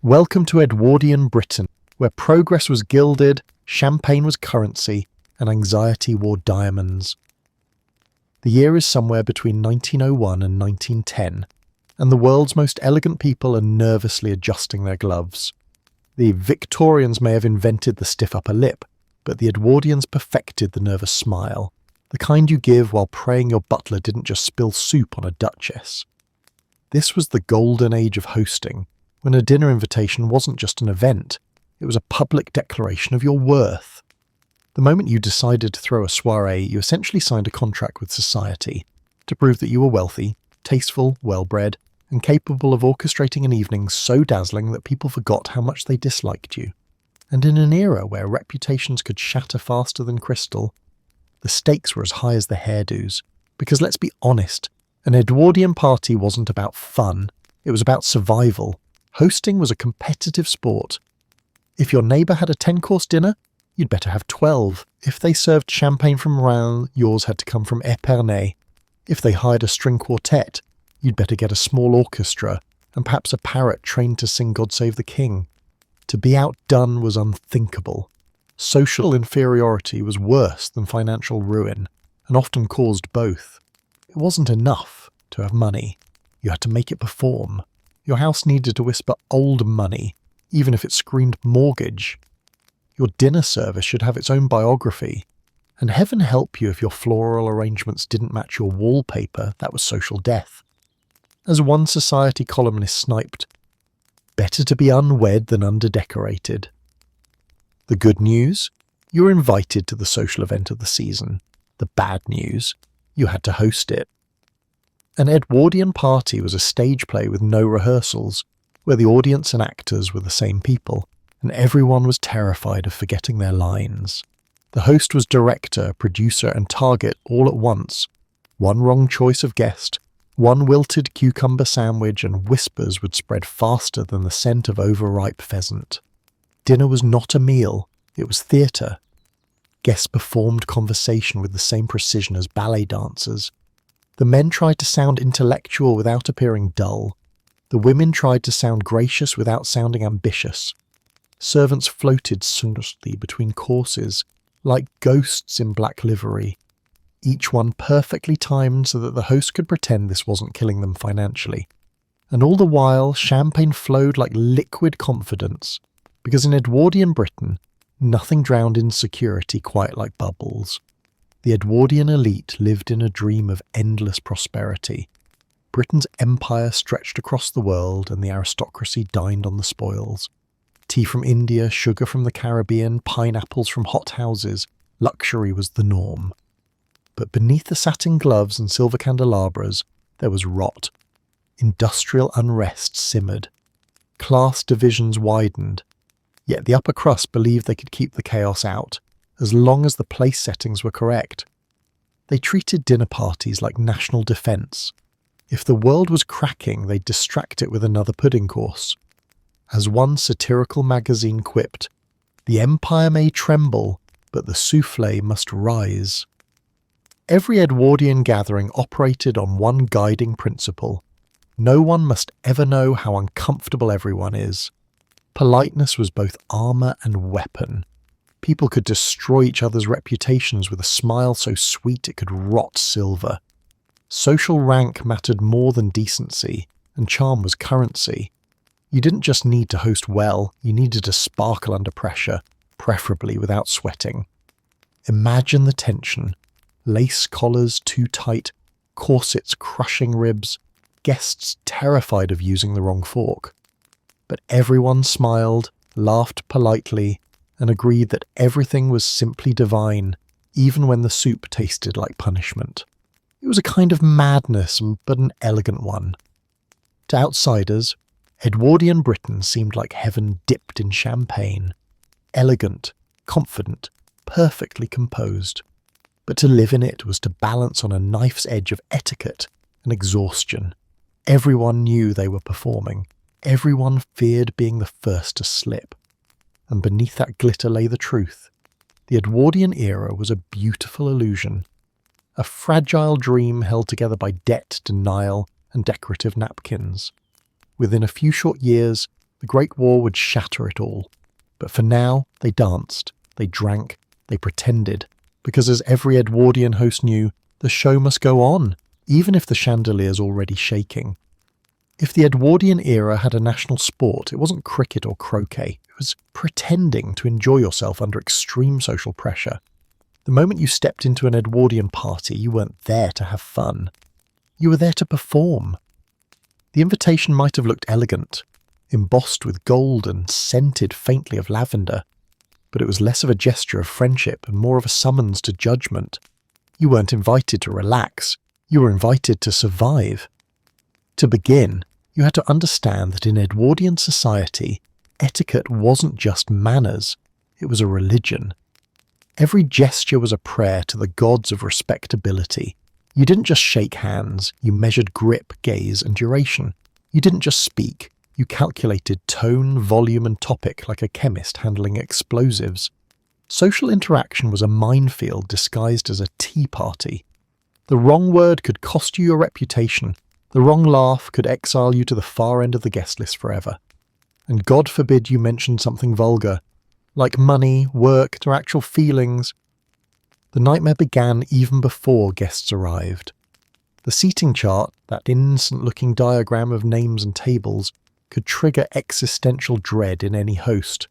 Welcome to Edwardian Britain, where progress was gilded, champagne was currency, and anxiety wore diamonds. The year is somewhere between 1901 and 1910, and the world's most elegant people are nervously adjusting their gloves. The Victorians may have invented the stiff upper lip, but the Edwardians perfected the nervous smile, the kind you give while praying your butler didn't just spill soup on a duchess. This was the golden age of hosting, when a dinner invitation wasn't just an event, it was a public declaration of your worth. The moment you decided to throw a soiree, you essentially signed a contract with society to prove that you were wealthy, tasteful, well-bred, and capable of orchestrating an evening so dazzling that people forgot how much they disliked you. And in an era where reputations could shatter faster than crystal, the stakes were as high as the hairdos. Because let's be honest, an Edwardian party wasn't about fun, it was about survival. Hosting was a competitive sport. If your neighbour had a 10-course dinner, you'd better have 12. If they served champagne from Rhin, yours had to come from Epernay. If they hired a string quartet, you'd better get a small orchestra, and perhaps a parrot trained to sing God Save the King. To be outdone was unthinkable. Social inferiority was worse than financial ruin, and often caused both. It wasn't enough to have money. You had to make it perform. Your house needed to whisper old money, even if it screamed mortgage. Your dinner service should have its own biography. And heaven help you if your floral arrangements didn't match your wallpaper, that was social death. As one society columnist sniped, better to be unwed than underdecorated. The good news? You were invited to the social event of the season. The bad news? You had to host it. An Edwardian party was a stage play with no rehearsals, where the audience and actors were the same people, and everyone was terrified of forgetting their lines. The host was director, producer, and target all at once. One wrong choice of guest, one wilted cucumber sandwich, and whispers would spread faster than the scent of overripe pheasant. Dinner was not a meal, it was theatre. Guests performed conversation with the same precision as ballet dancers. The men tried to sound intellectual without appearing dull. The women tried to sound gracious without sounding ambitious. Servants floated seamlessly between courses, like ghosts in black livery, each one perfectly timed so that the host could pretend this wasn't killing them financially. And all the while, champagne flowed like liquid confidence, because in Edwardian Britain, nothing drowned insecurity quite like bubbles. The Edwardian elite lived in a dream of endless prosperity. Britain's empire stretched across the world, and the aristocracy dined on the spoils. Tea from India, sugar from the Caribbean, pineapples from hothouses, luxury was the norm. But beneath the satin gloves and silver candelabras, there was rot. Industrial unrest simmered. Class divisions widened. Yet the upper crust believed they could keep the chaos out, as long as the place settings were correct. They treated dinner parties like national defence. If the world was cracking, they'd distract it with another pudding course. As one satirical magazine quipped, "The empire may tremble, but the soufflé must rise." Every Edwardian gathering operated on one guiding principle. No one must ever know how uncomfortable everyone is. Politeness was both armour and weapon. People could destroy each other's reputations with a smile so sweet it could rot silver. Social rank mattered more than decency, and charm was currency. You didn't just need to host well, you needed to sparkle under pressure, preferably without sweating. Imagine the tension. Lace collars too tight, corsets crushing ribs, guests terrified of using the wrong fork. But everyone smiled, laughed politely, and agreed that everything was simply divine, even when the soup tasted like punishment. It was a kind of madness, but an elegant one. To outsiders, Edwardian Britain seemed like heaven dipped in champagne. Elegant, confident, perfectly composed. But to live in it was to balance on a knife's edge of etiquette and exhaustion. Everyone knew they were performing. Everyone feared being the first to slip. And beneath that glitter lay the truth. The Edwardian era was a beautiful illusion. A fragile dream held together by debt, denial, and decorative napkins. Within a few short years, The Great War would shatter it all. But for now, they danced, they drank, they pretended, because as every Edwardian host knew, the show must go on, even if the chandelier's already shaking. If the Edwardian era had a national sport, it wasn't cricket or croquet. It was pretending to enjoy yourself under extreme social pressure. The moment you stepped into an Edwardian party, you weren't there to have fun. You were there to perform. The invitation might have looked elegant, embossed with gold and scented faintly of lavender, but it was less of a gesture of friendship and more of a summons to judgment. You weren't invited to relax. You were invited to survive. To begin, you had to understand that in Edwardian society, etiquette wasn't just manners, it was a religion. Every gesture was a prayer to the gods of respectability. You didn't just shake hands, you measured grip, gaze, and duration. You didn't just speak, you calculated tone, volume, and topic like a chemist handling explosives. Social interaction was a minefield disguised as a tea party. The wrong word could cost you your reputation. The wrong laugh could exile you to the far end of the guest list forever. And God forbid you mentioned something vulgar, like money, work, or actual feelings. The nightmare began even before guests arrived. The seating chart, that innocent-looking diagram of names and tables, could trigger existential dread in any host.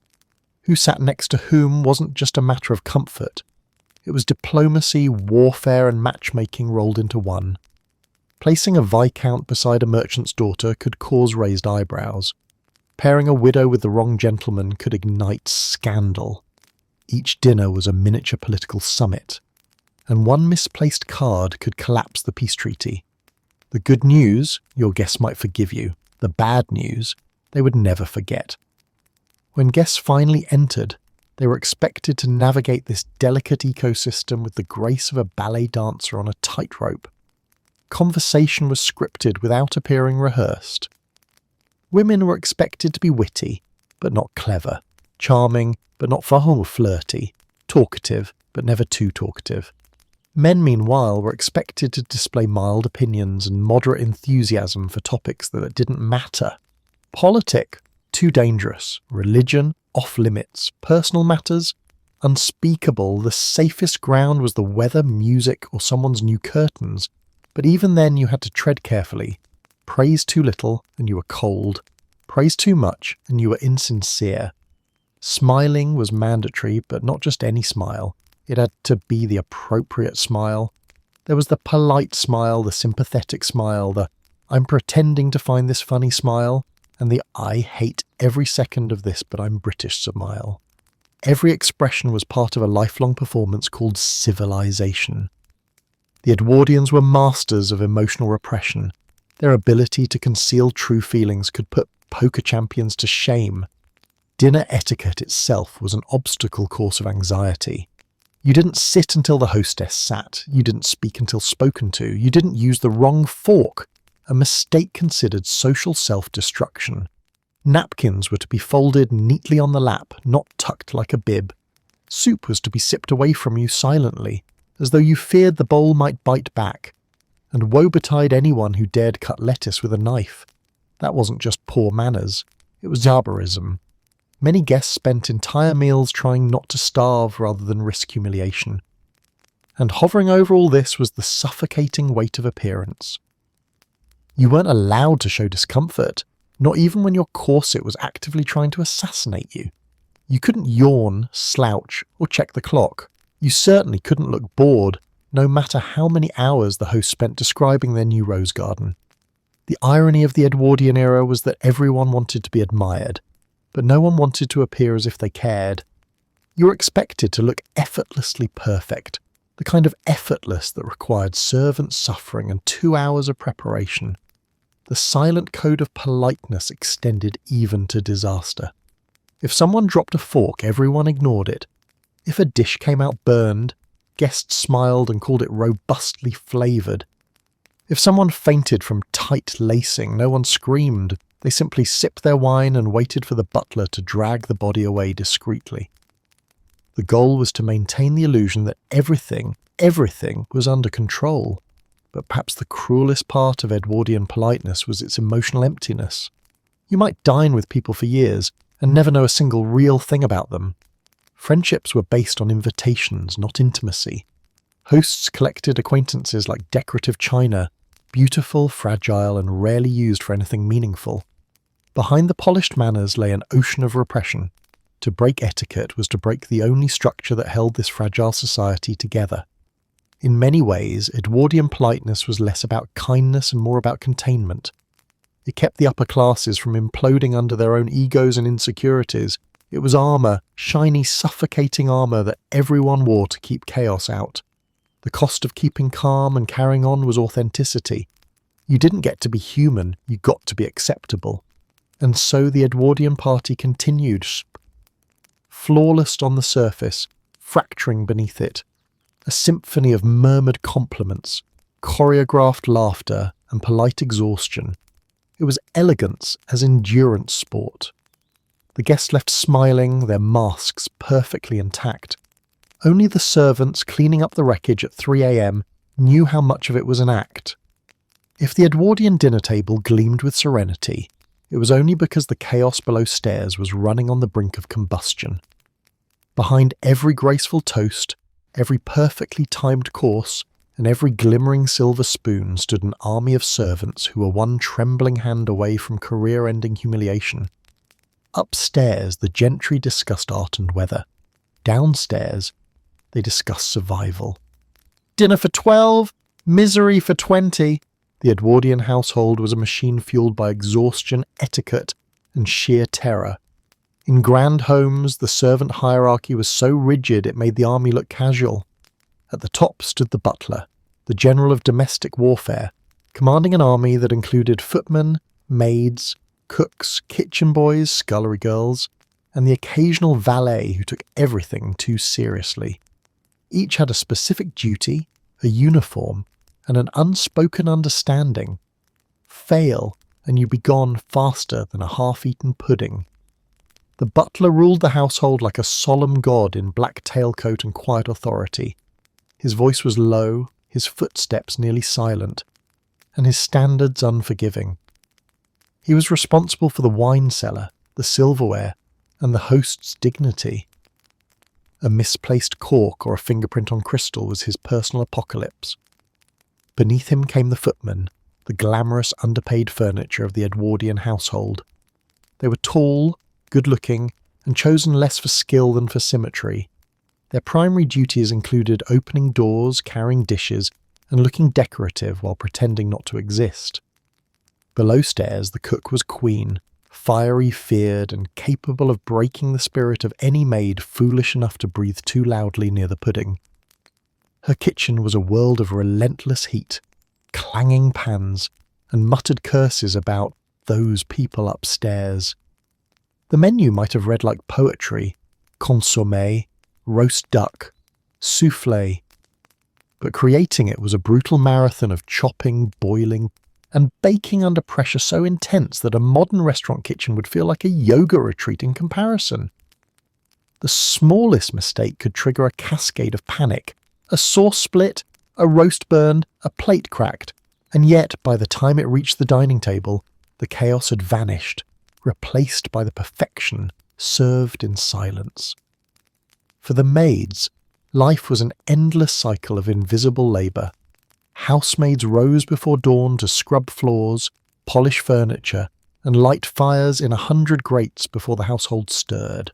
Who sat next to whom wasn't just a matter of comfort. It was diplomacy, warfare, and matchmaking rolled into one. Placing a viscount beside a merchant's daughter could cause raised eyebrows. Pairing a widow with the wrong gentleman could ignite scandal. Each dinner was a miniature political summit, and one misplaced card could collapse the peace treaty. The good news, your guests might forgive you. The bad news, they would never forget. When guests finally entered, they were expected to navigate this delicate ecosystem with the grace of a ballet dancer on a tightrope. Conversation was scripted without appearing rehearsed. Women were expected to be witty, but not clever, charming, but not far flirty, talkative, but never too talkative. Men, meanwhile, were expected to display mild opinions and moderate enthusiasm for topics that didn't matter. Politic, too dangerous. Religion, off limits. Personal matters, unspeakable. The safest ground was the weather, music, or someone's new curtains. But even then you had to tread carefully. Praise too little, and you were cold. Praise too much, and you were insincere. Smiling was mandatory, but not just any smile. It had to be the appropriate smile. There was the polite smile, the sympathetic smile, the I'm pretending to find this funny smile, and the I hate every second of this but I'm British smile. Every expression was part of a lifelong performance called civilization. The Edwardians were masters of emotional repression. Their ability to conceal true feelings could put poker champions to shame. Dinner etiquette itself was an obstacle course of anxiety. You didn't sit until the hostess sat. You didn't speak until spoken to. You didn't use the wrong fork, a mistake considered social self-destruction. Napkins were to be folded neatly on the lap, not tucked like a bib. Soup was to be sipped away from you silently, as though you feared the bowl might bite back. And woe betide anyone who dared cut lettuce with a knife. That wasn't just poor manners, it was barbarism. Many guests spent entire meals trying not to starve rather than risk humiliation. And hovering over all this was the suffocating weight of appearance. You weren't allowed to show discomfort, not even when your corset was actively trying to assassinate you. You couldn't yawn, slouch, or check the clock. You certainly couldn't look bored, no matter how many hours the host spent describing their new rose garden. The irony of the Edwardian era was that everyone wanted to be admired, but no one wanted to appear as if they cared. You were expected to look effortlessly perfect, the kind of effortless that required servant suffering and 2 hours of preparation. The silent code of politeness extended even to disaster. If someone dropped a fork, everyone ignored it. If a dish came out burned, guests smiled and called it robustly flavoured. If someone fainted from tight lacing, no one screamed. They simply sipped their wine and waited for the butler to drag the body away discreetly. The goal was to maintain the illusion that everything was under control. But perhaps the cruelest part of Edwardian politeness was its emotional emptiness. You might dine with people for years and never know a single real thing about them. Friendships were based on invitations, not intimacy. Hosts collected acquaintances like decorative china, beautiful, fragile, and rarely used for anything meaningful. Behind the polished manners lay an ocean of repression. To break etiquette was to break the only structure that held this fragile society together. In many ways, Edwardian politeness was less about kindness and more about containment. It kept the upper classes from imploding under their own egos and insecurities. It was armour, shiny, suffocating armour that everyone wore to keep chaos out. The cost of keeping calm and carrying on was authenticity. You didn't get to be human, you got to be acceptable. And so the Edwardian party continued, flawless on the surface, fracturing beneath it. A symphony of murmured compliments, choreographed laughter, and polite exhaustion. It was elegance as endurance sport. The guests left smiling, their masks perfectly intact. Only the servants cleaning up the wreckage at 3 a.m. knew how much of it was an act. If the Edwardian dinner table gleamed with serenity, it was only because the chaos below stairs was running on the brink of combustion. Behind every graceful toast, every perfectly timed course, and every glimmering silver spoon stood an army of servants who were one trembling hand away from career-ending humiliation. Upstairs, the gentry discussed art and weather. Downstairs, they discussed survival. Dinner for 12, misery for 20. The Edwardian household was a machine fueled by exhaustion, etiquette, and sheer terror. In grand homes, the servant hierarchy was so rigid it made the army look casual. At the top stood the butler, the general of domestic warfare, commanding an army that included footmen, maids, cooks, kitchen boys, scullery girls, and the occasional valet who took everything too seriously. Each had a specific duty, a uniform, and an unspoken understanding. Fail, and you be gone faster than a half-eaten pudding. The butler ruled the household like a solemn god in black tailcoat and quiet authority. His voice was low, his footsteps nearly silent, and his standards unforgiving. He was responsible for the wine cellar, the silverware, and the host's dignity. A misplaced cork or a fingerprint on crystal was his personal apocalypse. Beneath him came the footmen, the glamorous underpaid furniture of the Edwardian household. They were tall, good-looking, and chosen less for skill than for symmetry. Their primary duties included opening doors, carrying dishes, and looking decorative while pretending not to exist. Below stairs, the cook was queen, fiery, feared, and capable of breaking the spirit of any maid foolish enough to breathe too loudly near the pudding. Her kitchen was a world of relentless heat, clanging pans, and muttered curses about those people upstairs. The menu might have read like poetry: consommé, roast duck, soufflé. But creating it was a brutal marathon of chopping, boiling, and baking under pressure so intense that a modern restaurant kitchen would feel like a yoga retreat in comparison. The smallest mistake could trigger a cascade of panic. A sauce split, a roast burned, a plate cracked, and yet by the time it reached the dining table, the chaos had vanished, replaced by the perfection served in silence. For the maids, life was an endless cycle of invisible labour. Housemaids rose before dawn to scrub floors, polish furniture, and light fires in 100 grates before the household stirred.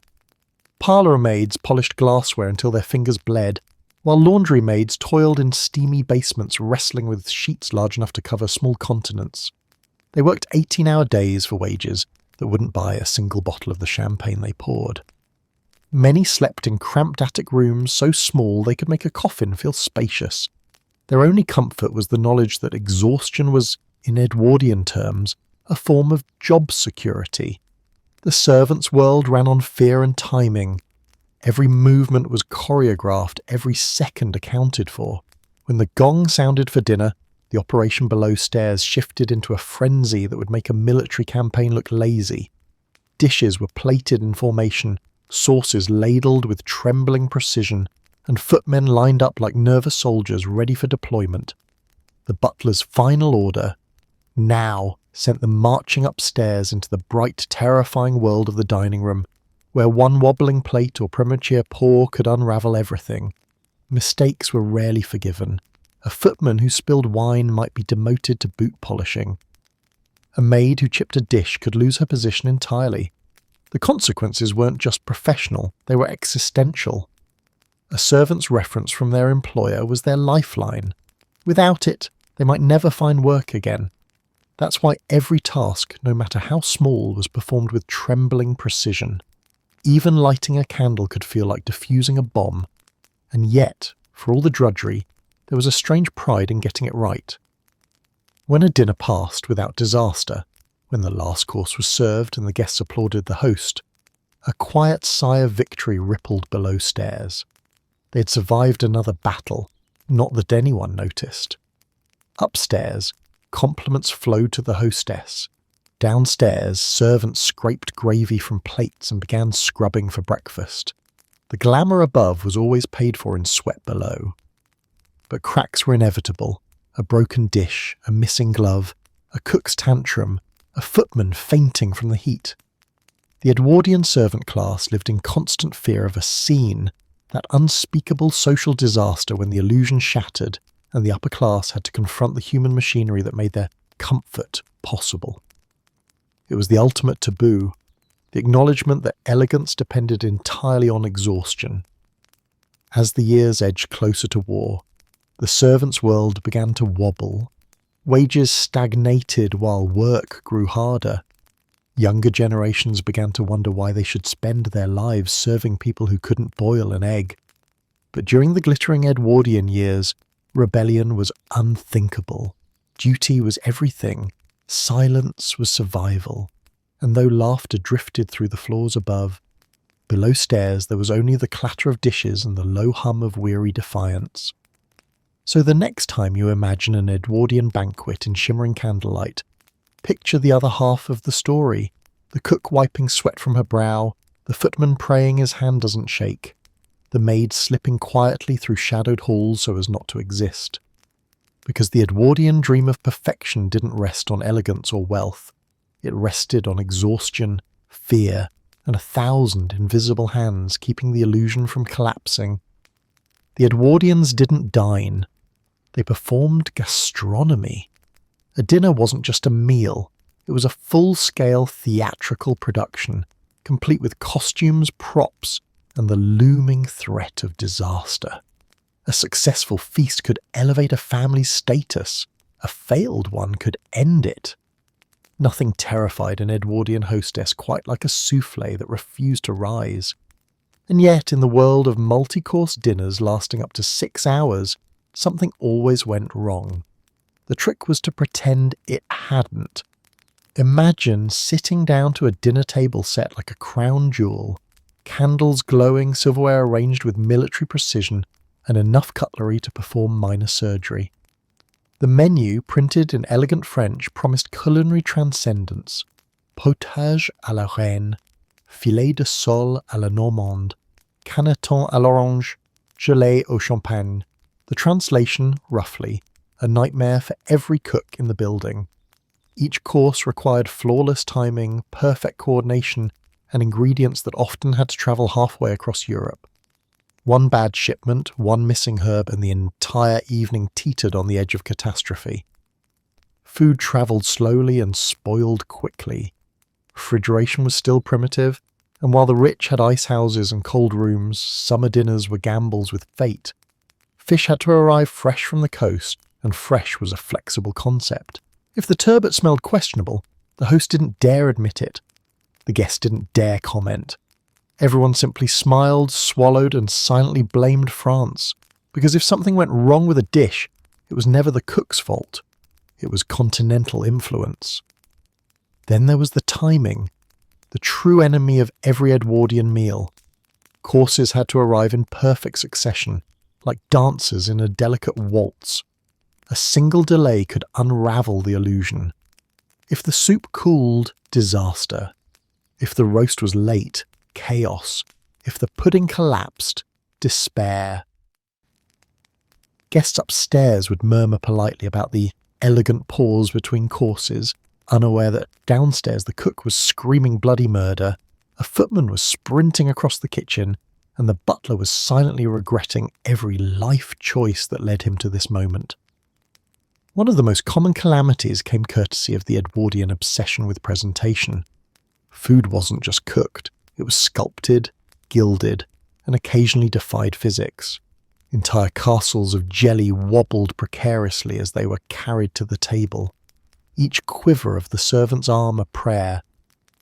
Parlour maids polished glassware until their fingers bled, while laundry maids toiled in steamy basements wrestling with sheets large enough to cover small continents. They worked 18-hour days for wages that wouldn't buy a single bottle of the champagne they poured. Many slept in cramped attic rooms so small they could make a coffin feel spacious. Their only comfort was the knowledge that exhaustion was, in Edwardian terms, a form of job security. The servants' world ran on fear and timing. Every movement was choreographed, every second accounted for. When the gong sounded for dinner, the operation below stairs shifted into a frenzy that would make a military campaign look lazy. Dishes were plated in formation, sauces ladled with trembling precision, and footmen lined up like nervous soldiers ready for deployment. The butler's final order, "Now," sent them marching upstairs into the bright, terrifying world of the dining room, where one wobbling plate or premature pour could unravel everything. Mistakes were rarely forgiven. A footman who spilled wine might be demoted to boot polishing. A maid who chipped a dish could lose her position entirely. The consequences weren't just professional, they were existential. A servant's reference from their employer was their lifeline. Without it, they might never find work again. That's why every task, no matter how small, was performed with trembling precision. Even lighting a candle could feel like diffusing a bomb. And yet, for all the drudgery, there was a strange pride in getting it right. When a dinner passed without disaster, when the last course was served and the guests applauded the host, a quiet sigh of victory rippled below stairs. They had survived another battle, not that anyone noticed. Upstairs, compliments flowed to the hostess. Downstairs, servants scraped gravy from plates and began scrubbing for breakfast. The glamour above was always paid for in sweat below. But cracks were inevitable. A broken dish, a missing glove, a cook's tantrum, a footman fainting from the heat. The Edwardian servant class lived in constant fear of a scene, that unspeakable social disaster when the illusion shattered and the upper class had to confront the human machinery that made their comfort possible. It was the ultimate taboo, the acknowledgement that elegance depended entirely on exhaustion. As the years edged closer to war, the servants' world began to wobble. Wages stagnated while work grew harder. Younger generations began to wonder why they should spend their lives serving people who couldn't boil an egg. But during the glittering Edwardian years, rebellion was unthinkable. Duty was everything. Silence was survival. And though laughter drifted through the floors above, below stairs there was only the clatter of dishes and the low hum of weary defiance. So the next time you imagine an Edwardian banquet in shimmering candlelight, picture the other half of the story, the cook wiping sweat from her brow, the footman praying his hand doesn't shake, the maid slipping quietly through shadowed halls so as not to exist. Because the Edwardian dream of perfection didn't rest on elegance or wealth. It rested on exhaustion, fear, and 1,000 invisible hands keeping the illusion from collapsing. The Edwardians didn't dine. They performed gastronomy. A dinner wasn't just a meal. It was a full-scale theatrical production, complete with costumes, props, and the looming threat of disaster. A successful feast could elevate a family's status. A failed one could end it. Nothing terrified an Edwardian hostess quite like a souffle that refused to rise. And yet, in the world of multi-course dinners lasting up to 6 hours, something always went wrong. The trick was to pretend it hadn't. Imagine sitting down to a dinner table set like a crown jewel, candles glowing, silverware arranged with military precision, and enough cutlery to perform minor surgery. The menu, printed in elegant French, promised culinary transcendence: potage à la reine, filet de sole à la normande, caneton à l'orange, gelée au champagne. The translation, roughly, a nightmare for every cook in the building. Each course required flawless timing, perfect coordination, and ingredients that often had to travel halfway across Europe. One bad shipment, one missing herb, and the entire evening teetered on the edge of catastrophe. Food travelled slowly and spoiled quickly. Refrigeration was still primitive, and while the rich had ice houses and cold rooms, summer dinners were gambles with fate. Fish had to arrive fresh from the coast, and fresh was a flexible concept. If the turbot smelled questionable, the host didn't dare admit it. The guest didn't dare comment. Everyone simply smiled, swallowed, and silently blamed France, because if something went wrong with a dish, it was never the cook's fault. It was continental influence. Then there was the timing, the true enemy of every Edwardian meal. Courses had to arrive in perfect succession, like dancers in a delicate waltz. A single delay could unravel the illusion. If the soup cooled, disaster. If the roast was late, chaos. If the pudding collapsed, despair. Guests upstairs would murmur politely about the elegant pause between courses. unaware that downstairs the cook was screaming bloody murder, a footman was sprinting across the kitchen, and the butler was silently regretting every life choice that led him to this moment. One of the most common calamities came courtesy of the Edwardian obsession with presentation. Food wasn't just cooked, it was sculpted, gilded, and occasionally defied physics. Entire castles of jelly wobbled precariously as they were carried to the table, each quiver of the servant's arm a prayer.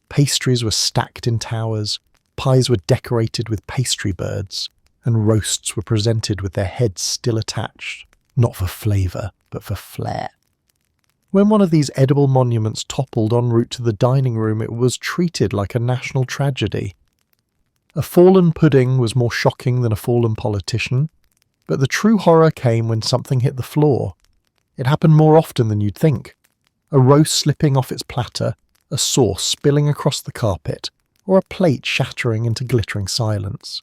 Pastries were stacked in towers, pies were decorated with pastry birds, and roasts were presented with their heads still attached, not for flavour, but for flair. When one of these edible monuments toppled en route to the dining room, it was treated like a national tragedy. A fallen pudding was more shocking than a fallen politician, but the true horror came when something hit the floor. It happened more often than you'd think. A roast slipping off its platter, a sauce spilling across the carpet, or a plate shattering into glittering silence.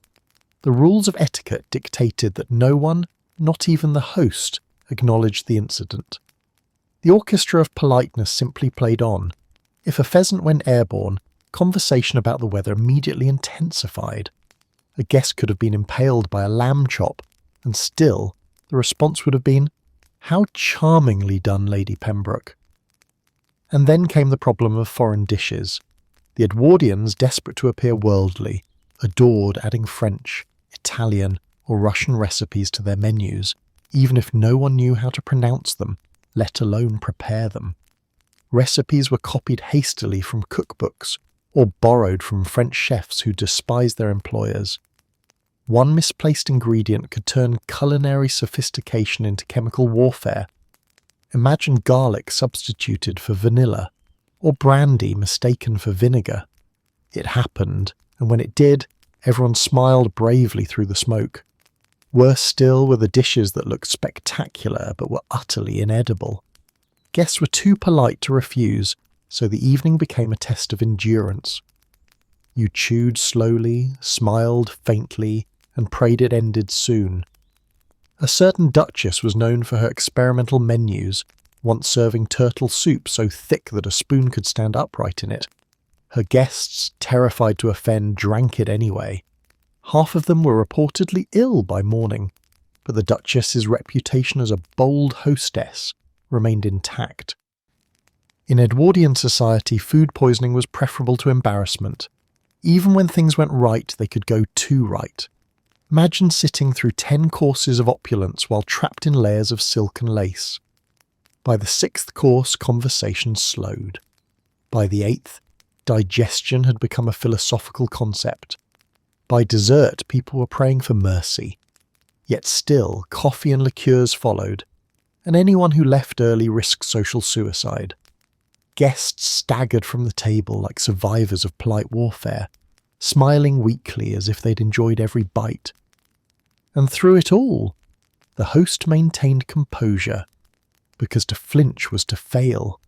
The rules of etiquette dictated that no one, not even the host, acknowledged the incident. The orchestra of politeness simply played on. If a pheasant went airborne, conversation about the weather immediately intensified. A guest could have been impaled by a lamb chop, and still the response would have been, "How charmingly done, Lady Pembroke." And then came the problem of foreign dishes. The Edwardians, desperate to appear worldly, adored adding French, Italian, or Russian recipes to their menus, even if no one knew how to pronounce them, let alone prepare them. Recipes were copied hastily from cookbooks, or borrowed from French chefs who despised their employers. One misplaced ingredient could turn culinary sophistication into chemical warfare. Imagine garlic substituted for vanilla, or brandy mistaken for vinegar. It happened, and when it did, everyone smiled bravely through the smoke. Worse still were the dishes that looked spectacular but were utterly inedible. Guests were too polite to refuse, so the evening became a test of endurance. You chewed slowly, smiled faintly, and prayed it ended soon. A certain duchess was known for her experimental menus, once serving turtle soup so thick that a spoon could stand upright in it. Her guests, terrified to offend, drank it anyway. Half of them were reportedly ill by morning, but the duchess's reputation as a bold hostess remained intact. In Edwardian society, food poisoning was preferable to embarrassment. Even when things went right, they could go too right. Imagine sitting through 10 courses of opulence while trapped in layers of silk and lace. By the 6th course, conversation slowed. By the 8th, digestion had become a philosophical concept. By dessert, people were praying for mercy. Yet still, coffee and liqueurs followed, and anyone who left early risked social suicide. Guests staggered from the table like survivors of polite warfare, smiling weakly as if they'd enjoyed every bite. And through it all, the host maintained composure, because to flinch was to fail.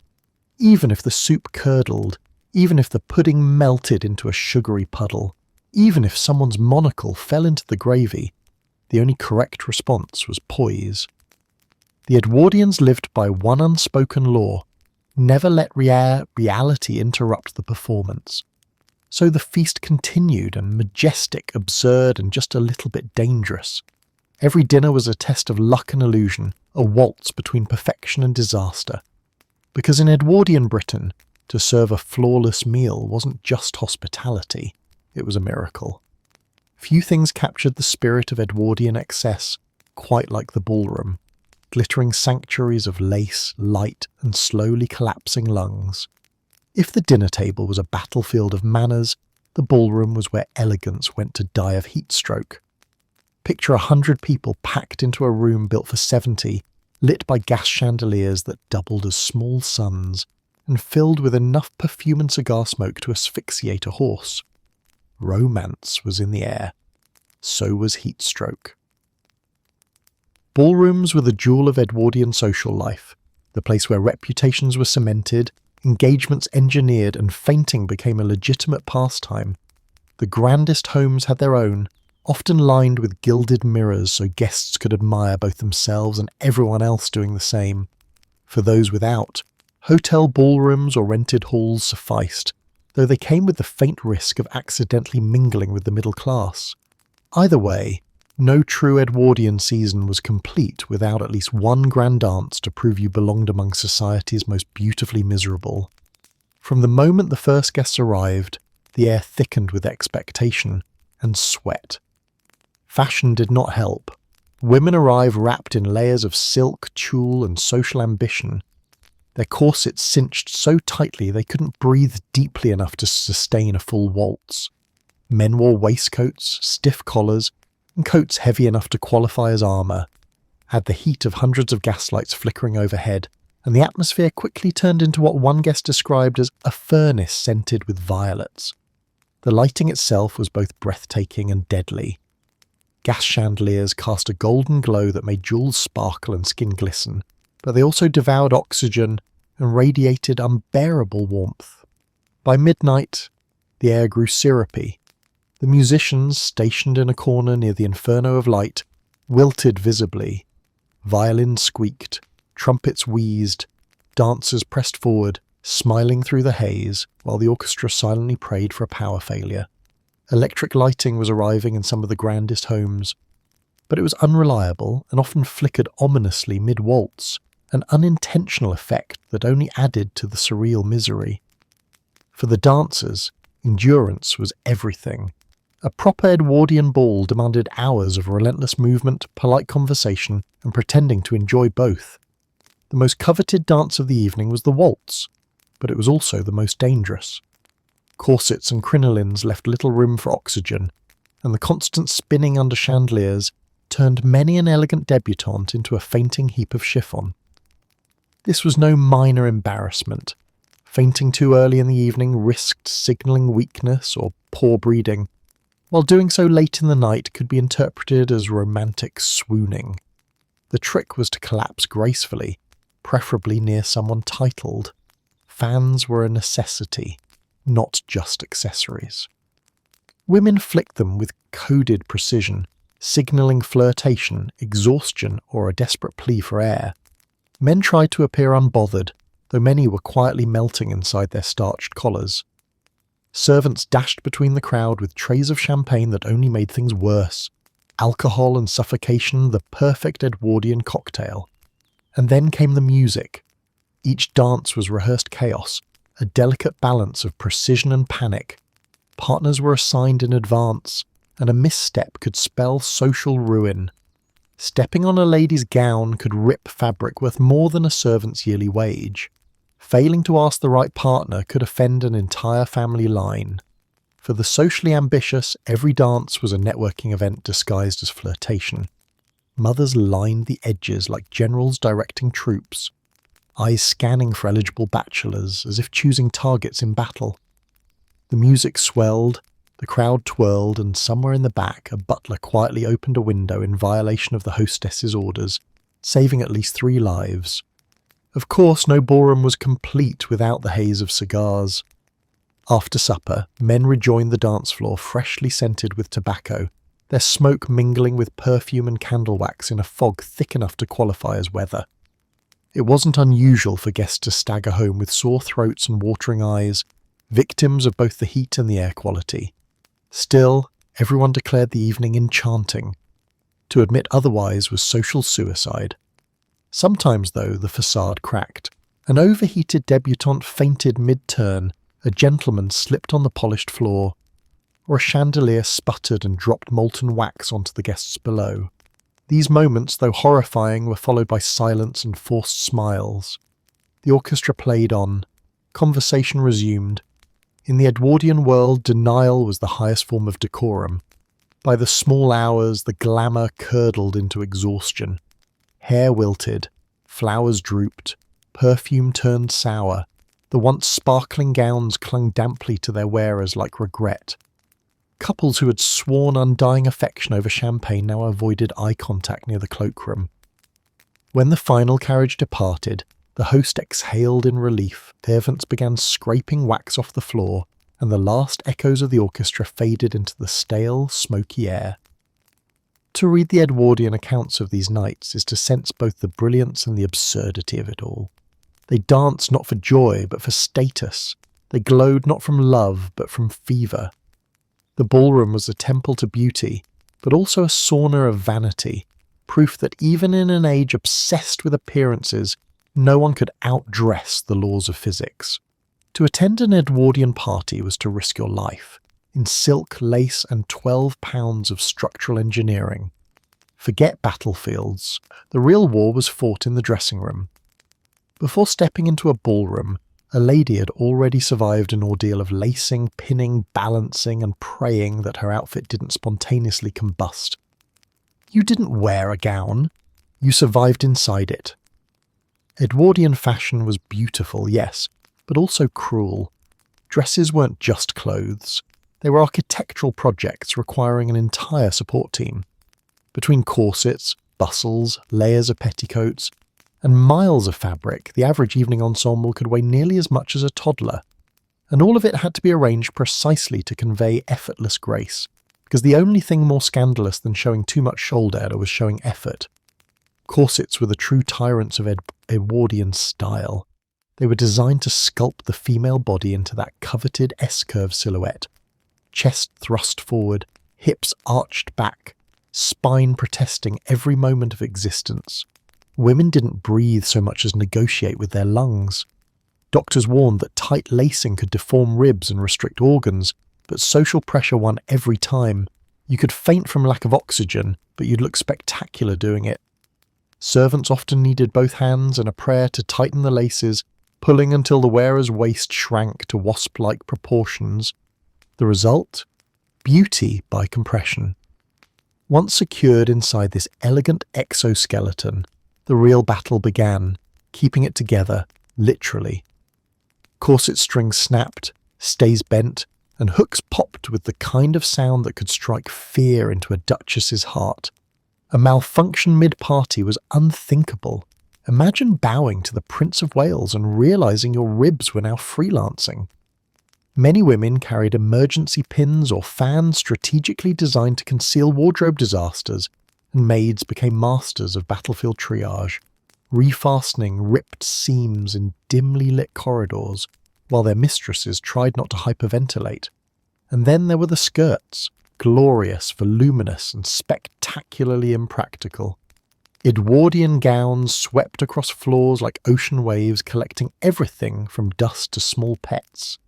Even if the soup curdled, even if the pudding melted into a sugary puddle, even if someone's monocle fell into the gravy, the only correct response was poise. The Edwardians lived by one unspoken law: never let reality interrupt the performance. So the feast continued, and majestic, absurd, and just a little bit dangerous. Every dinner was a test of luck and illusion, a waltz between perfection and disaster. Because in Edwardian Britain, to serve a flawless meal wasn't just hospitality, it was a miracle. Few things captured the spirit of Edwardian excess quite like the ballroom, glittering sanctuaries of lace, light, and slowly collapsing lungs. If the dinner table was a battlefield of manners, the ballroom was where elegance went to die of heatstroke. Picture 100 people packed into a room built for 70, lit by gas chandeliers that doubled as small suns, and filled with enough perfume and cigar smoke to asphyxiate a horse. Romance was in the air. So was heatstroke. Ballrooms were the jewel of Edwardian social life, the place where reputations were cemented, engagements engineered, and fainting became a legitimate pastime. The grandest homes had their own, often lined with gilded mirrors so guests could admire both themselves and everyone else doing the same. For those without, Hotel ballrooms or rented halls sufficed, though they came with the faint risk of accidentally mingling with the middle class. Either way, no true Edwardian season was complete without at least one grand dance to prove you belonged among society's most beautifully miserable. From the moment the first guests arrived, the air thickened with expectation and sweat. Fashion did not help. Women arrived wrapped in layers of silk, tulle, and social ambition. Their corsets cinched so tightly they couldn't breathe deeply enough to sustain a full waltz. Men wore waistcoats, stiff collars, and coats heavy enough to qualify as armour. Add the heat of hundreds of gaslights flickering overhead, and the atmosphere quickly turned into what one guest described as a furnace scented with violets. The lighting itself was both breathtaking and deadly. Gas chandeliers cast a golden glow that made jewels sparkle and skin glisten, but they also devoured oxygen and radiated unbearable warmth. By midnight, the air grew syrupy. The musicians, stationed in a corner near the inferno of light, wilted visibly. Violins squeaked, trumpets wheezed, dancers pressed forward, smiling through the haze, while the orchestra silently prayed for a power failure. Electric lighting was arriving in some of the grandest homes, but it was unreliable and often flickered ominously mid-waltz, an unintentional effect that only added to the surreal misery. For the dancers, endurance was everything. A proper Edwardian ball demanded hours of relentless movement, polite conversation, and pretending to enjoy both. The most coveted dance of the evening was the waltz, but it was also the most dangerous. Corsets and crinolines left little room for oxygen, and the constant spinning under chandeliers turned many an elegant debutante into a fainting heap of chiffon. This was no minor embarrassment. Fainting too early in the evening risked signalling weakness or poor breeding, while doing so late in the night could be interpreted as romantic swooning. The trick was to collapse gracefully, preferably near someone titled. Fans were a necessity, not just accessories. Women flicked them with coded precision, signalling flirtation, exhaustion, or a desperate plea for air. Men tried to appear unbothered, though many were quietly melting inside their starched collars. Servants dashed between the crowd with trays of champagne that only made things worse. Alcohol and suffocation, the perfect Edwardian cocktail. And then came the music. Each dance was rehearsed chaos, a delicate balance of precision and panic. Partners were assigned in advance, and a misstep could spell social ruin. Stepping on a lady's gown could rip fabric worth more than a servant's yearly wage. Failing to ask the right partner could offend an entire family line. For the socially ambitious, every dance was a networking event disguised as flirtation. Mothers lined the edges like generals directing troops, eyes scanning for eligible bachelors as if choosing targets in battle. The music swelled, the crowd twirled, and somewhere in the back a butler quietly opened a window in violation of the hostess's orders, saving at least 3 lives. Of course, no ballroom was complete without the haze of cigars. After supper, men rejoined the dance floor freshly scented with tobacco, their smoke mingling with perfume and candle wax in a fog thick enough to qualify as weather. It wasn't unusual for guests to stagger home with sore throats and watering eyes, victims of both the heat and the air quality. Still, everyone declared the evening enchanting. To admit otherwise was social suicide. Sometimes, though, the facade cracked. An overheated debutante fainted mid-turn, a gentleman slipped on the polished floor, or a chandelier sputtered and dropped molten wax onto the guests below. These moments, though horrifying, were followed by silence and forced smiles. The orchestra played on. Conversation resumed. In the Edwardian world, denial was the highest form of decorum. By the small hours, the glamour curdled into exhaustion. Hair wilted, flowers drooped, perfume turned sour. The once sparkling gowns clung damply to their wearers like regret. Couples who had sworn undying affection over champagne now avoided eye contact near the cloakroom. When the final carriage departed, the host exhaled in relief, servants began scraping wax off the floor, and the last echoes of the orchestra faded into the stale, smoky air. To read the Edwardian accounts of these nights is to sense both the brilliance and the absurdity of it all. They danced not for joy, but for status. They glowed not from love, but from fever. The ballroom was a temple to beauty, but also a sauna of vanity, proof that even in an age obsessed with appearances, no one could outdress the laws of physics. To attend an Edwardian party was to risk your life, in silk, lace, and 12 pounds of structural engineering. Forget battlefields. The real war was fought in the dressing room. Before stepping into a ballroom, a lady had already survived an ordeal of lacing, pinning, balancing, and praying that her outfit didn't spontaneously combust. You didn't wear a gown. You survived inside it. Edwardian fashion was beautiful, yes, but also cruel. Dresses weren't just clothes. They were architectural projects requiring an entire support team. Between corsets, bustles, layers of petticoats, and miles of fabric, the average evening ensemble could weigh nearly as much as a toddler. And all of it had to be arranged precisely to convey effortless grace, because the only thing more scandalous than showing too much shoulder was showing effort. Corsets were the true tyrants of Edwardian style. They were designed to sculpt the female body into that coveted S-curve silhouette. Chest thrust forward, hips arched back, spine protesting every moment of existence. Women didn't breathe so much as negotiate with their lungs. Doctors warned that tight lacing could deform ribs and restrict organs, but social pressure won every time. You could faint from lack of oxygen, but you'd look spectacular doing it. Servants often needed both hands and a prayer to tighten the laces, pulling until the wearer's waist shrank to wasp-like proportions. The result? Beauty by compression. Once secured inside this elegant exoskeleton, the real battle began, keeping it together, literally. Corset strings snapped, stays bent, and hooks popped with the kind of sound that could strike fear into a duchess's heart. A malfunction mid-party was unthinkable. Imagine bowing to the Prince of Wales and realizing your ribs were now freelancing. Many women carried emergency pins or fans strategically designed to conceal wardrobe disasters, and maids became masters of battlefield triage, refastening ripped seams in dimly lit corridors, while their mistresses tried not to hyperventilate. And then there were the skirts, glorious, voluminous, and spectacularly impractical. Edwardian gowns swept across floors like ocean waves, collecting everything from dust to small pets.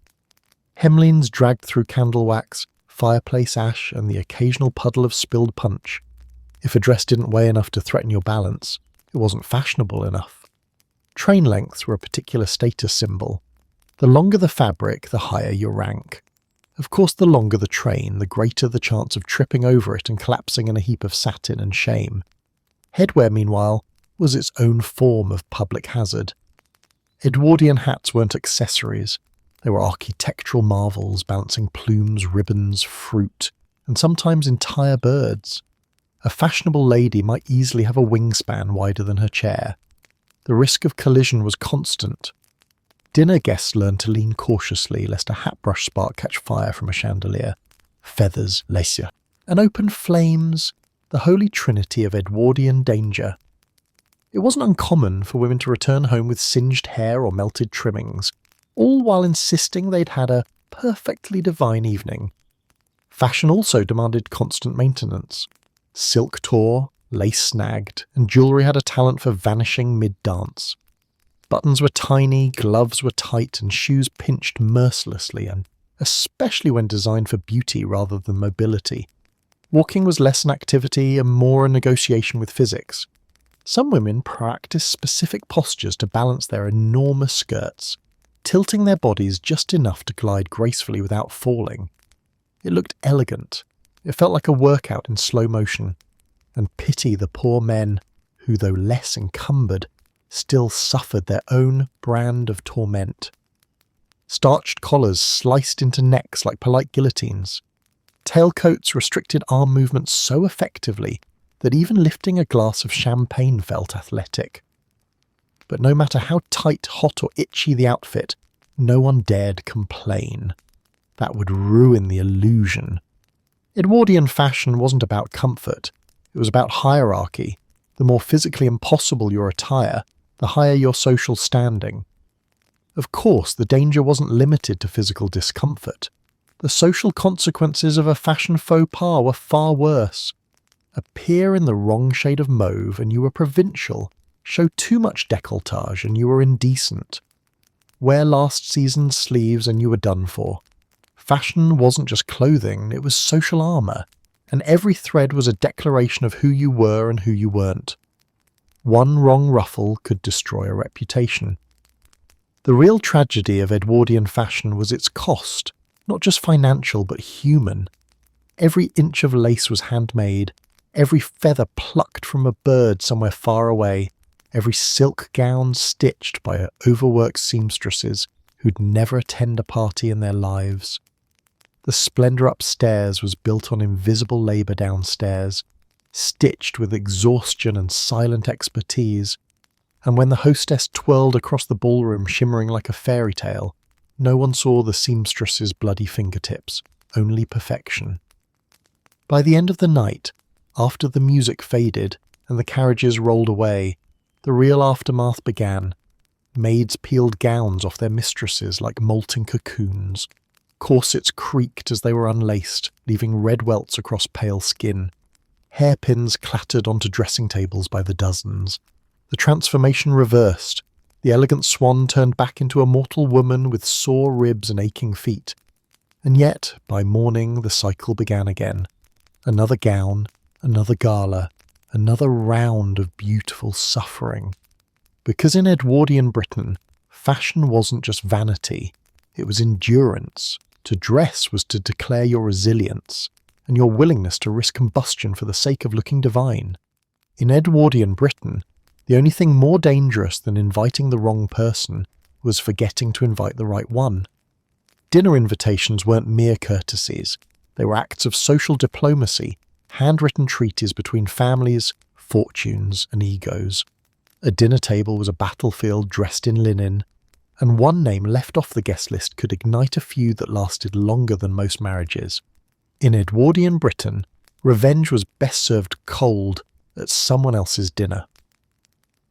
Hemlines dragged through candle wax, fireplace ash, and the occasional puddle of spilled punch. If a dress didn't weigh enough to threaten your balance, it wasn't fashionable enough. Train lengths were a particular status symbol. The longer the fabric, the higher your rank. Of course, the longer the train, the greater the chance of tripping over it and collapsing in a heap of satin and shame. Headwear, meanwhile, was its own form of public hazard. Edwardian hats weren't accessories. They were architectural marvels, bouncing plumes, ribbons, fruit, and sometimes entire birds. A fashionable lady might easily have a wingspan wider than her chair. The risk of collision was constant. Dinner guests learned to lean cautiously lest a hat brush spark catch fire from a chandelier. Feathers, lacia, and open flames, the holy trinity of Edwardian danger. It wasn't uncommon for women to return home with singed hair or melted trimmings, all while insisting they'd had a perfectly divine evening. Fashion also demanded constant maintenance. Silk tore, lace snagged, and jewellery had a talent for vanishing mid-dance. Buttons were tiny, gloves were tight, and shoes pinched mercilessly, and especially when designed for beauty rather than mobility. Walking was less an activity and more a negotiation with physics. Some women practiced specific postures to balance their enormous skirts, tilting their bodies just enough to glide gracefully without falling. It looked elegant. It felt like a workout in slow motion. And pity the poor men who, though less encumbered, still suffered their own brand of torment. Starched collars sliced into necks like polite guillotines. Tailcoats restricted arm movements so effectively that even lifting a glass of champagne felt athletic. But no matter how tight, hot, or itchy the outfit, no one dared complain. That would ruin the illusion. Edwardian fashion wasn't about comfort. It was about hierarchy. The more physically impossible your attire, the higher your social standing. Of course, the danger wasn't limited to physical discomfort. The social consequences of a fashion faux pas were far worse. Appear in the wrong shade of mauve and you were provincial. Show too much décolletage and you were indecent. Wear last season's sleeves and you were done for. Fashion wasn't just clothing, it was social armour, and every thread was a declaration of who you were and who you weren't. One wrong ruffle could destroy a reputation. The real tragedy of Edwardian fashion was its cost, not just financial but human. Every inch of lace was handmade, every feather plucked from a bird somewhere far away, every silk gown stitched by overworked seamstresses who'd never attend a party in their lives. The splendour upstairs was built on invisible labour downstairs, stitched with exhaustion and silent expertise, and when the hostess twirled across the ballroom shimmering like a fairy tale, no one saw the seamstress's bloody fingertips, only perfection. By the end of the night, after the music faded and the carriages rolled away, the real aftermath began. Maids peeled gowns off their mistresses like molting cocoons. Corsets creaked as they were unlaced, leaving red welts across pale skin. Hairpins clattered onto dressing tables by the dozens. The transformation reversed. The elegant swan turned back into a mortal woman with sore ribs and aching feet. And yet, by morning, the cycle began again. Another gown, another gala, another round of beautiful suffering. Because in Edwardian Britain, fashion wasn't just vanity, it was endurance. To dress was to declare your resilience, and your willingness to risk combustion for the sake of looking divine. In Edwardian Britain, the only thing more dangerous than inviting the wrong person was forgetting to invite the right one. Dinner invitations weren't mere courtesies, they were acts of social diplomacy, handwritten treaties between families, fortunes, and egos. A dinner table was a battlefield dressed in linen, and one name left off the guest list could ignite a feud that lasted longer than most marriages. In Edwardian Britain, revenge was best served cold at someone else's dinner.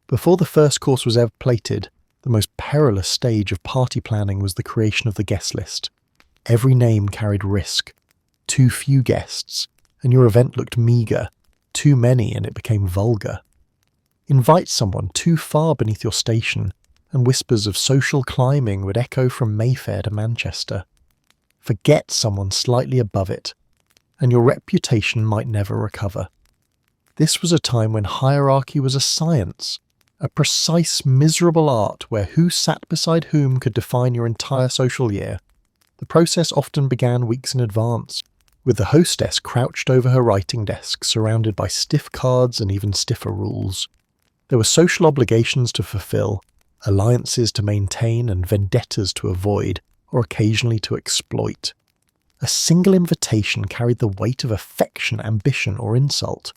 Before the first course was ever plated, the most perilous stage of party planning was the creation of the guest list. Every name carried risk. Too few guests, and your event looked meagre. Too many, and it became vulgar. Invite someone too far beneath your station, and whispers of social climbing would echo from Mayfair to Manchester. Forget someone slightly above it, and your reputation might never recover. This was a time when hierarchy was a science, a precise, miserable art where who sat beside whom could define your entire social year. The process often began weeks in advance, with the hostess crouched over her writing desk, surrounded by stiff cards and even stiffer rules. There were social obligations to fulfill, alliances to maintain, and vendettas to avoid, or occasionally to exploit. A single invitation carried the weight of affection, ambition, or insult.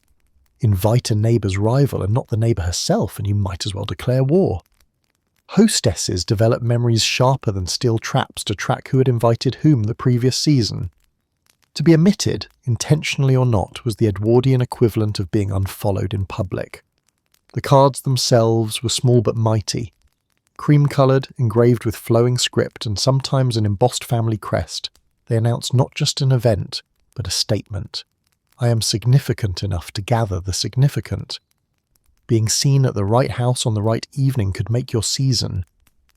Invite a neighbour's rival and not the neighbour herself, and you might as well declare war. Hostesses developed memories sharper than steel traps to track who had invited whom the previous season. To be omitted, intentionally or not, was the Edwardian equivalent of being unfollowed in public. The cards themselves were small but mighty. Cream-coloured, engraved with flowing script and sometimes an embossed family crest, they announced not just an event, but a statement. I am significant enough to gather the significant. Being seen at the right house on the right evening could make your season.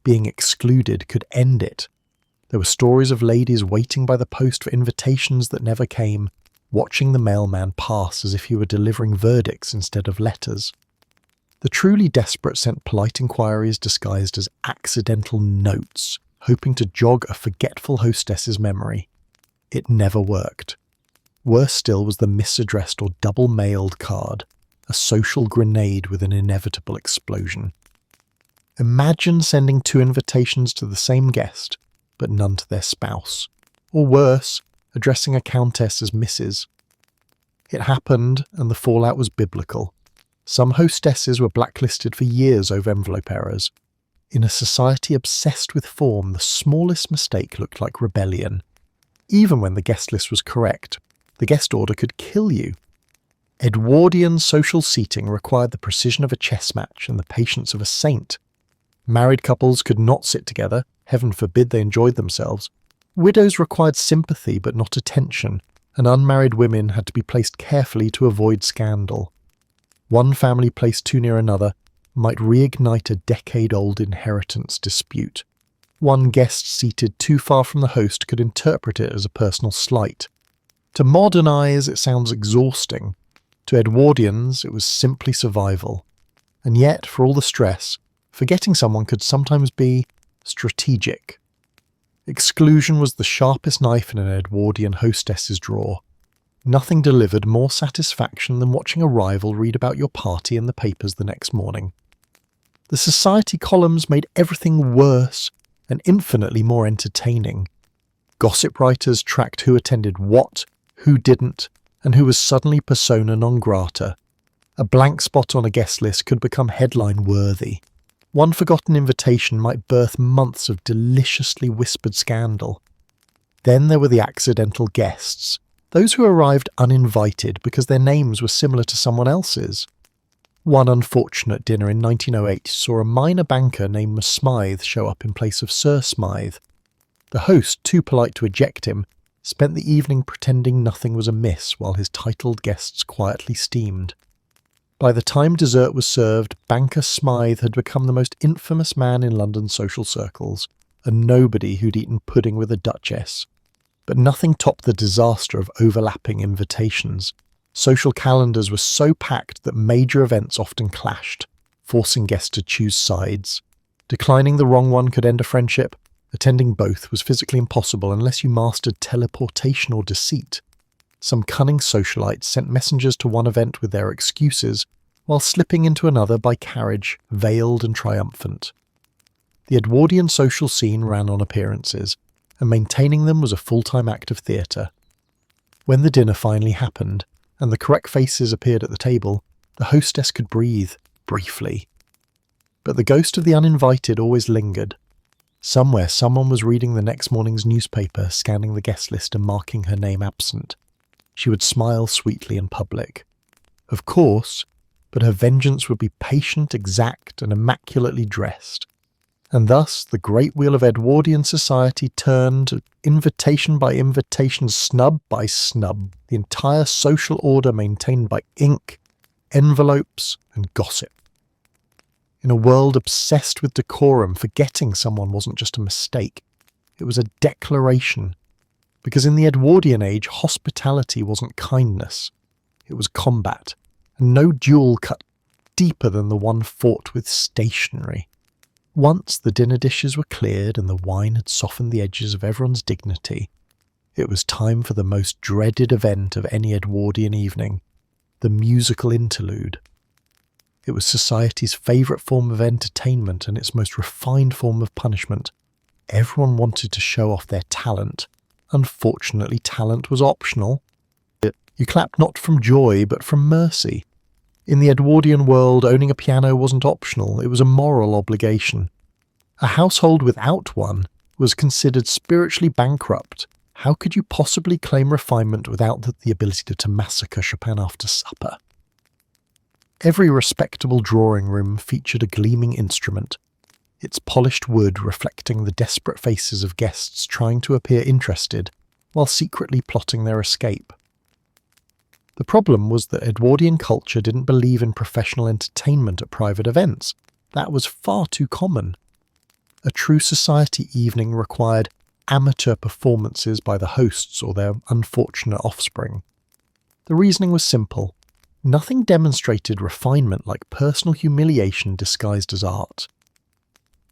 Being excluded could end it. There were stories of ladies waiting by the post for invitations that never came, watching the mailman pass as if he were delivering verdicts instead of letters. The truly desperate sent polite inquiries disguised as accidental notes, hoping to jog a forgetful hostess's memory. It never worked. Worse still was the misaddressed or double-mailed card, a social grenade with an inevitable explosion. Imagine sending 2 invitations to the same guest, but none to their spouse. Or worse, addressing a countess as Mrs. It happened, and the fallout was biblical. Some hostesses were blacklisted for years over envelope errors. In a society obsessed with form, the smallest mistake looked like rebellion. Even when the guest list was correct, the guest order could kill you. Edwardian social seating required the precision of a chess match and the patience of a saint. Married couples could not sit together, heaven forbid they enjoyed themselves. Widows required sympathy but not attention, and unmarried women had to be placed carefully to avoid scandal. One family placed too near another might reignite a decade-old inheritance dispute. One guest seated too far from the host could interpret it as a personal slight. To modern eyes, it sounds exhausting. To Edwardians, it was simply survival. And yet, for all the stress, forgetting someone could sometimes be strategic. Exclusion was the sharpest knife in an Edwardian hostess's drawer. Nothing delivered more satisfaction than watching a rival read about your party in the papers the next morning. The society columns made everything worse and infinitely more entertaining. Gossip writers tracked who attended what, who didn't, and who was suddenly persona non grata. A blank spot on a guest list could become headline-worthy. One forgotten invitation might birth months of deliciously whispered scandal. Then there were the accidental guests, those who arrived uninvited because their names were similar to someone else's. One unfortunate dinner in 1908 saw a minor banker named Miss Smythe show up in place of Sir Smythe. The host, too polite to eject him, spent the evening pretending nothing was amiss while his titled guests quietly steamed. By the time dessert was served, Banker Smythe had become the most infamous man in London social circles, a nobody who'd eaten pudding with a duchess. But nothing topped the disaster of overlapping invitations. Social calendars were so packed that major events often clashed, forcing guests to choose sides. Declining the wrong one could end a friendship. Attending both was physically impossible unless you mastered teleportation or deceit. Some cunning socialites sent messengers to one event with their excuses, while slipping into another by carriage, veiled and triumphant. The Edwardian social scene ran on appearances, and maintaining them was a full-time act of theatre. When the dinner finally happened, and the correct faces appeared at the table, the hostess could breathe, briefly. But the ghost of the uninvited always lingered. Somewhere someone was reading the next morning's newspaper, scanning the guest list and marking her name absent. She would smile sweetly in public. Of course, but her vengeance would be patient, exact, and immaculately dressed. And thus the great wheel of Edwardian society turned, invitation by invitation, snub by snub, the entire social order maintained by ink, envelopes, and gossip. In a world obsessed with decorum, forgetting someone wasn't just a mistake. It was a declaration. Because in the Edwardian age, hospitality wasn't kindness. It was combat, and no duel cut deeper than the one fought with stationery. Once the dinner dishes were cleared and the wine had softened the edges of everyone's dignity, it was time for the most dreaded event of any Edwardian evening, the musical interlude. It was society's favourite form of entertainment and its most refined form of punishment. Everyone wanted to show off their talent. Unfortunately, talent was optional. You clapped not from joy, but from mercy. In the Edwardian world, owning a piano wasn't optional, it was a moral obligation. A household without one was considered spiritually bankrupt. How could you possibly claim refinement without the ability to massacre Chopin after supper? Every respectable drawing room featured a gleaming instrument, its polished wood reflecting the desperate faces of guests trying to appear interested while secretly plotting their escape. The problem was that Edwardian culture didn't believe in professional entertainment at private events. That was far too common. A true society evening required amateur performances by the hosts or their unfortunate offspring. The reasoning was simple. Nothing demonstrated refinement like personal humiliation disguised as art.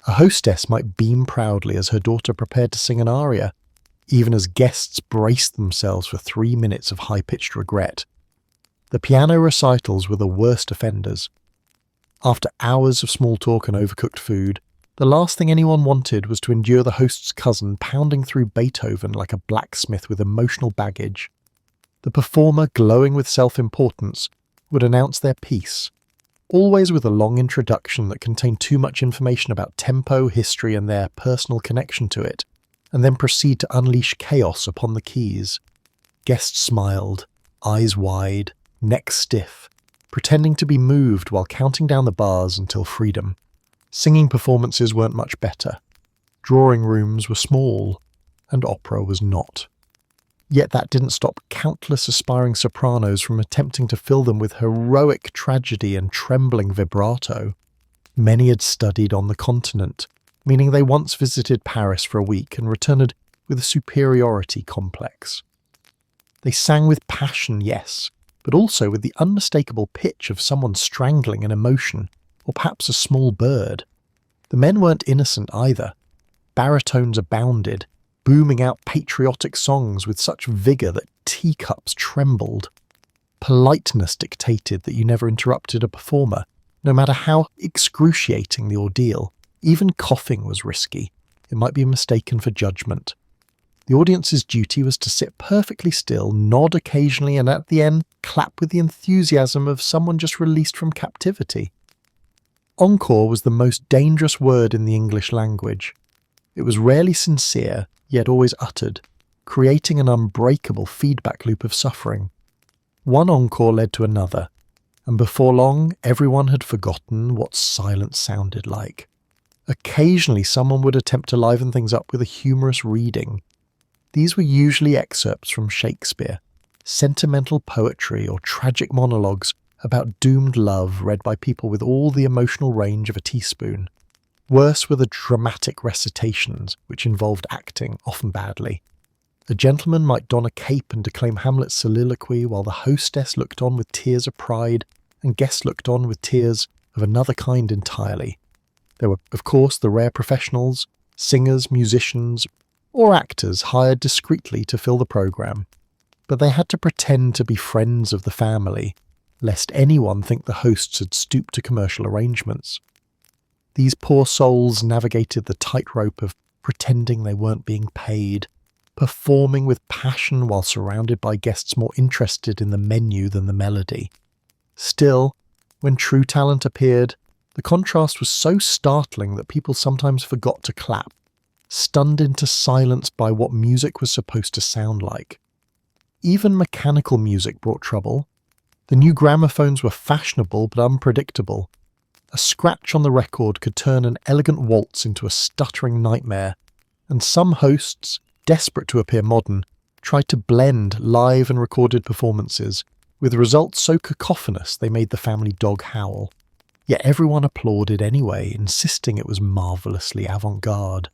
A hostess might beam proudly as her daughter prepared to sing an aria, even as guests braced themselves for 3 minutes of high-pitched regret. The piano recitals were the worst offenders. After hours of small talk and overcooked food, the last thing anyone wanted was to endure the host's cousin pounding through Beethoven like a blacksmith with emotional baggage. The performer, glowing with self-importance, would announce their piece, always with a long introduction that contained too much information about tempo, history, and their personal connection to it, and then proceed to unleash chaos upon the keys. Guests smiled, eyes wide, neck stiff, pretending to be moved while counting down the bars until freedom. Singing performances weren't much better. Drawing rooms were small, and opera was not. Yet that didn't stop countless aspiring sopranos from attempting to fill them with heroic tragedy and trembling vibrato. Many had studied on the continent, meaning they once visited Paris for a week and returned with a superiority complex. They sang with passion, yes, but also with the unmistakable pitch of someone strangling an emotion, or perhaps a small bird. The men weren't innocent either. Baritones abounded, booming out patriotic songs with such vigour that teacups trembled. Politeness dictated that you never interrupted a performer, no matter how excruciating the ordeal. Even coughing was risky. It might be mistaken for judgment. The audience's duty was to sit perfectly still, nod occasionally, and at the end clap with the enthusiasm of someone just released from captivity. Encore was the most dangerous word in the English language. It was rarely sincere, yet always uttered, creating an unbreakable feedback loop of suffering. One encore led to another, and before long everyone had forgotten what silence sounded like. Occasionally someone would attempt to liven things up with a humorous reading. These were usually excerpts from Shakespeare, sentimental poetry or tragic monologues about doomed love read by people with all the emotional range of a teaspoon. Worse were the dramatic recitations, which involved acting, often badly. A gentleman might don a cape and declaim Hamlet's soliloquy while the hostess looked on with tears of pride and guests looked on with tears of another kind entirely. There were, of course, the rare professionals, singers, musicians, or actors hired discreetly to fill the programme, but they had to pretend to be friends of the family, lest anyone think the hosts had stooped to commercial arrangements. These poor souls navigated the tightrope of pretending they weren't being paid, performing with passion while surrounded by guests more interested in the menu than the melody. Still, when true talent appeared, the contrast was so startling that people sometimes forgot to clap, stunned into silence by what music was supposed to sound like. Even mechanical music brought trouble. The new gramophones were fashionable but unpredictable. A scratch on the record could turn an elegant waltz into a stuttering nightmare, and some hosts, desperate to appear modern, tried to blend live and recorded performances, with results so cacophonous they made the family dog howl. Yet everyone applauded anyway, insisting it was marvellously avant-garde.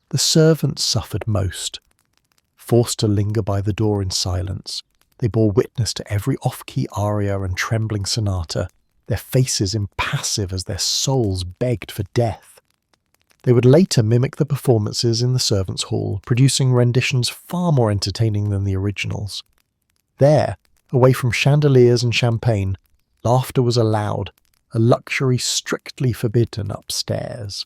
The servants suffered most. Forced to linger by the door in silence, they bore witness to every off-key aria and trembling sonata, their faces impassive as their souls begged for death. They would later mimic the performances in the servants' hall, producing renditions far more entertaining than the originals. There, away from chandeliers and champagne, laughter was allowed, a luxury strictly forbidden upstairs.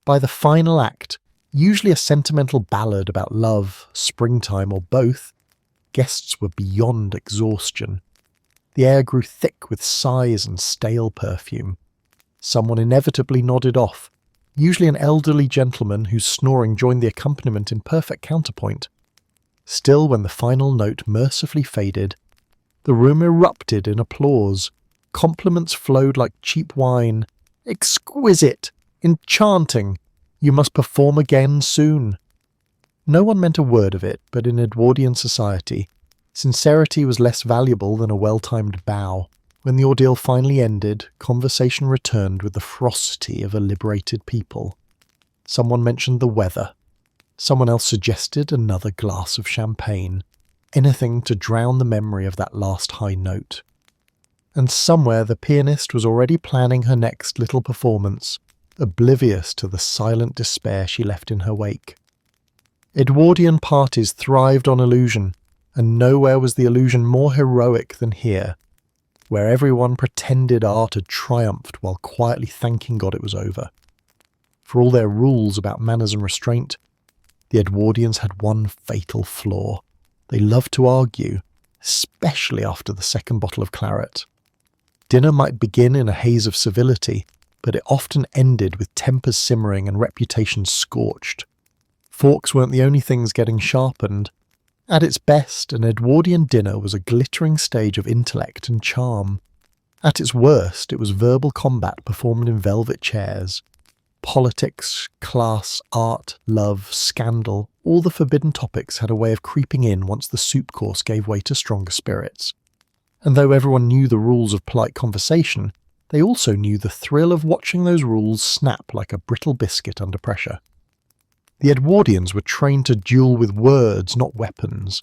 By the final act, usually a sentimental ballad about love, springtime, or both, guests were beyond exhaustion. The air grew thick with sighs and stale perfume. Someone inevitably nodded off, usually an elderly gentleman whose snoring joined the accompaniment in perfect counterpoint. Still, when the final note mercifully faded, the room erupted in applause. Compliments flowed like cheap wine. "Exquisite! Enchanting! You must perform again soon." No one meant a word of it, but in Edwardian society, sincerity was less valuable than a well-timed bow. When the ordeal finally ended, conversation returned with the ferocity of a liberated people. Someone mentioned the weather. Someone else suggested another glass of champagne. Anything to drown the memory of that last high note. And somewhere the pianist was already planning her next little performance, oblivious to the silent despair she left in her wake. Edwardian parties thrived on illusion, and nowhere was the illusion more heroic than here, where everyone pretended art had triumphed while quietly thanking God it was over. For all their rules about manners and restraint, the Edwardians had one fatal flaw. They loved to argue, especially after the second bottle of claret. Dinner might begin in a haze of civility, but it often ended with tempers simmering and reputations scorched. Forks weren't the only things getting sharpened. At its best, an Edwardian dinner was a glittering stage of intellect and charm. At its worst, it was verbal combat performed in velvet chairs. Politics, class, art, love, scandal, all the forbidden topics had a way of creeping in once the soup course gave way to stronger spirits. And though everyone knew the rules of polite conversation, they also knew the thrill of watching those rules snap like a brittle biscuit under pressure. The Edwardians were trained to duel with words, not weapons.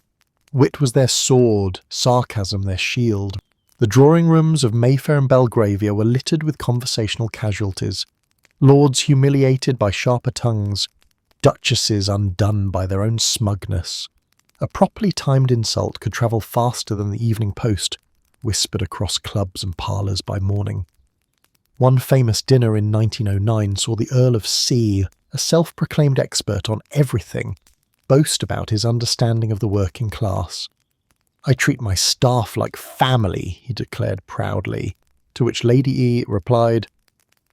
Wit was their sword, sarcasm their shield. The drawing rooms of Mayfair and Belgravia were littered with conversational casualties. Lords humiliated by sharper tongues, duchesses undone by their own smugness. A properly timed insult could travel faster than the Evening Post, whispered across clubs and parlours by morning. One famous dinner in 1909 saw the Earl of C, a self-proclaimed expert on everything, boast about his understanding of the working class. "I treat my staff like family," he declared proudly, to which Lady E replied,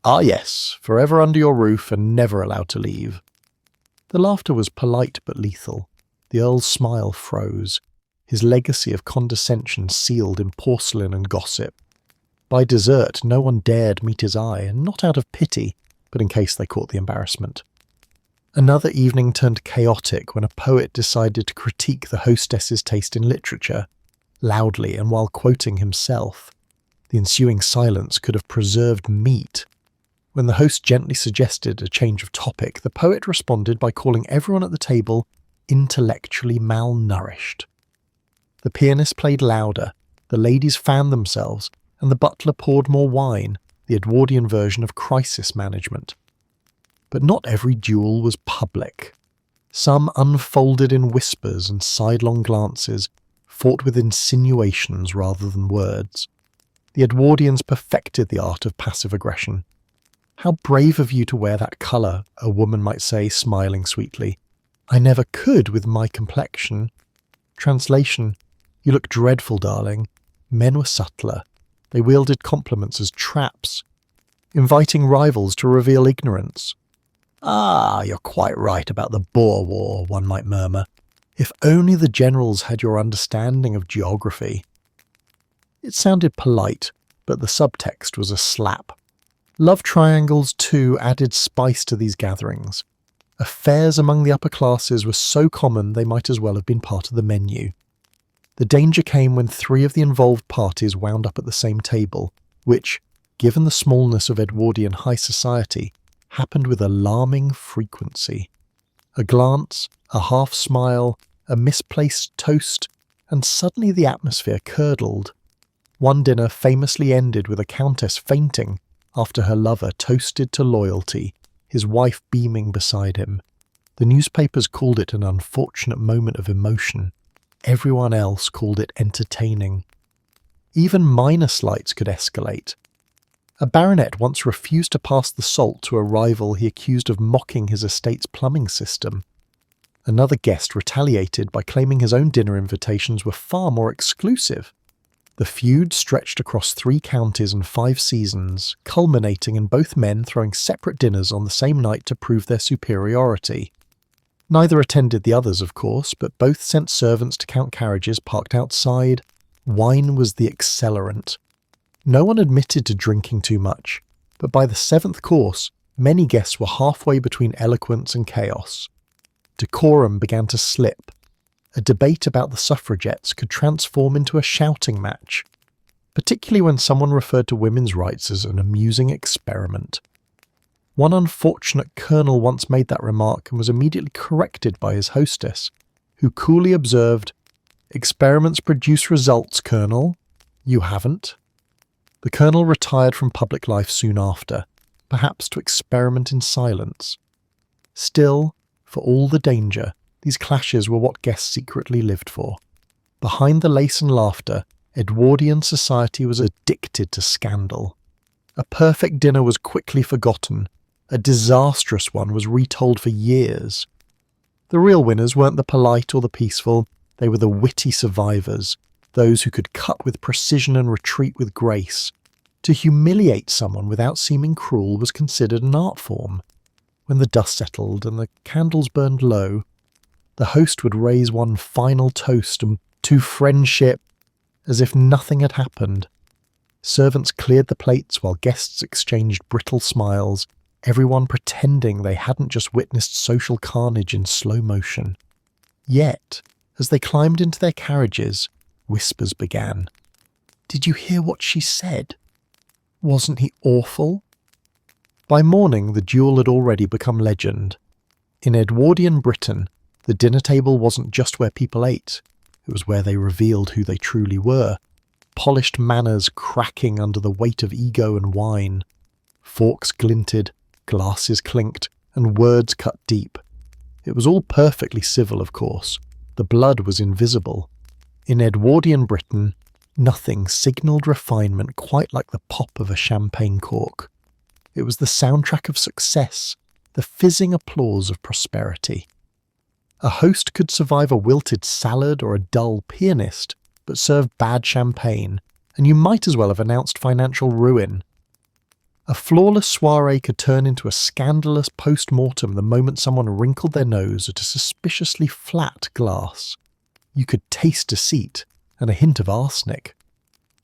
"Ah yes, forever under your roof and never allowed to leave." The laughter was polite but lethal. The Earl's smile froze, his legacy of condescension sealed in porcelain and gossip. By dessert, no one dared meet his eye, and not out of pity, but in case they caught the embarrassment. Another evening turned chaotic when a poet decided to critique the hostess's taste in literature, loudly and while quoting himself. The ensuing silence could have preserved meat. When the host gently suggested a change of topic, the poet responded by calling everyone at the table intellectually malnourished. The pianist played louder, the ladies fanned themselves, and the butler poured more wine, the Edwardian version of crisis management. But not every duel was public. Some unfolded in whispers and sidelong glances, fought with insinuations rather than words. The Edwardians perfected the art of passive aggression. "How brave of you to wear that colour," a woman might say, smiling sweetly. "I never could with my complexion." Translation: "You look dreadful, darling." Men were subtler. They wielded compliments as traps, inviting rivals to reveal ignorance. "Ah, you're quite right about the Boer War," one might murmur. "If only the generals had your understanding of geography." It sounded polite, but the subtext was a slap. Love triangles, too, added spice to these gatherings. Affairs among the upper classes were so common they might as well have been part of the menu. The danger came when 3 of the involved parties wound up at the same table, which, given the smallness of Edwardian high society, happened with alarming frequency. A glance, a half-smile, a misplaced toast, and suddenly the atmosphere curdled. One dinner famously ended with a countess fainting after her lover toasted to loyalty, his wife beaming beside him. The newspapers called it an unfortunate moment of emotion. Everyone else called it entertaining. Even minor slights could escalate. A baronet once refused to pass the salt to a rival he accused of mocking his estate's plumbing system. Another guest retaliated by claiming his own dinner invitations were far more exclusive. The feud stretched across 3 counties and 5 seasons, culminating in both men throwing separate dinners on the same night to prove their superiority. Neither attended the others, of course, but both sent servants to count carriages parked outside. Wine was the accelerant. No one admitted to drinking too much, but by the 7th course, many guests were halfway between eloquence and chaos. Decorum began to slip. A debate about the suffragettes could transform into a shouting match, particularly when someone referred to women's rights as an amusing experiment. One unfortunate colonel once made that remark and was immediately corrected by his hostess, who coolly observed, "Experiments produce results, Colonel. You haven't." The colonel retired from public life soon after, perhaps to experiment in silence. Still, for all the danger, these clashes were what guests secretly lived for. Behind the lace and laughter, Edwardian society was addicted to scandal. A perfect dinner was quickly forgotten. A disastrous one was retold for years. The real winners weren't the polite or the peaceful, they were the witty survivors, those who could cut with precision and retreat with grace. To humiliate someone without seeming cruel was considered an art form. When the dust settled and the candles burned low, the host would raise one final toast to friendship, as if nothing had happened. Servants cleared the plates while guests exchanged brittle smiles, everyone pretending they hadn't just witnessed social carnage in slow motion. Yet, as they climbed into their carriages, whispers began. "Did you hear what she said? Wasn't he awful?" By morning, the duel had already become legend. In Edwardian Britain, the dinner table wasn't just where people ate, it was where they revealed who they truly were. Polished manners cracking under the weight of ego and wine. Forks glinted, glasses clinked, and words cut deep. It was all perfectly civil, of course. The blood was invisible. In Edwardian Britain, nothing signalled refinement quite like the pop of a champagne cork. It was the soundtrack of success, the fizzing applause of prosperity. A host could survive a wilted salad or a dull pianist, but serve bad champagne, and you might as well have announced financial ruin. A flawless soiree could turn into a scandalous post-mortem the moment someone wrinkled their nose at a suspiciously flat glass. You could taste deceit and a hint of arsenic.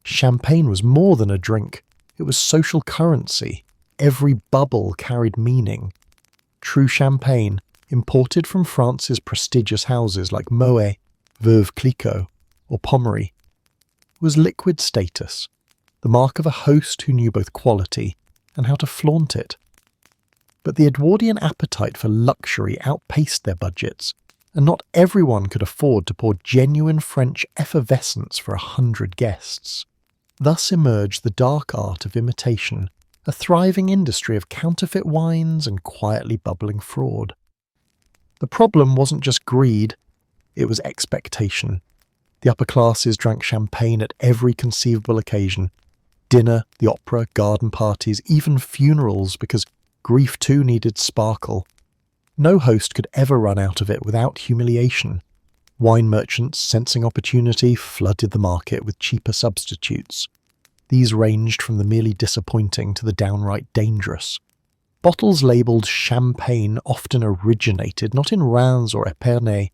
Champagne was more than a drink, it was social currency. Every bubble carried meaning. True champagne, imported from France's prestigious houses like Moet, Veuve Clicquot, or Pommery, was liquid status, the mark of a host who knew both quality and how to flaunt it. But the Edwardian appetite for luxury outpaced their budgets, and not everyone could afford to pour genuine French effervescence for 100 guests. Thus emerged the dark art of imitation, a thriving industry of counterfeit wines and quietly bubbling fraud. The problem wasn't just greed, it was expectation. The upper classes drank champagne at every conceivable occasion. Dinner, the opera, garden parties, even funerals, because grief too needed sparkle. No host could ever run out of it without humiliation. Wine merchants, sensing opportunity, flooded the market with cheaper substitutes. These ranged from the merely disappointing to the downright dangerous. Bottles labelled champagne often originated not in Reims or Epernay,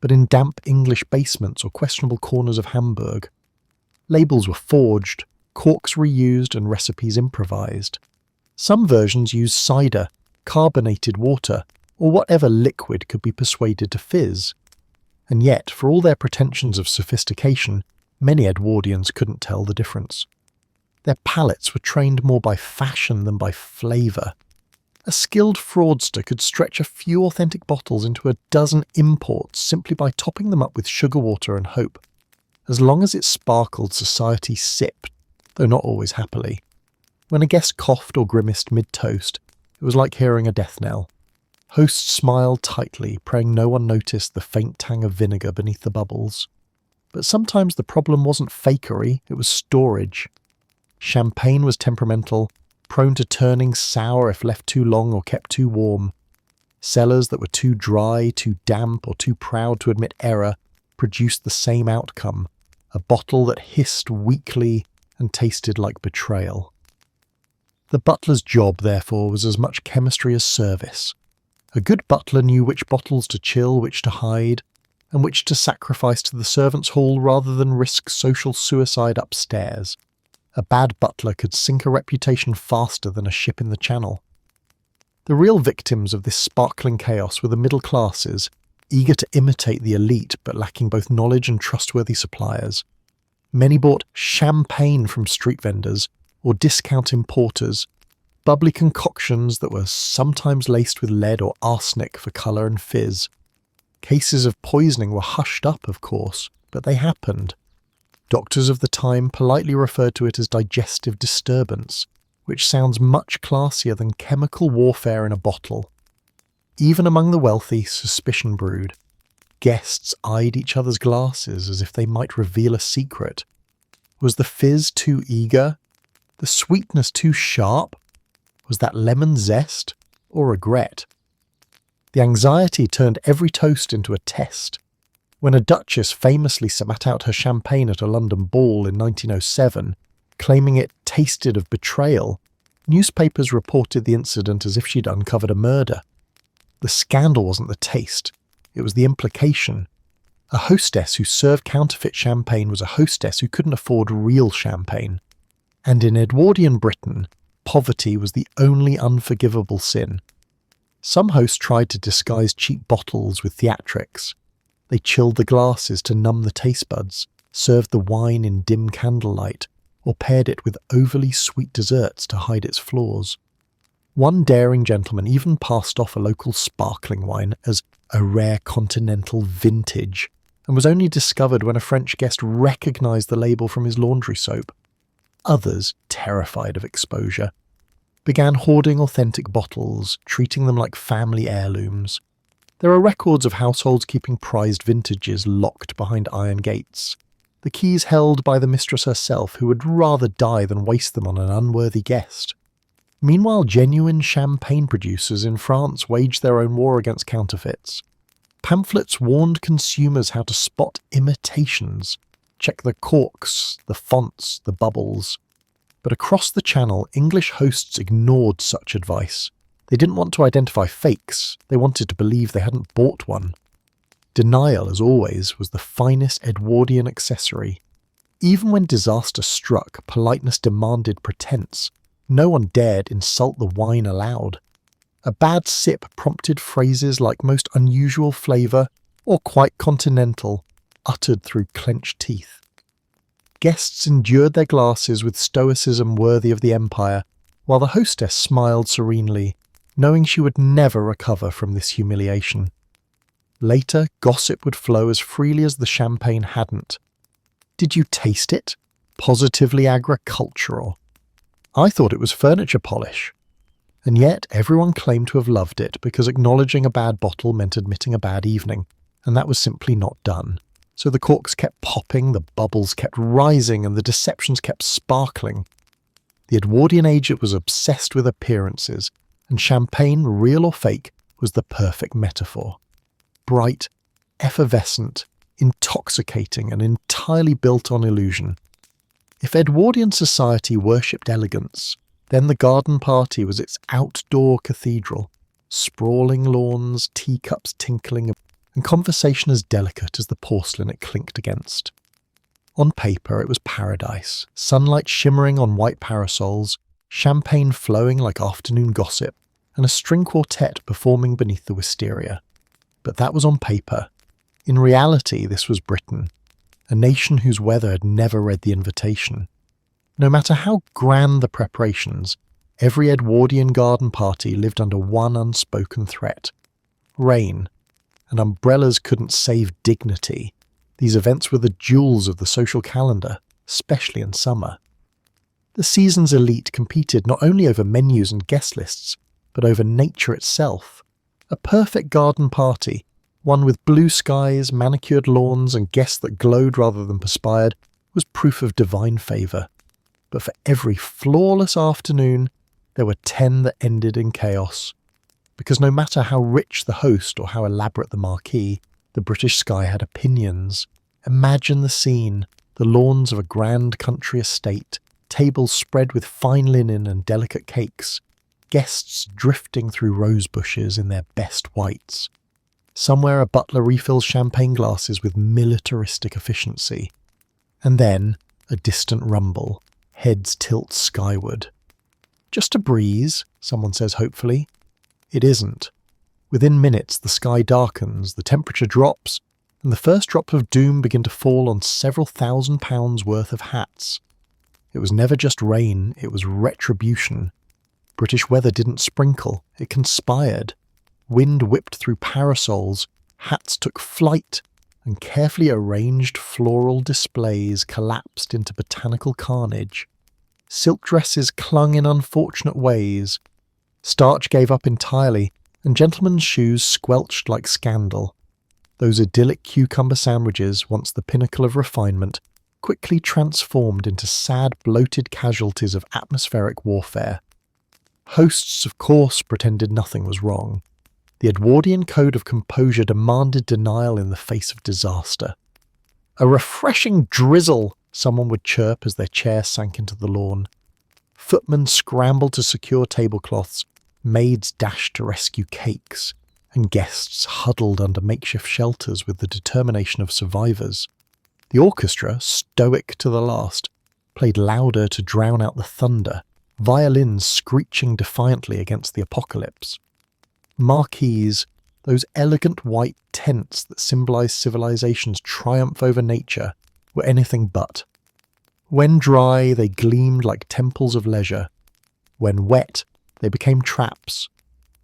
but in damp English basements or questionable corners of Hamburg. Labels were forged, corks reused, and recipes improvised. Some versions used cider, carbonated water, or whatever liquid could be persuaded to fizz. And yet, for all their pretensions of sophistication, many Edwardians couldn't tell the difference. Their palates were trained more by fashion than by flavour. A skilled fraudster could stretch a few authentic bottles into a dozen imports simply by topping them up with sugar water and hope. As long as it sparkled, society sipped, though not always happily. When a guest coughed or grimaced mid-toast, it was like hearing a death knell. Hosts smiled tightly, praying no one noticed the faint tang of vinegar beneath the bubbles. But sometimes the problem wasn't fakery, it was storage. Champagne was temperamental, prone to turning sour if left too long or kept too warm. Cellars that were too dry, too damp, or too proud to admit error produced the same outcome, a bottle that hissed weakly and tasted like betrayal. The butler's job, therefore, was as much chemistry as service. A good butler knew which bottles to chill, which to hide, and which to sacrifice to the servants' hall rather than risk social suicide upstairs. A bad butler could sink a reputation faster than a ship in the Channel. The real victims of this sparkling chaos were the middle classes, eager to imitate the elite but lacking both knowledge and trustworthy suppliers. Many bought champagne from street vendors or discount importers, bubbly concoctions that were sometimes laced with lead or arsenic for colour and fizz. Cases of poisoning were hushed up, of course, but they happened. Doctors of the time politely referred to it as digestive disturbance, which sounds much classier than chemical warfare in a bottle. Even among the wealthy, suspicion brewed. Guests eyed each other's glasses as if they might reveal a secret. Was the fizz too eager? The sweetness too sharp? Was that lemon zest or regret? The anxiety turned every toast into a test. When a duchess famously spat out her champagne at a London ball in 1907, claiming it tasted of betrayal, newspapers reported the incident as if she'd uncovered a murder. The scandal wasn't the taste, it was the implication. A hostess who served counterfeit champagne was a hostess who couldn't afford real champagne. And in Edwardian Britain, poverty was the only unforgivable sin. Some hosts tried to disguise cheap bottles with theatrics. They chilled the glasses to numb the taste buds, served the wine in dim candlelight, or paired it with overly sweet desserts to hide its flaws. One daring gentleman even passed off a local sparkling wine as a rare continental vintage, and was only discovered when a French guest recognised the label from his laundry soap. Others, terrified of exposure, began hoarding authentic bottles, treating them like family heirlooms. There are records of households keeping prized vintages locked behind iron gates, the keys held by the mistress herself, who would rather die than waste them on an unworthy guest. Meanwhile, genuine champagne producers in France waged their own war against counterfeits. Pamphlets warned consumers how to spot imitations, check the corks, the fonts, the bubbles. But across the channel, English hosts ignored such advice. They didn't want to identify fakes, they wanted to believe they hadn't bought one. Denial, as always, was the finest Edwardian accessory. Even when disaster struck, politeness demanded pretense. No one dared insult the wine aloud. A bad sip prompted phrases like most unusual flavour or quite continental, uttered through clenched teeth. Guests endured their glasses with stoicism worthy of the empire, while the hostess smiled serenely, knowing she would never recover from this humiliation. Later, gossip would flow as freely as the champagne hadn't. Did you taste it? Positively agricultural. I thought it was furniture polish. And yet everyone claimed to have loved it because acknowledging a bad bottle meant admitting a bad evening, and that was simply not done. So the corks kept popping, the bubbles kept rising, and the deceptions kept sparkling. The Edwardian age was obsessed with appearances, and champagne, real or fake, was the perfect metaphor. Bright, effervescent, intoxicating, and entirely built on illusion. If Edwardian society worshipped elegance, then the garden party was its outdoor cathedral, sprawling lawns, teacups tinkling, and conversation as delicate as the porcelain it clinked against. On paper it was paradise, sunlight shimmering on white parasols, champagne flowing like afternoon gossip, and a string quartet performing beneath the wisteria. But that was on paper. In reality, this was Britain, a nation whose weather had never read the invitation. No matter how grand the preparations, every Edwardian garden party lived under one unspoken threat: rain. And umbrellas couldn't save dignity. These events were the jewels of the social calendar, especially in summer. The season's elite competed not only over menus and guest lists, but over nature itself. A perfect garden party, one with blue skies, manicured lawns, and guests that glowed rather than perspired, was proof of divine favour. But for every flawless afternoon, there were 10 that ended in chaos. Because no matter how rich the host or how elaborate the marquee, the British sky had opinions. Imagine the scene, the lawns of a grand country estate, tables spread with fine linen and delicate cakes, guests drifting through rose bushes in their best whites. Somewhere a butler refills champagne glasses with militaristic efficiency. And then a distant rumble, heads tilt skyward. Just a breeze, someone says hopefully. It isn't. Within minutes the sky darkens, the temperature drops, and the first drops of doom begin to fall on several £1,000s worth of hats. It was never just rain, it was retribution. British weather didn't sprinkle, it conspired. Wind whipped through parasols, hats took flight, and carefully arranged floral displays collapsed into botanical carnage. Silk dresses clung in unfortunate ways. Starch gave up entirely, and gentlemen's shoes squelched like scandal. Those idyllic cucumber sandwiches, once the pinnacle of refinement, quickly transformed into sad, bloated casualties of atmospheric warfare. Hosts, of course, pretended nothing was wrong. The Edwardian code of composure demanded denial in the face of disaster. "A refreshing drizzle," someone would chirp as their chair sank into the lawn. Footmen scrambled to secure tablecloths, maids dashed to rescue cakes, and guests huddled under makeshift shelters with the determination of survivors. The orchestra, stoic to the last, played louder to drown out the thunder, violins screeching defiantly against the apocalypse. Marquees, those elegant white tents that symbolise civilization's triumph over nature, were anything but. When dry, they gleamed like temples of leisure. When wet, they became traps.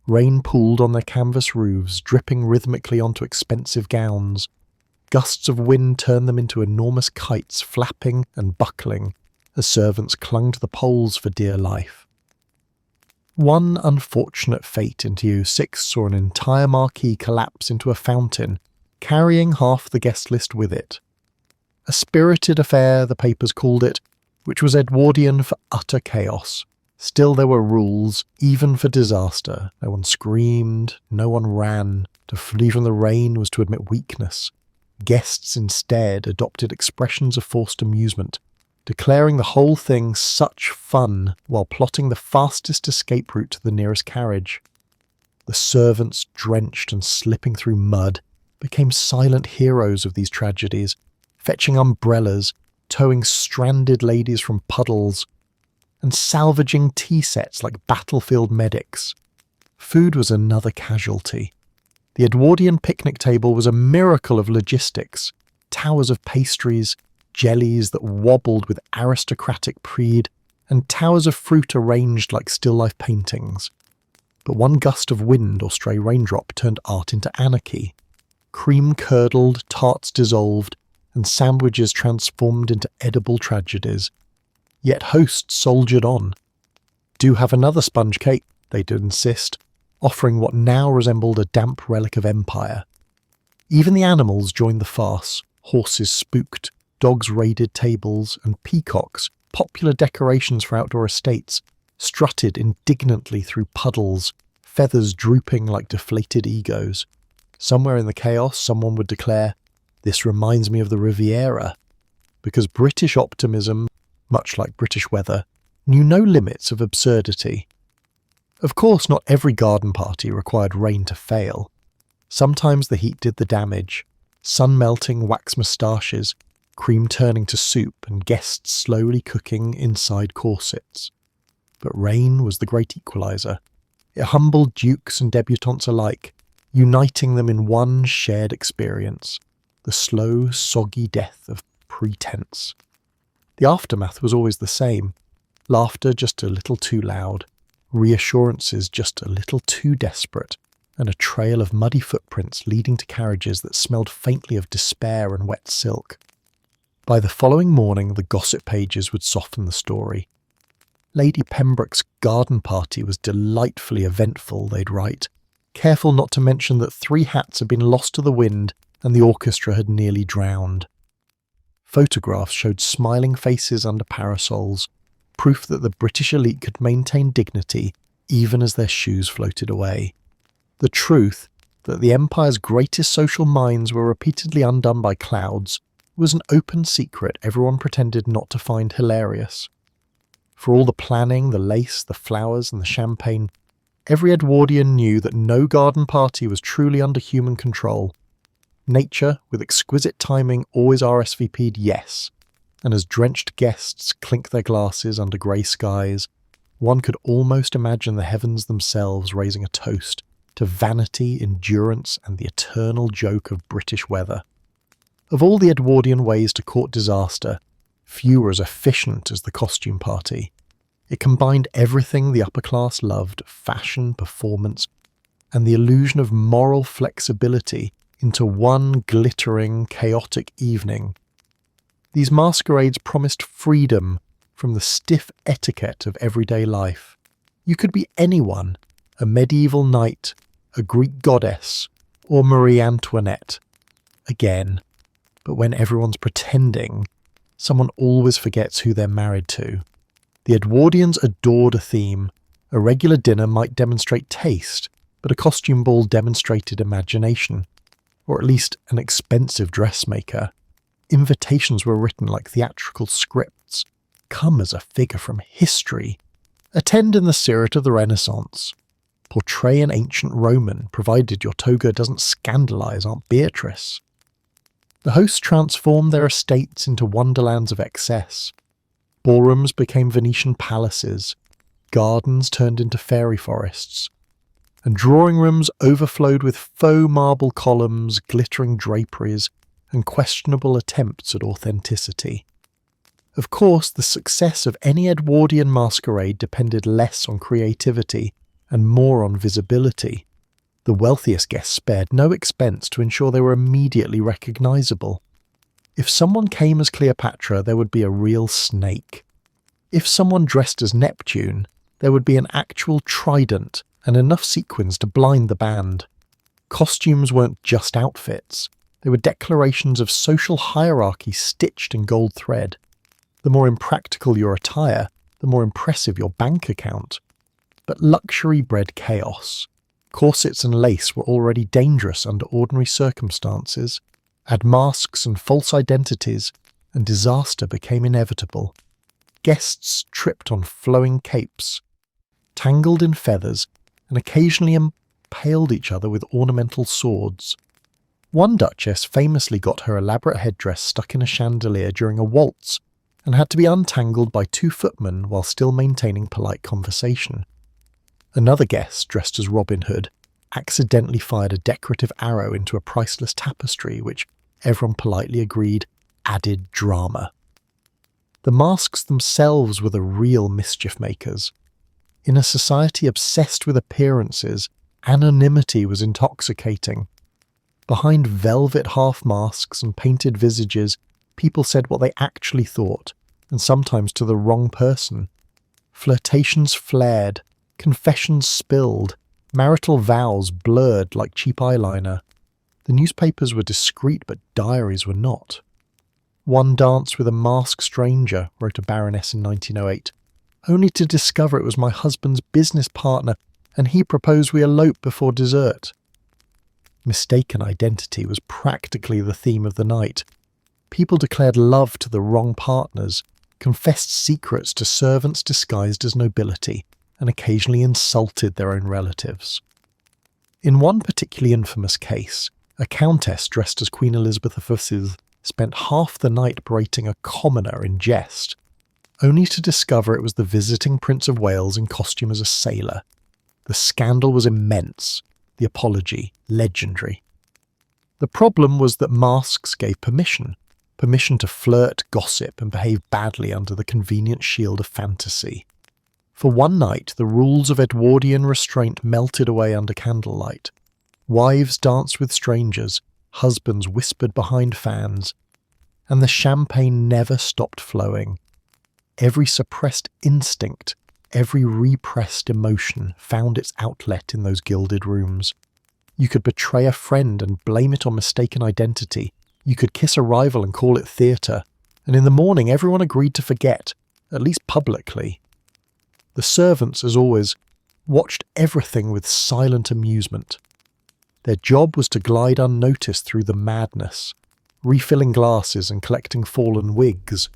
Rain pooled on their canvas roofs, dripping rhythmically onto expensive gowns. Gusts of wind turned them into enormous kites, flapping and buckling as servants clung to the poles for dear life. One unfortunate fate in TU6 saw an entire marquee collapse into a fountain, carrying half the guest list with it. A spirited affair, the papers called it, which was Edwardian for utter chaos. Still there were rules, even for disaster. No one screamed, no one ran. To flee from the rain was to admit weakness. Guests instead adopted expressions of forced amusement, declaring the whole thing such fun while plotting the fastest escape route to the nearest carriage. The servants, drenched and slipping through mud, became silent heroes of these tragedies, fetching umbrellas, towing stranded ladies from puddles, and salvaging tea sets like battlefield medics. Food was another casualty. The Edwardian picnic table was a miracle of logistics, towers of pastries, jellies that wobbled with aristocratic pride, and towers of fruit arranged like still-life paintings. But one gust of wind or stray raindrop turned art into anarchy. Cream curdled, tarts dissolved, and sandwiches transformed into edible tragedies. Yet hosts soldiered on. "Do have another sponge cake," they did insist, offering what now resembled a damp relic of empire. Even the animals joined the farce. Horses spooked, dogs raided tables, and peacocks, popular decorations for outdoor estates, strutted indignantly through puddles, feathers drooping like deflated egos. Somewhere in the chaos, someone would declare, "This reminds me of the Riviera," because British optimism, much like British weather, knew no limits of absurdity. Of course, not every garden party required rain to fail. Sometimes the heat did the damage, sun melting wax moustaches, cream turning to soup, and guests slowly cooking inside corsets. But rain was the great equaliser. It humbled dukes and debutantes alike, uniting them in one shared experience, the slow, soggy death of pretense. The aftermath was always the same. Laughter just a little too loud, reassurances just a little too desperate, and a trail of muddy footprints leading to carriages that smelled faintly of despair and wet silk. By the following morning, the gossip pages would soften the story. Lady Pembroke's garden party was delightfully eventful, they'd write, careful not to mention that 3 hats had been lost to the wind and the orchestra had nearly drowned. Photographs showed smiling faces under parasols, proof that the British elite could maintain dignity even as their shoes floated away. The truth that the empire's greatest social minds were repeatedly undone by clouds was an open secret everyone pretended not to find hilarious. For all the planning, the lace, the flowers, and the champagne, every Edwardian knew that no garden party was truly under human control. Nature, with exquisite timing, always RSVP'd yes, and as drenched guests clinked their glasses under grey skies, one could almost imagine the heavens themselves raising a toast to vanity, endurance, and the eternal joke of British weather. Of all the Edwardian ways to court disaster, few were as efficient as the costume party. It combined everything the upper class loved, fashion, performance, and the illusion of moral flexibility into one glittering, chaotic evening. These masquerades promised freedom from the stiff etiquette of everyday life. You could be anyone, a medieval knight, a Greek goddess, or Marie Antoinette. Again, but when everyone's pretending, someone always forgets who they're married to. The Edwardians adored a theme. A regular dinner might demonstrate taste, but a costume ball demonstrated imagination, or at least an expensive dressmaker. Invitations were written like theatrical scripts. Come as a figure from history. Attend in the spirit of the Renaissance. Portray an ancient Roman, provided your toga doesn't scandalise Aunt Beatrice. The hosts transformed their estates into wonderlands of excess. Ballrooms became Venetian palaces, gardens turned into fairy forests, and drawing rooms overflowed with faux marble columns, glittering draperies, and questionable attempts at authenticity. Of course, the success of any Edwardian masquerade depended less on creativity and more on visibility. The wealthiest guests spared no expense to ensure they were immediately recognisable. If someone came as Cleopatra, there would be a real snake. If someone dressed as Neptune, there would be an actual trident and enough sequins to blind the band. Costumes weren't just outfits. They were declarations of social hierarchy stitched in gold thread. The more impractical your attire, the more impressive your bank account. But luxury bred chaos. Corsets and lace were already dangerous under ordinary circumstances. Add masks and false identities, and disaster became inevitable. Guests tripped on flowing capes, tangled in feathers, and occasionally impaled each other with ornamental swords. One duchess famously got her elaborate headdress stuck in a chandelier during a waltz and had to be untangled by 2 footmen while still maintaining polite conversation. Another guest, dressed as Robin Hood, accidentally fired a decorative arrow into a priceless tapestry which everyone politely agreed added drama. The masks themselves were the real mischief makers. In a society obsessed with appearances, anonymity was intoxicating. Behind velvet half-masks and painted visages, people said what they actually thought, and sometimes to the wrong person. Flirtations flared, confessions spilled, marital vows blurred like cheap eyeliner. The newspapers were discreet, but diaries were not. One danced with a masked stranger, wrote a baroness in 1908, only to discover it was my husband's business partner, and he proposed we elope before dessert. Mistaken identity was practically the theme of the night. People declared love to the wrong partners, confessed secrets to servants disguised as nobility, and occasionally insulted their own relatives. In one particularly infamous case, a countess dressed as Queen Elizabeth I spent half the night berating a commoner in jest, only to discover it was the visiting Prince of Wales in costume as a sailor. The scandal was immense, the apology legendary. The problem was that masks gave permission to flirt, gossip, and behave badly under the convenient shield of fantasy. For one night, the rules of Edwardian restraint melted away under candlelight. Wives danced with strangers, husbands whispered behind fans, and the champagne never stopped flowing. Every suppressed instinct, every repressed emotion found its outlet in those gilded rooms. You could betray a friend and blame it on mistaken identity. You could kiss a rival and call it theatre. And in the morning, everyone agreed to forget, at least publicly. The servants, as always, watched everything with silent amusement. Their job was to glide unnoticed through the madness, refilling glasses and collecting fallen wigs.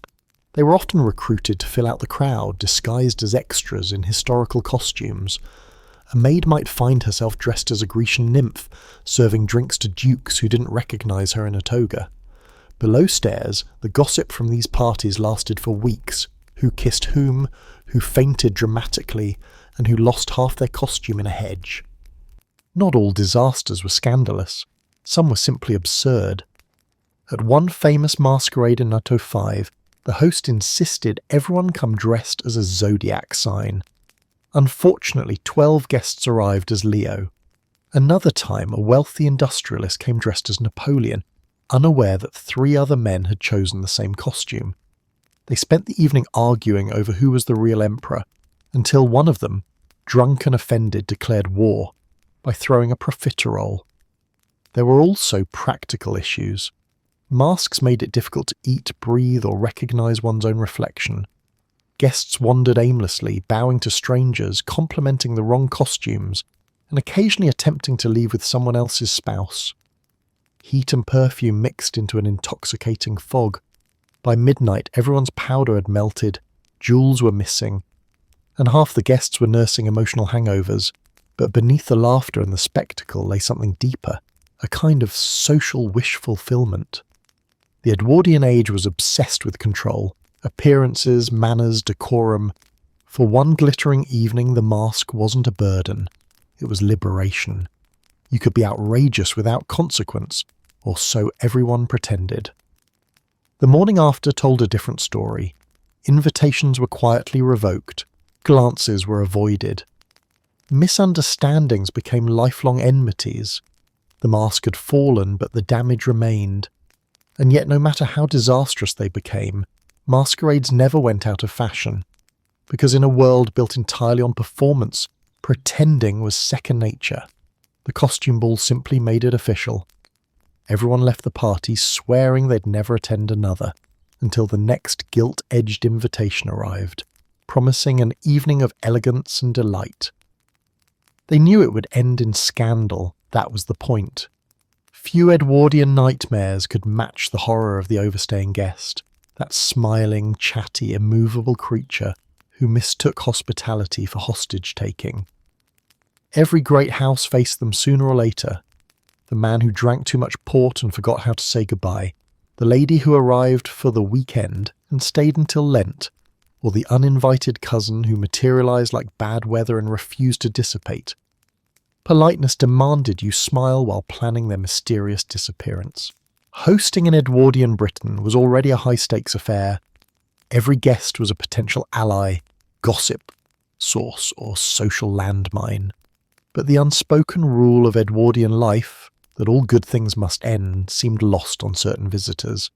They were often recruited to fill out the crowd, disguised as extras in historical costumes. A maid might find herself dressed as a Grecian nymph, serving drinks to dukes who didn't recognise her in a toga. Below stairs, the gossip from these parties lasted for weeks. Who kissed whom, who fainted dramatically, and who lost half their costume in a hedge. Not all disasters were scandalous. Some were simply absurd. At one famous masquerade in 1905, the host insisted everyone come dressed as a zodiac sign. Unfortunately, 12 guests arrived as Leo. Another time, a wealthy industrialist came dressed as Napoleon, unaware that 3 other men had chosen the same costume. They spent the evening arguing over who was the real emperor, until one of them, drunk and offended, declared war by throwing a profiterole. There were also practical issues. Masks made it difficult to eat, breathe, or recognise one's own reflection. Guests wandered aimlessly, bowing to strangers, complimenting the wrong costumes, and occasionally attempting to leave with someone else's spouse. Heat and perfume mixed into an intoxicating fog. By midnight, everyone's powder had melted, jewels were missing, and half the guests were nursing emotional hangovers. But beneath the laughter and the spectacle lay something deeper, a kind of social wish fulfillment. The Edwardian age was obsessed with control, appearances, manners, decorum. For one glittering evening, the mask wasn't a burden. It was liberation. You could be outrageous without consequence, or so everyone pretended. The morning after told a different story. Invitations were quietly revoked. Glances were avoided. Misunderstandings became lifelong enmities. The mask had fallen, but the damage remained. And yet, no matter how disastrous they became, masquerades never went out of fashion. Because in a world built entirely on performance, pretending was second nature. The costume ball simply made it official. Everyone left the party swearing they'd never attend another, until the next gilt-edged invitation arrived, promising an evening of elegance and delight. They knew it would end in scandal, that was the point. Few Edwardian nightmares could match the horror of the overstaying guest, that smiling, chatty, immovable creature who mistook hospitality for hostage-taking. Every great house faced them sooner or later. The man who drank too much port and forgot how to say goodbye, the lady who arrived for the weekend and stayed until Lent, or the uninvited cousin who materialized like bad weather and refused to dissipate. Politeness demanded you smile while planning their mysterious disappearance. Hosting in Edwardian Britain was already a high-stakes affair. Every guest was a potential ally, gossip, source, or social landmine. But the unspoken rule of Edwardian life, that all good things must end, seemed lost on certain visitors.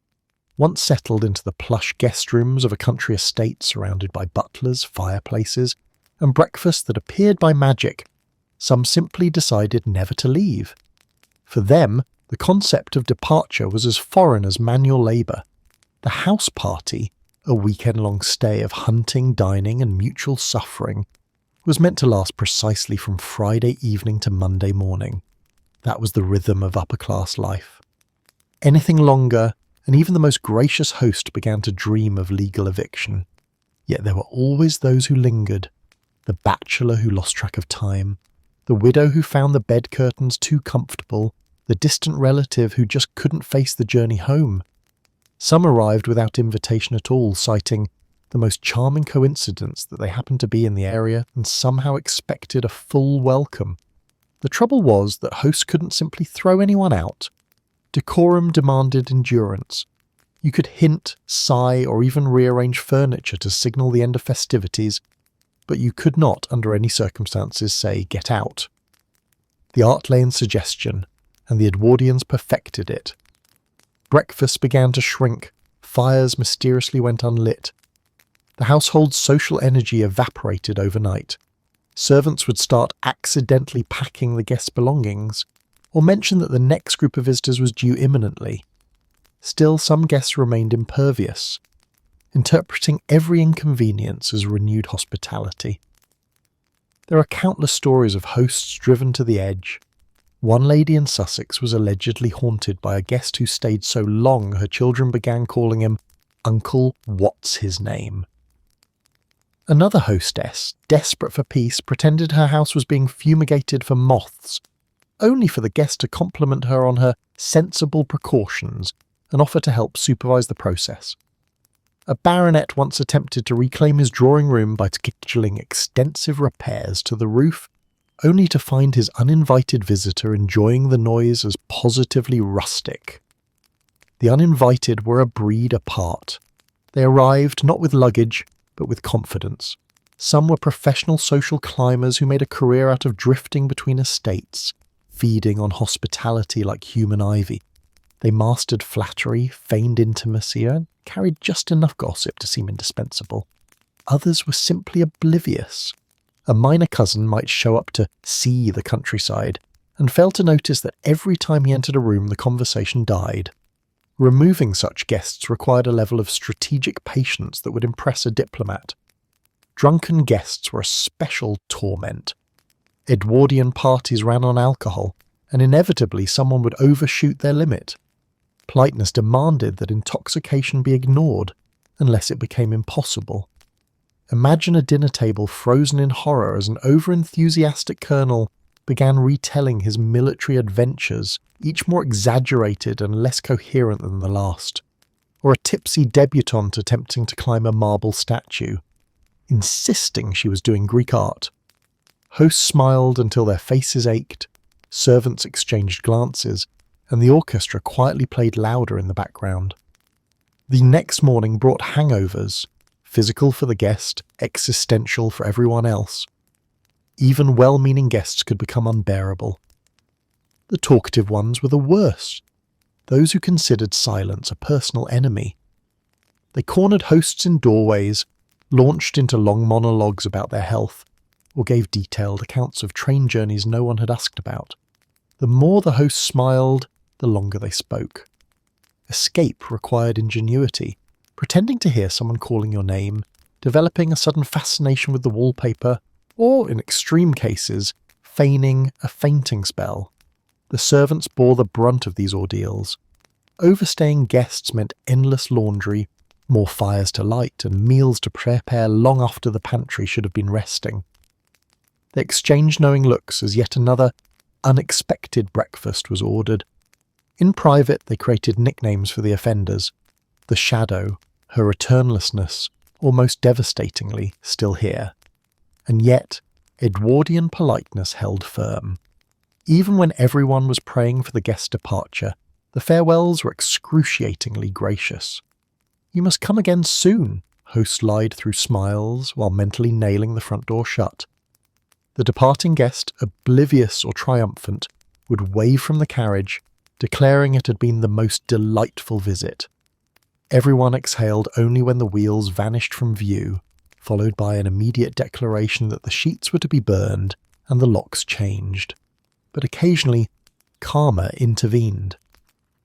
Once settled into the plush guest rooms of a country estate surrounded by butlers, fireplaces, and breakfasts that appeared by magic, some simply decided never to leave. For them, the concept of departure was as foreign as manual labour. The house party, a weekend-long stay of hunting, dining, and mutual suffering, was meant to last precisely from Friday evening to Monday morning. That was the rhythm of upper-class life. Anything longer, and even the most gracious host began to dream of legal eviction. Yet there were always those who lingered. The bachelor who lost track of time, the widow who found the bed curtains too comfortable, the distant relative who just couldn't face the journey home. Some arrived without invitation at all, citing the most charming coincidence that they happened to be in the area and somehow expected a full welcome. The trouble was that hosts couldn't simply throw anyone out. Decorum demanded endurance. You could hint, sigh, or even rearrange furniture to signal the end of festivities, but you could not, under any circumstances, say, "get out." The art lay in suggestion, and the Edwardians perfected it. Breakfasts began to shrink, fires mysteriously went unlit. The household's social energy evaporated overnight. Servants would start accidentally packing the guests' belongings, or mention that the next group of visitors was due imminently. Still, some guests remained impervious, interpreting every inconvenience as renewed hospitality. There are countless stories of hosts driven to the edge. One lady in Sussex was allegedly haunted by a guest who stayed so long her children began calling him Uncle What's His Name. Another hostess, desperate for peace, pretended her house was being fumigated for moths, only for the guest to compliment her on her sensible precautions and offer to help supervise the process. A baronet once attempted to reclaim his drawing room by scheduling extensive repairs to the roof, only to find his uninvited visitor enjoying the noise as positively rustic. The uninvited were a breed apart. They arrived not with luggage, but with confidence. Some were professional social climbers who made a career out of drifting between estates, feeding on hospitality like human ivy. They mastered flattery, feigned intimacy, and carried just enough gossip to seem indispensable. Others were simply oblivious. A minor cousin might show up to see the countryside and fail to notice that every time he entered a room the conversation died. Removing such guests required a level of strategic patience that would impress a diplomat. Drunken guests were a special torment. Edwardian parties ran on alcohol, and inevitably someone would overshoot their limit. Politeness demanded that intoxication be ignored, unless it became impossible. Imagine a dinner table frozen in horror as an over-enthusiastic colonel began retelling his military adventures, each more exaggerated and less coherent than the last. or a tipsy debutante attempting to climb a marble statue, insisting she was doing Greek art. Hosts smiled until their faces ached, servants exchanged glances, and the orchestra quietly played louder in the background. The next morning brought hangovers, physical for the guest, existential for everyone else. Even well-meaning guests could become unbearable. The talkative ones were the worst, those who considered silence a personal enemy. They cornered hosts in doorways, launched into long monologues about their health, or gave detailed accounts of train journeys no one had asked about. The more the host smiled, the longer they spoke. Escape required ingenuity, pretending to hear someone calling your name, developing a sudden fascination with the wallpaper, or, in extreme cases, feigning a fainting spell. The servants bore the brunt of these ordeals. Overstaying guests meant endless laundry, more fires to light, and meals to prepare long after the pantry should have been resting. They exchanged knowing looks as yet another unexpected breakfast was ordered. In private, they created nicknames for the offenders. The Shadow, her returnlessness, almost devastatingly, still here. And yet, Edwardian politeness held firm. Even when everyone was praying for the guest's departure, the farewells were excruciatingly gracious. "You must come again soon," host lied through smiles while mentally nailing the front door shut. The departing guest, oblivious or triumphant, would wave from the carriage, declaring it had been the most delightful visit. Everyone exhaled only when the wheels vanished from view, followed by an immediate declaration that the sheets were to be burned and the locks changed. But occasionally, karma intervened.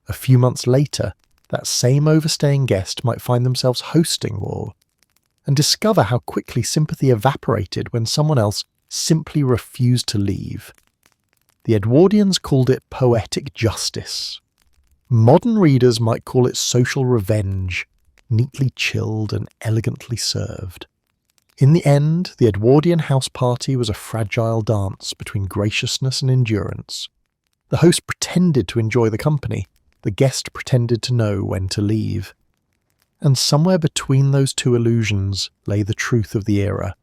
A few months later, that same overstaying guest might find themselves hosting war, and discover how quickly sympathy evaporated when someone else simply refused to leave. The Edwardians called it poetic justice. Modern readers might call it social revenge, neatly chilled and elegantly served. In the end, the Edwardian house party was a fragile dance between graciousness and endurance. The host pretended to enjoy the company, the guest pretended to know when to leave. And somewhere between those two illusions lay the truth of the era,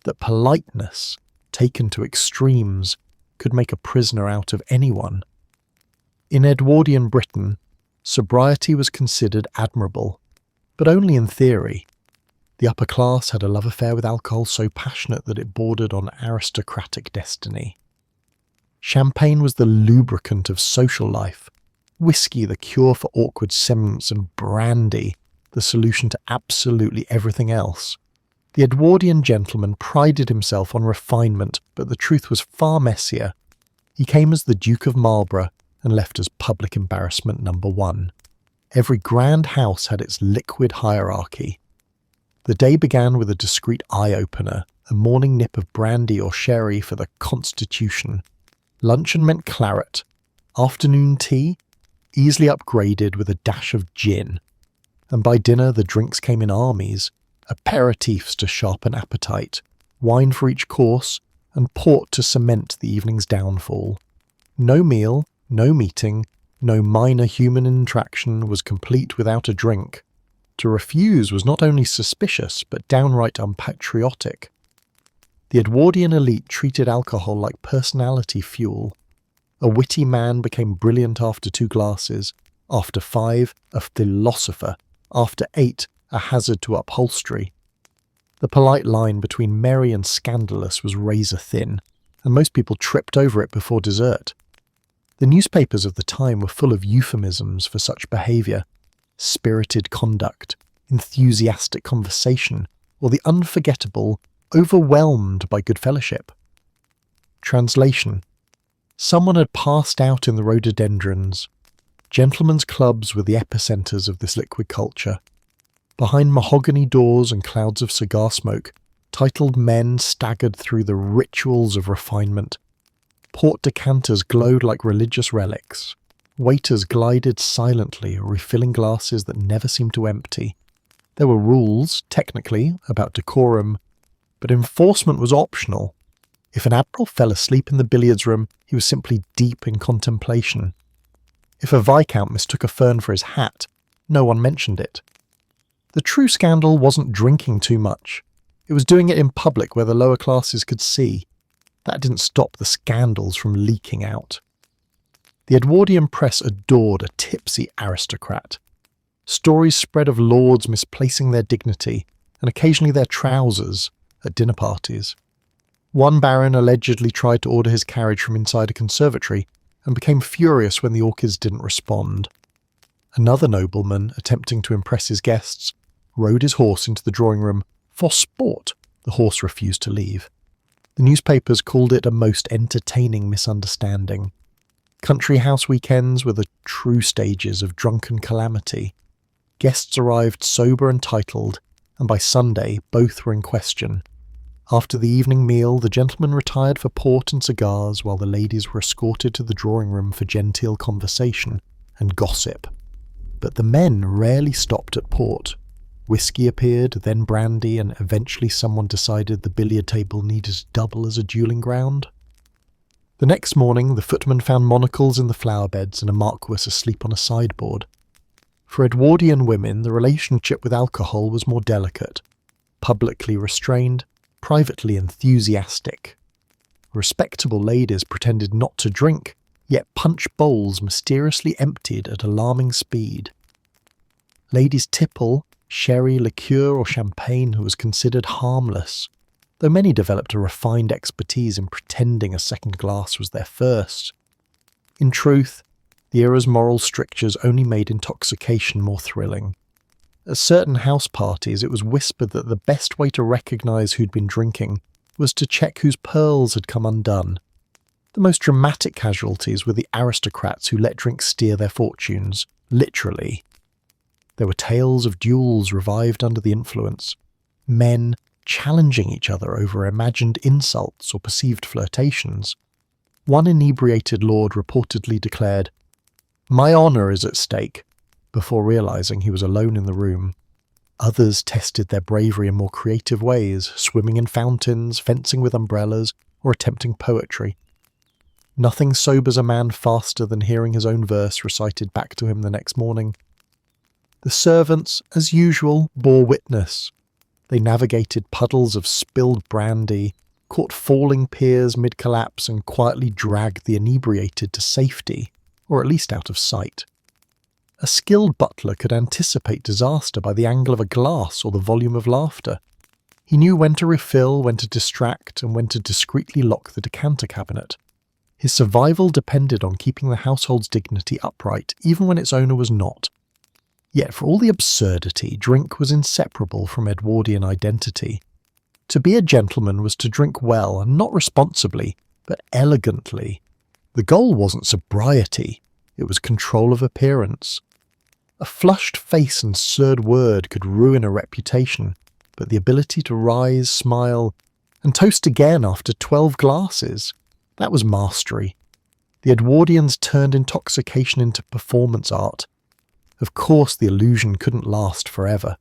that politeness, taken to extremes, could make a prisoner out of anyone. In Edwardian Britain, sobriety was considered admirable, but only in theory. The upper class had a love affair with alcohol so passionate that it bordered on aristocratic destiny. Champagne was the lubricant of social life, whiskey the cure for awkward semblance, and brandy the solution to absolutely everything else. The Edwardian gentleman prided himself on refinement, but the truth was far messier. He came as the Duke of Marlborough and left as public embarrassment number one. Every grand house had its liquid hierarchy. The day began with a discreet eye-opener, a morning nip of brandy or sherry for the Constitution. Luncheon meant claret. Afternoon tea, easily upgraded with a dash of gin. And by dinner the drinks came in armies, aperitifs to sharpen appetite, wine for each course, and port to cement the evening's downfall. No meal, no meeting, no minor human interaction was complete without a drink. To refuse was not only suspicious, but downright unpatriotic. The Edwardian elite treated alcohol like personality fuel. A witty man became brilliant after 2 glasses, after 5, a philosopher, after 8, a hazard to upholstery. The polite line between merry and scandalous was razor thin, and most people tripped over it before dessert. The newspapers of the time were full of euphemisms for such behaviour: spirited conduct, enthusiastic conversation, or the unforgettable, overwhelmed by good fellowship. Translation: someone had passed out in the rhododendrons. Gentlemen's clubs were the epicentres of this liquid culture. Behind mahogany doors and clouds of cigar smoke, titled men staggered through the rituals of refinement. Port decanters glowed like religious relics. Waiters glided silently, refilling glasses that never seemed to empty. There were rules, technically, about decorum, but enforcement was optional. If an admiral fell asleep in the billiards room, he was simply deep in contemplation. If a viscount mistook a fern for his hat, no one mentioned it. The true scandal wasn't drinking too much. It was doing it in public where the lower classes could see. That didn't stop the scandals from leaking out. The Edwardian press adored a tipsy aristocrat. Stories spread of lords misplacing their dignity, and occasionally their trousers, at dinner parties. One baron allegedly tried to order his carriage from inside a conservatory and became furious when the orchids didn't respond. Another nobleman, attempting to impress his guests, rode his horse into the drawing room for sport. The horse refused to leave. The newspapers called it a most entertaining misunderstanding. Country house weekends were the true stages of drunken calamity. Guests arrived sober and titled, and by Sunday both were in question. After the evening meal, the gentlemen retired for port and cigars, while the ladies were escorted to the drawing room for genteel conversation and gossip. But the men rarely stopped at port. Whiskey appeared, then brandy, and eventually someone decided the billiard table needed to double as a dueling ground. The next morning, the footman found monocles in the flower beds and a marquis asleep on a sideboard. For Edwardian women, the relationship with alcohol was more delicate. Publicly restrained, privately enthusiastic. Respectable ladies pretended not to drink, yet punch bowls mysteriously emptied at alarming speed. Ladies' tipple, sherry, liqueur or champagne was considered harmless, though many developed a refined expertise in pretending a second glass was their first. In truth, the era's moral strictures only made intoxication more thrilling. At certain house parties, it was whispered that the best way to recognise who'd been drinking was to check whose pearls had come undone. The most dramatic casualties were the aristocrats who let drink steer their fortunes, literally. There were tales of duels revived under the influence, men challenging each other over imagined insults or perceived flirtations. One inebriated lord reportedly declared, "My honour is at stake," before realising he was alone in the room. Others tested their bravery in more creative ways, swimming in fountains, fencing with umbrellas, or attempting poetry. Nothing sobers a man faster than hearing his own verse recited back to him the next morning. The servants, as usual, bore witness. They navigated puddles of spilled brandy, caught falling piers mid-collapse, and quietly dragged the inebriated to safety, or at least out of sight. A skilled butler could anticipate disaster by the angle of a glass or the volume of laughter. He knew when to refill, when to distract, and when to discreetly lock the decanter cabinet. His survival depended on keeping the household's dignity upright, even when its owner was not. Yet for all the absurdity, drink was inseparable from Edwardian identity. To be a gentleman was to drink well, and not responsibly, but elegantly. The goal wasn't sobriety, it was control of appearance. A flushed face and slurred word could ruin a reputation, but the ability to rise, smile, and toast again after 12 glasses, that was mastery. The Edwardians turned intoxication into performance art. Of course, the illusion couldn't last forever.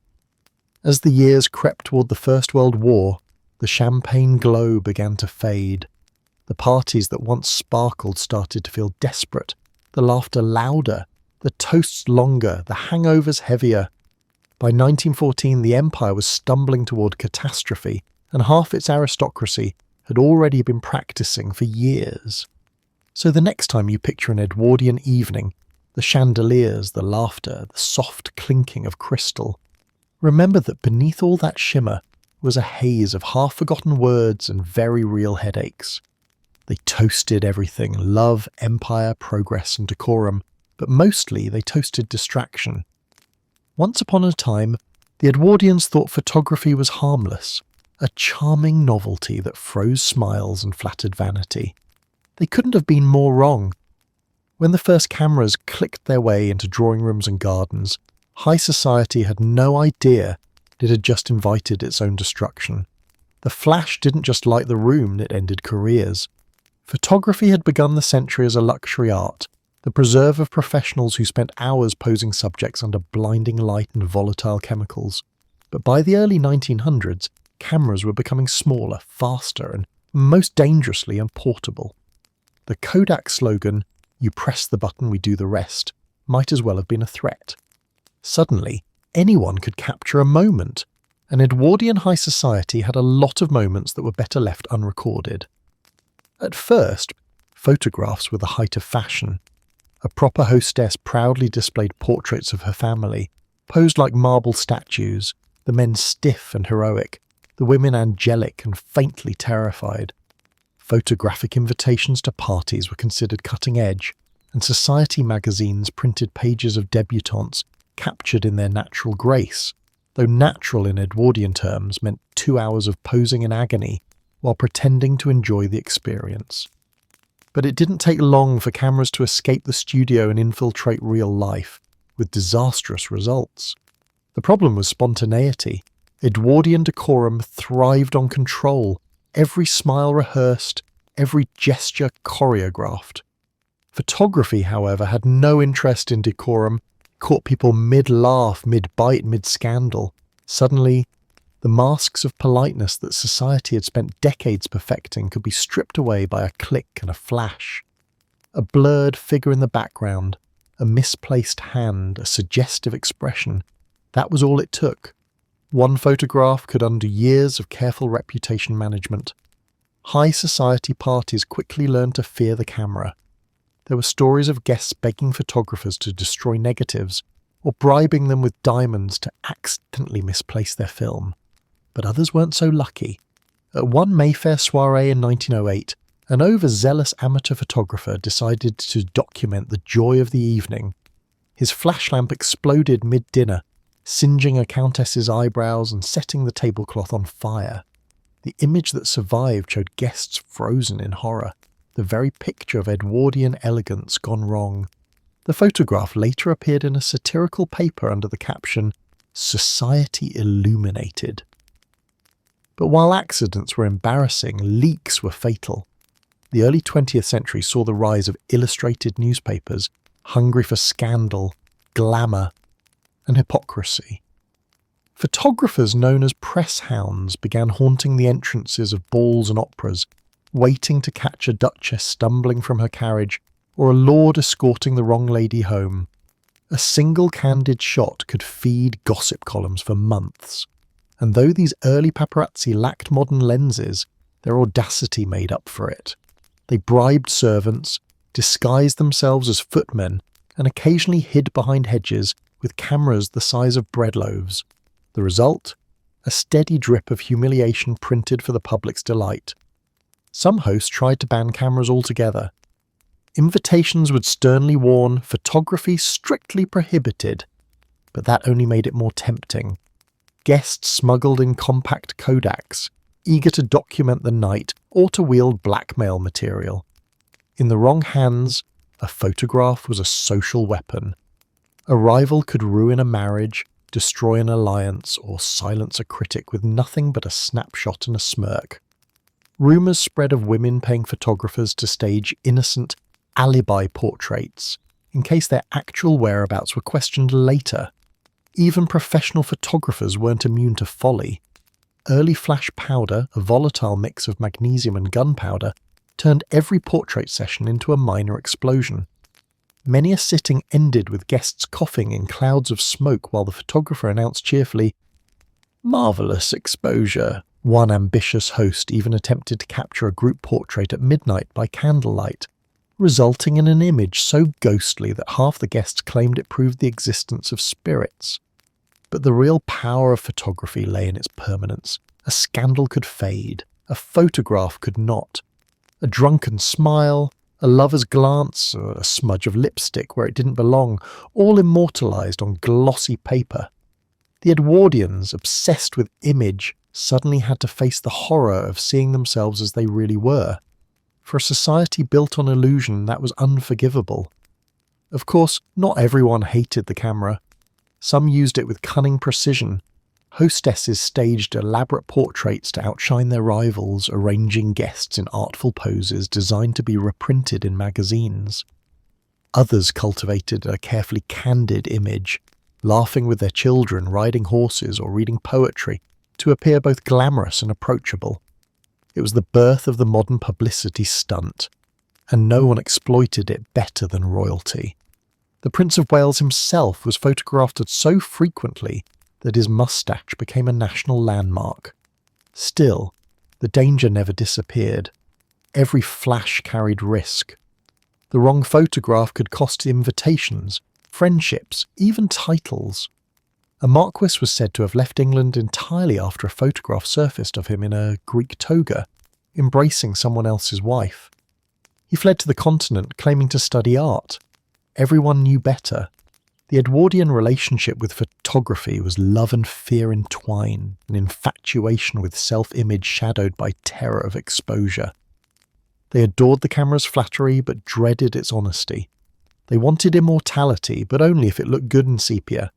As the years crept toward the First World War, the champagne glow began to fade. The parties that once sparkled started to feel desperate, the laughter louder, the toasts longer, the hangovers heavier. By 1914, the empire was stumbling toward catastrophe, and half its aristocracy had already been practicing for years. So the next time you picture an Edwardian evening, the chandeliers, the laughter, the soft clinking of crystal, remember that beneath all that shimmer was a haze of half-forgotten words and very real headaches. They toasted everything: love, empire, progress, and decorum, but mostly they toasted distraction. Once upon a time, the Edwardians thought photography was harmless, a charming novelty that froze smiles and flattered vanity. They couldn't have been more wrong. When the first cameras clicked their way into drawing rooms and gardens, high society had no idea it had just invited its own destruction. The flash didn't just light the room, it ended careers. Photography had begun the century as a luxury art, the preserve of professionals who spent hours posing subjects under blinding light and volatile chemicals. But by the early 1900s, cameras were becoming smaller, faster, and most dangerously portable. The Kodak slogan, "You press the button, we do the rest," might as well have been a threat. Suddenly, anyone could capture a moment, and Edwardian high society had a lot of moments that were better left unrecorded. At first, photographs were the height of fashion. A proper hostess proudly displayed portraits of her family, posed like marble statues, the men stiff and heroic, the women angelic and faintly terrified. Photographic invitations to parties were considered cutting edge, and society magazines printed pages of debutantes captured in their natural grace, though natural in Edwardian terms meant 2 hours of posing in agony while pretending to enjoy the experience. But it didn't take long for cameras to escape the studio and infiltrate real life, with disastrous results. The problem was spontaneity. Edwardian decorum thrived on control, every smile rehearsed, every gesture choreographed. Photography, however, had no interest in decorum, caught people mid-laugh, mid-bite, mid-scandal. Suddenly, the masks of politeness that society had spent decades perfecting could be stripped away by a click and a flash. A blurred figure in the background, a misplaced hand, a suggestive expression. That was all it took. One photograph could undo years of careful reputation management. High society parties quickly learned to fear the camera. There were stories of guests begging photographers to destroy negatives, or bribing them with diamonds to accidentally misplace their film. But others weren't so lucky. At one Mayfair soiree in 1908, an overzealous amateur photographer decided to document the joy of the evening. His flash lamp exploded mid-dinner, singeing a countess's eyebrows and setting the tablecloth on fire. The image that survived showed guests frozen in horror, the very picture of Edwardian elegance gone wrong. The photograph later appeared in a satirical paper under the caption, "Society Illuminated." But while accidents were embarrassing, leaks were fatal. The early 20th century saw the rise of illustrated newspapers, hungry for scandal, glamour, and hypocrisy. Photographers known as press hounds began haunting the entrances of balls and operas, waiting to catch a duchess stumbling from her carriage or a lord escorting the wrong lady home. A single candid shot could feed gossip columns for months. And though these early paparazzi lacked modern lenses, their audacity made up for it. They bribed servants, disguised themselves as footmen, and occasionally hid behind hedges with cameras the size of bread loaves. The result? A steady drip of humiliation printed for the public's delight. Some hosts tried to ban cameras altogether. Invitations would sternly warn, photography strictly prohibited, but that only made it more tempting. Guests smuggled in compact Kodaks, eager to document the night or to wield blackmail material. In the wrong hands, a photograph was a social weapon. A rival could ruin a marriage, destroy an alliance, or silence a critic with nothing but a snapshot and a smirk. Rumours spread of women paying photographers to stage innocent alibi portraits, in case their actual whereabouts were questioned later. Even professional photographers weren't immune to folly. Early flash powder, a volatile mix of magnesium and gunpowder, turned every portrait session into a minor explosion. Many a sitting ended with guests coughing in clouds of smoke while the photographer announced cheerfully, "Marvellous exposure." One ambitious host even attempted to capture a group portrait at midnight by candlelight, resulting in an image so ghostly that half the guests claimed it proved the existence of spirits. But the real power of photography lay in its permanence. A scandal could fade, a photograph could not. A drunken smile, a lover's glance, or a smudge of lipstick where it didn't belong, all immortalized on glossy paper. The Edwardians, obsessed with image, suddenly had to face the horror of seeing themselves as they really were. For a society built on illusion, that was unforgivable. Of course, not everyone hated the camera. Some used it with cunning precision. Hostesses staged elaborate portraits to outshine their rivals, arranging guests in artful poses designed to be reprinted in magazines. Others cultivated a carefully candid image, laughing with their children, riding horses, or reading poetry, to appear both glamorous and approachable. It was the birth of the modern publicity stunt, and no one exploited it better than royalty. The The Prince of Wales himself was photographed so frequently that his moustache became a national landmark. Still, the danger never disappeared. Every flash carried risk. The wrong photograph could cost invitations, friendships, even titles. A marquis was said to have left England entirely after a photograph surfaced of him in a Greek toga, embracing someone else's wife. He fled to the continent, claiming to study art. Everyone knew better. The Edwardian relationship with photography was love and fear entwined, an infatuation with self-image shadowed by terror of exposure. They adored the camera's flattery but dreaded its honesty. They wanted immortality, but only if it looked good in sepia.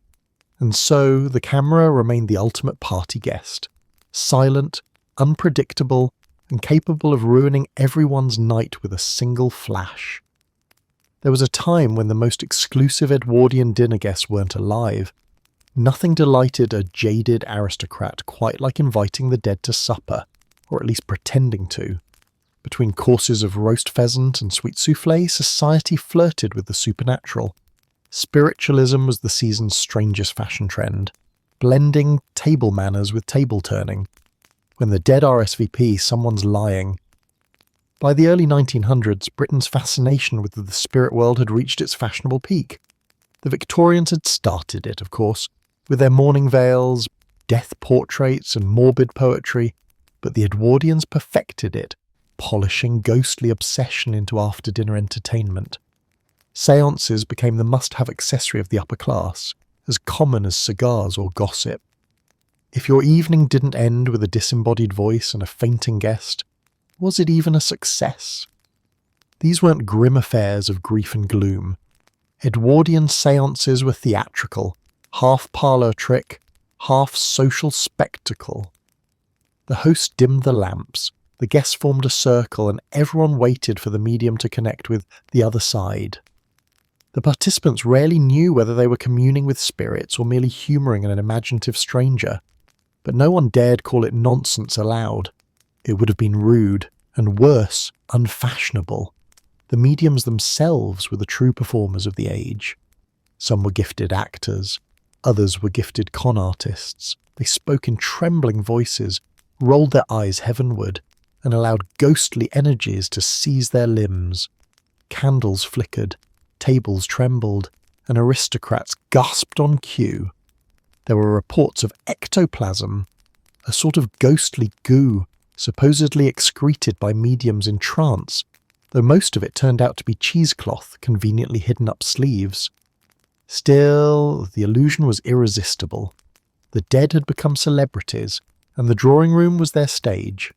And so the camera remained the ultimate party guest, silent, unpredictable, and capable of ruining everyone's night with a single flash. There was a time when the most exclusive Edwardian dinner guests weren't alive. Nothing delighted a jaded aristocrat quite like inviting the dead to supper, or at least pretending to. Between courses of roast pheasant and sweet soufflé, society flirted with the supernatural. Spiritualism was the season's strangest fashion trend, blending table manners with table turning. When the dead RSVP, someone's lying. By the early 1900s, Britain's fascination with the spirit world had reached its fashionable peak. The Victorians had started it, of course, with their mourning veils, death portraits and morbid poetry, but the Edwardians perfected it, polishing ghostly obsession into after-dinner entertainment. Seances became the must-have accessory of the upper class, as common as cigars or gossip. If your evening didn't end with a disembodied voice and a fainting guest, was it even a success? These weren't grim affairs of grief and gloom. Edwardian seances were theatrical, half parlour trick, half social spectacle. The host dimmed the lamps, the guests formed a circle, and everyone waited for the medium to connect with the other side. The participants rarely knew whether they were communing with spirits or merely humouring an imaginative stranger, but no one dared call it nonsense aloud. It would have been rude, and worse, unfashionable. The mediums themselves were the true performers of the age. Some were gifted actors, others were gifted con artists. They spoke in trembling voices, rolled their eyes heavenward, and allowed ghostly energies to seize their limbs. Candles flickered, tables trembled, and aristocrats gasped on cue. There were reports of ectoplasm, a sort of ghostly goo, supposedly excreted by mediums in trance, though most of it turned out to be cheesecloth conveniently hidden up sleeves. Still, the illusion was irresistible. The dead had become celebrities, and the drawing room was their stage.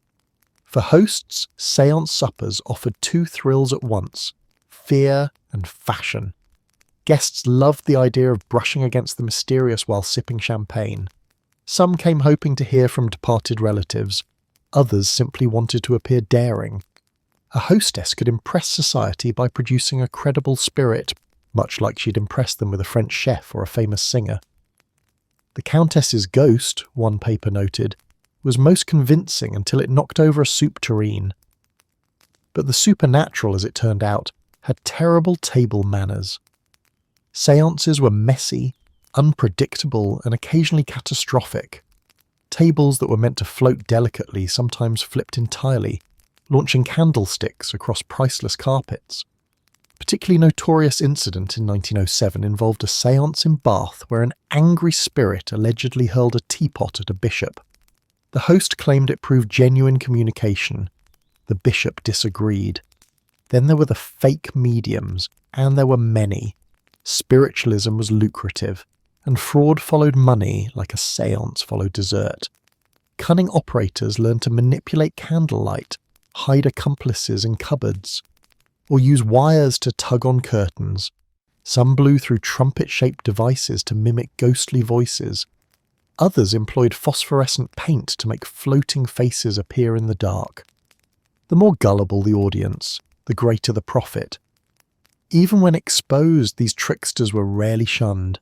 For hosts, séance suppers offered two thrills at once: fear and fashion. Guests loved the idea of brushing against the mysterious while sipping champagne. Some came hoping to hear from departed relatives. Others simply wanted to appear daring. A hostess could impress society by producing a credible spirit, much like she'd impressed them with a French chef or a famous singer. The Countess's ghost, one paper noted, was most convincing until it knocked over a soup tureen. But the supernatural, as it turned out, had terrible table manners. Seances were messy, unpredictable, and occasionally catastrophic. Tables that were meant to float delicately sometimes flipped entirely, launching candlesticks across priceless carpets. A particularly notorious incident in 1907 involved a séance in Bath where an angry spirit allegedly hurled a teapot at a bishop. The host claimed it proved genuine communication. The bishop disagreed. Then there were the fake mediums, and there were many. Spiritualism was lucrative, and fraud followed money like a séance followed dessert. Cunning operators learned to manipulate candlelight, hide accomplices in cupboards, or use wires to tug on curtains. Some blew through trumpet-shaped devices to mimic ghostly voices. Others employed phosphorescent paint to make floating faces appear in the dark. The more gullible the audience, the greater the profit. Even when exposed, these tricksters were rarely shunned.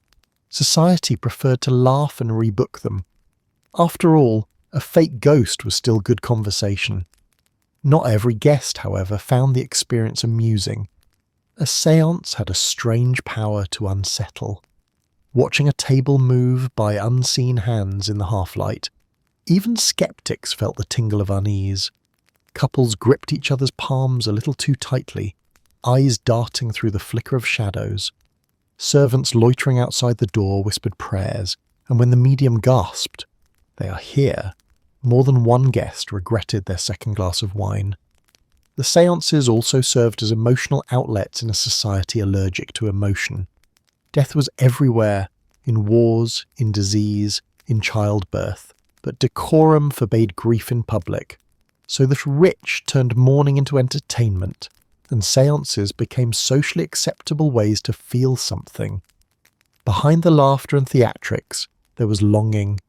Society preferred to laugh and rebook them. After all, a fake ghost was still good conversation. Not every guest, however, found the experience amusing. A séance had a strange power to unsettle. Watching a table move by unseen hands in the half-light, even skeptics felt the tingle of unease. Couples gripped each other's palms a little too tightly, eyes darting through the flicker of shadows. Servants loitering outside the door whispered prayers, and when the medium gasped, "They are here," more than one guest regretted their second glass of wine. The séances also served as emotional outlets in a society allergic to emotion. Death was everywhere, in wars, in disease, in childbirth, but decorum forbade grief in public, so the rich turned mourning into entertainment, and séances became socially acceptable ways to feel something. Behind the laughter and theatrics, there was longing.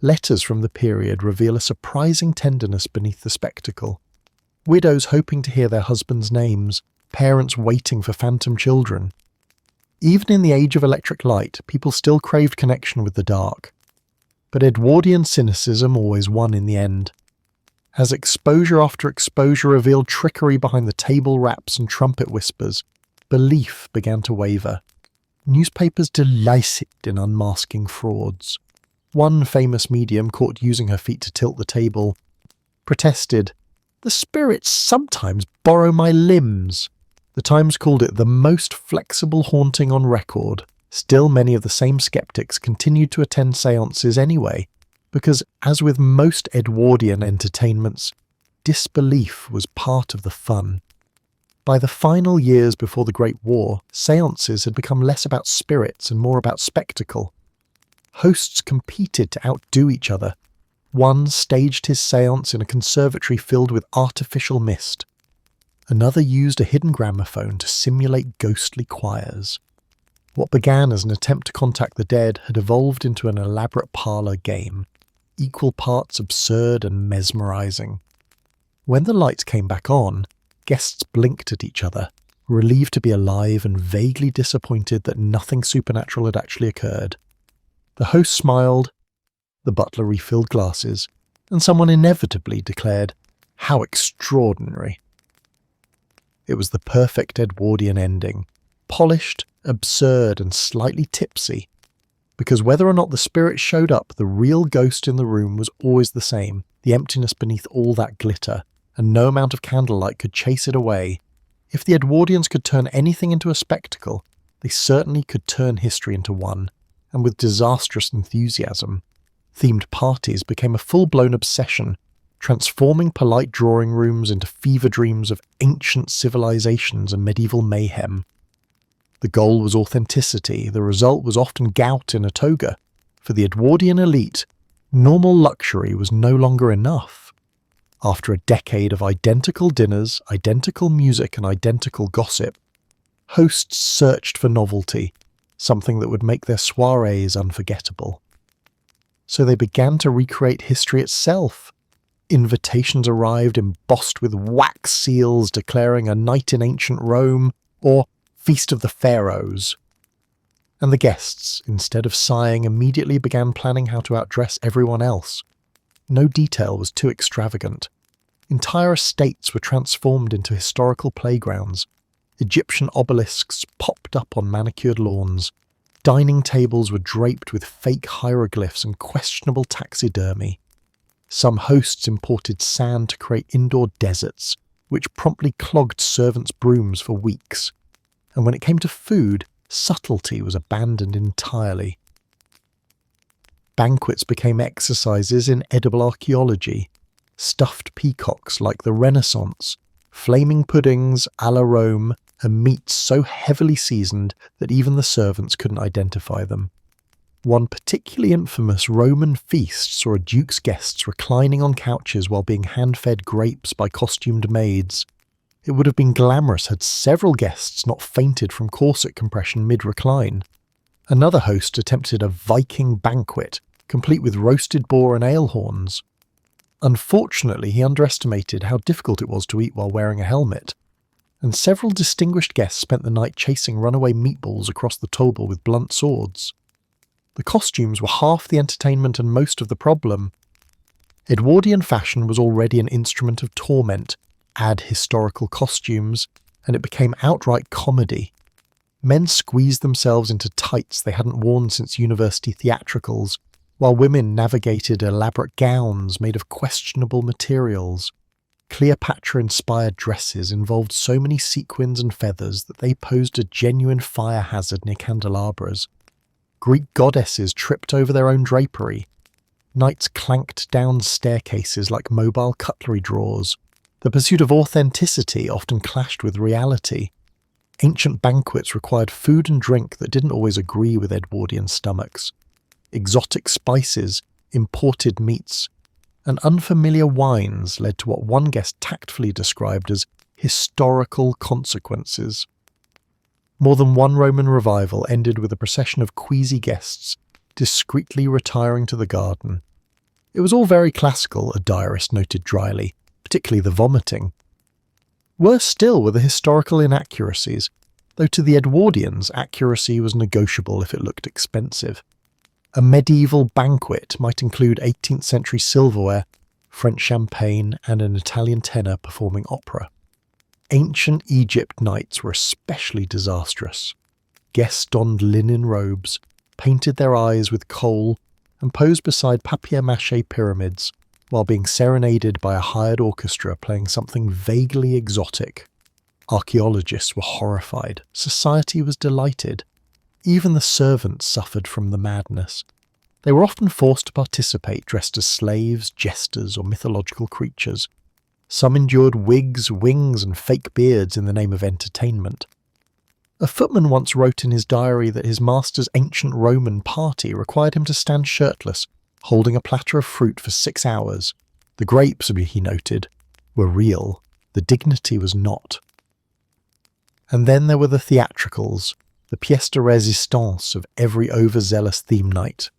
Letters from the period reveal a surprising tenderness beneath the spectacle. Widows hoping to hear their husbands' names, parents waiting for phantom children. Even in the age of electric light, people still craved connection with the dark. But Edwardian cynicism always won in the end. As exposure after exposure revealed trickery behind the table raps and trumpet whispers, belief began to waver. Newspapers delighted in unmasking frauds. One famous medium, caught using her feet to tilt the table, protested, "The spirits sometimes borrow my limbs." The Times called it the most flexible haunting on record. Still, many of the same skeptics continued to attend séances anyway, because, as with most Edwardian entertainments, disbelief was part of the fun. By the final years before the Great War, séances had become less about spirits and more about spectacle. Hosts competed to outdo each other. One staged his séance in a conservatory filled with artificial mist. Another used a hidden gramophone to simulate ghostly choirs. What began as an attempt to contact the dead had evolved into an elaborate parlour game, equal parts absurd and mesmerising. When the lights came back on, guests blinked at each other, relieved to be alive and vaguely disappointed that nothing supernatural had actually occurred. The host smiled, the butler refilled glasses, and someone inevitably declared, "How extraordinary!" It was the perfect Edwardian ending, polished, absurd, and slightly tipsy, because whether or not the spirit showed up, the real ghost in the room was always the same, the emptiness beneath all that glitter, and no amount of candlelight could chase it away. If the Edwardians could turn anything into a spectacle, they certainly could turn history into one, and with disastrous enthusiasm. Themed parties became a full-blown obsession, transforming polite drawing rooms into fever dreams of ancient civilizations and medieval mayhem. The goal was authenticity, the result was often gout in a toga. For the Edwardian elite, normal luxury was no longer enough. After a decade of identical dinners, identical music and identical gossip, hosts searched for novelty, something that would make their soirees unforgettable. So they began to recreate history itself. Invitations arrived embossed with wax seals declaring a night in ancient Rome, or Feast of the Pharaohs. And the guests, instead of sighing, immediately began planning how to outdress everyone else. No detail was too extravagant. Entire estates were transformed into historical playgrounds. Egyptian obelisks popped up on manicured lawns. Dining tables were draped with fake hieroglyphs and questionable taxidermy. Some hosts imported sand to create indoor deserts, which promptly clogged servants' brooms for weeks. And when it came to food, subtlety was abandoned entirely. Banquets became exercises in edible archaeology. Stuffed peacocks like the Renaissance, flaming puddings à la Rome, and meats so heavily seasoned that even the servants couldn't identify them. One particularly infamous Roman feast saw a duke's guests reclining on couches while being hand-fed grapes by costumed maids. It would have been glamorous had several guests not fainted from corset compression mid-recline. Another host attempted a Viking banquet, complete with roasted boar and ale horns. Unfortunately, he underestimated how difficult it was to eat while wearing a helmet, and several distinguished guests spent the night chasing runaway meatballs across the table with blunt swords. The costumes were half the entertainment and most of the problem. Edwardian fashion was already an instrument of torment. Add historical costumes, and it became outright comedy. Men squeezed themselves into tights they hadn't worn since university theatricals, while women navigated elaborate gowns made of questionable materials. Cleopatra-inspired dresses involved so many sequins and feathers that they posed a genuine fire hazard near candelabras. Greek goddesses tripped over their own drapery. Knights clanked down staircases like mobile cutlery drawers. The pursuit of authenticity often clashed with reality. Ancient banquets required food and drink that didn't always agree with Edwardian stomachs. Exotic spices, imported meats, and unfamiliar wines led to what one guest tactfully described as historical consequences. More than one Roman revival ended with a procession of queasy guests discreetly retiring to the garden. It was all very classical, a diarist noted dryly, particularly the vomiting. Worse still were the historical inaccuracies, though to the Edwardians accuracy was negotiable if it looked expensive. A medieval banquet might include 18th century silverware, French champagne, and an Italian tenor performing opera. Ancient Egypt nights were especially disastrous. Guests donned linen robes, painted their eyes with kohl, and posed beside papier-mâché pyramids, while being serenaded by a hired orchestra playing something vaguely exotic. Archaeologists were horrified. Society was delighted. Even the servants suffered from the madness. They were often forced to participate dressed as slaves, jesters, or mythological creatures. Some endured wigs, wings, and fake beards in the name of entertainment. A footman once wrote in his diary that his master's ancient Roman party required him to stand shirtless, holding a platter of fruit for 6 hours. The grapes, he noted, were real. The dignity was not. And then there were the theatricals, the pièce de résistance of every overzealous theme night.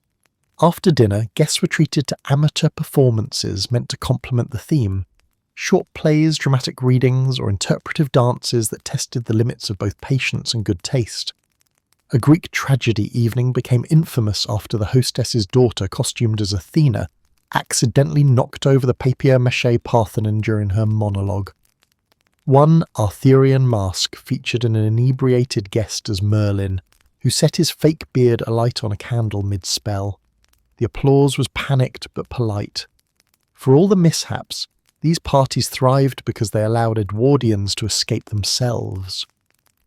After dinner, guests were treated to amateur performances meant to complement the theme. Short plays, dramatic readings, or interpretive dances that tested the limits of both patience and good taste. A Greek tragedy evening became infamous after the hostess's daughter, costumed as Athena, accidentally knocked over the papier-mâché Parthenon during her monologue. One Arthurian masque featured an inebriated guest as Merlin, who set his fake beard alight on a candle mid-spell. The applause was panicked but polite. For all the mishaps, these parties thrived because they allowed Edwardians to escape themselves.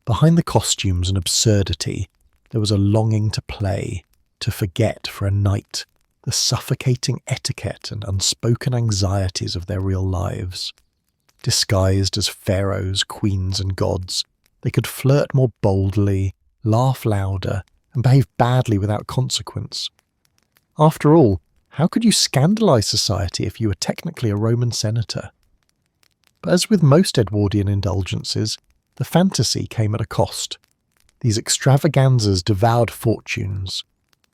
Behind the costumes and absurdity, there was a longing to play, to forget for a night the suffocating etiquette and unspoken anxieties of their real lives. Disguised as pharaohs, queens, and gods, they could flirt more boldly, laugh louder, and behave badly without consequence. After all, how could you scandalise society if you were technically a Roman senator? But as with most Edwardian indulgences, the fantasy came at a cost. These extravaganzas devoured fortunes.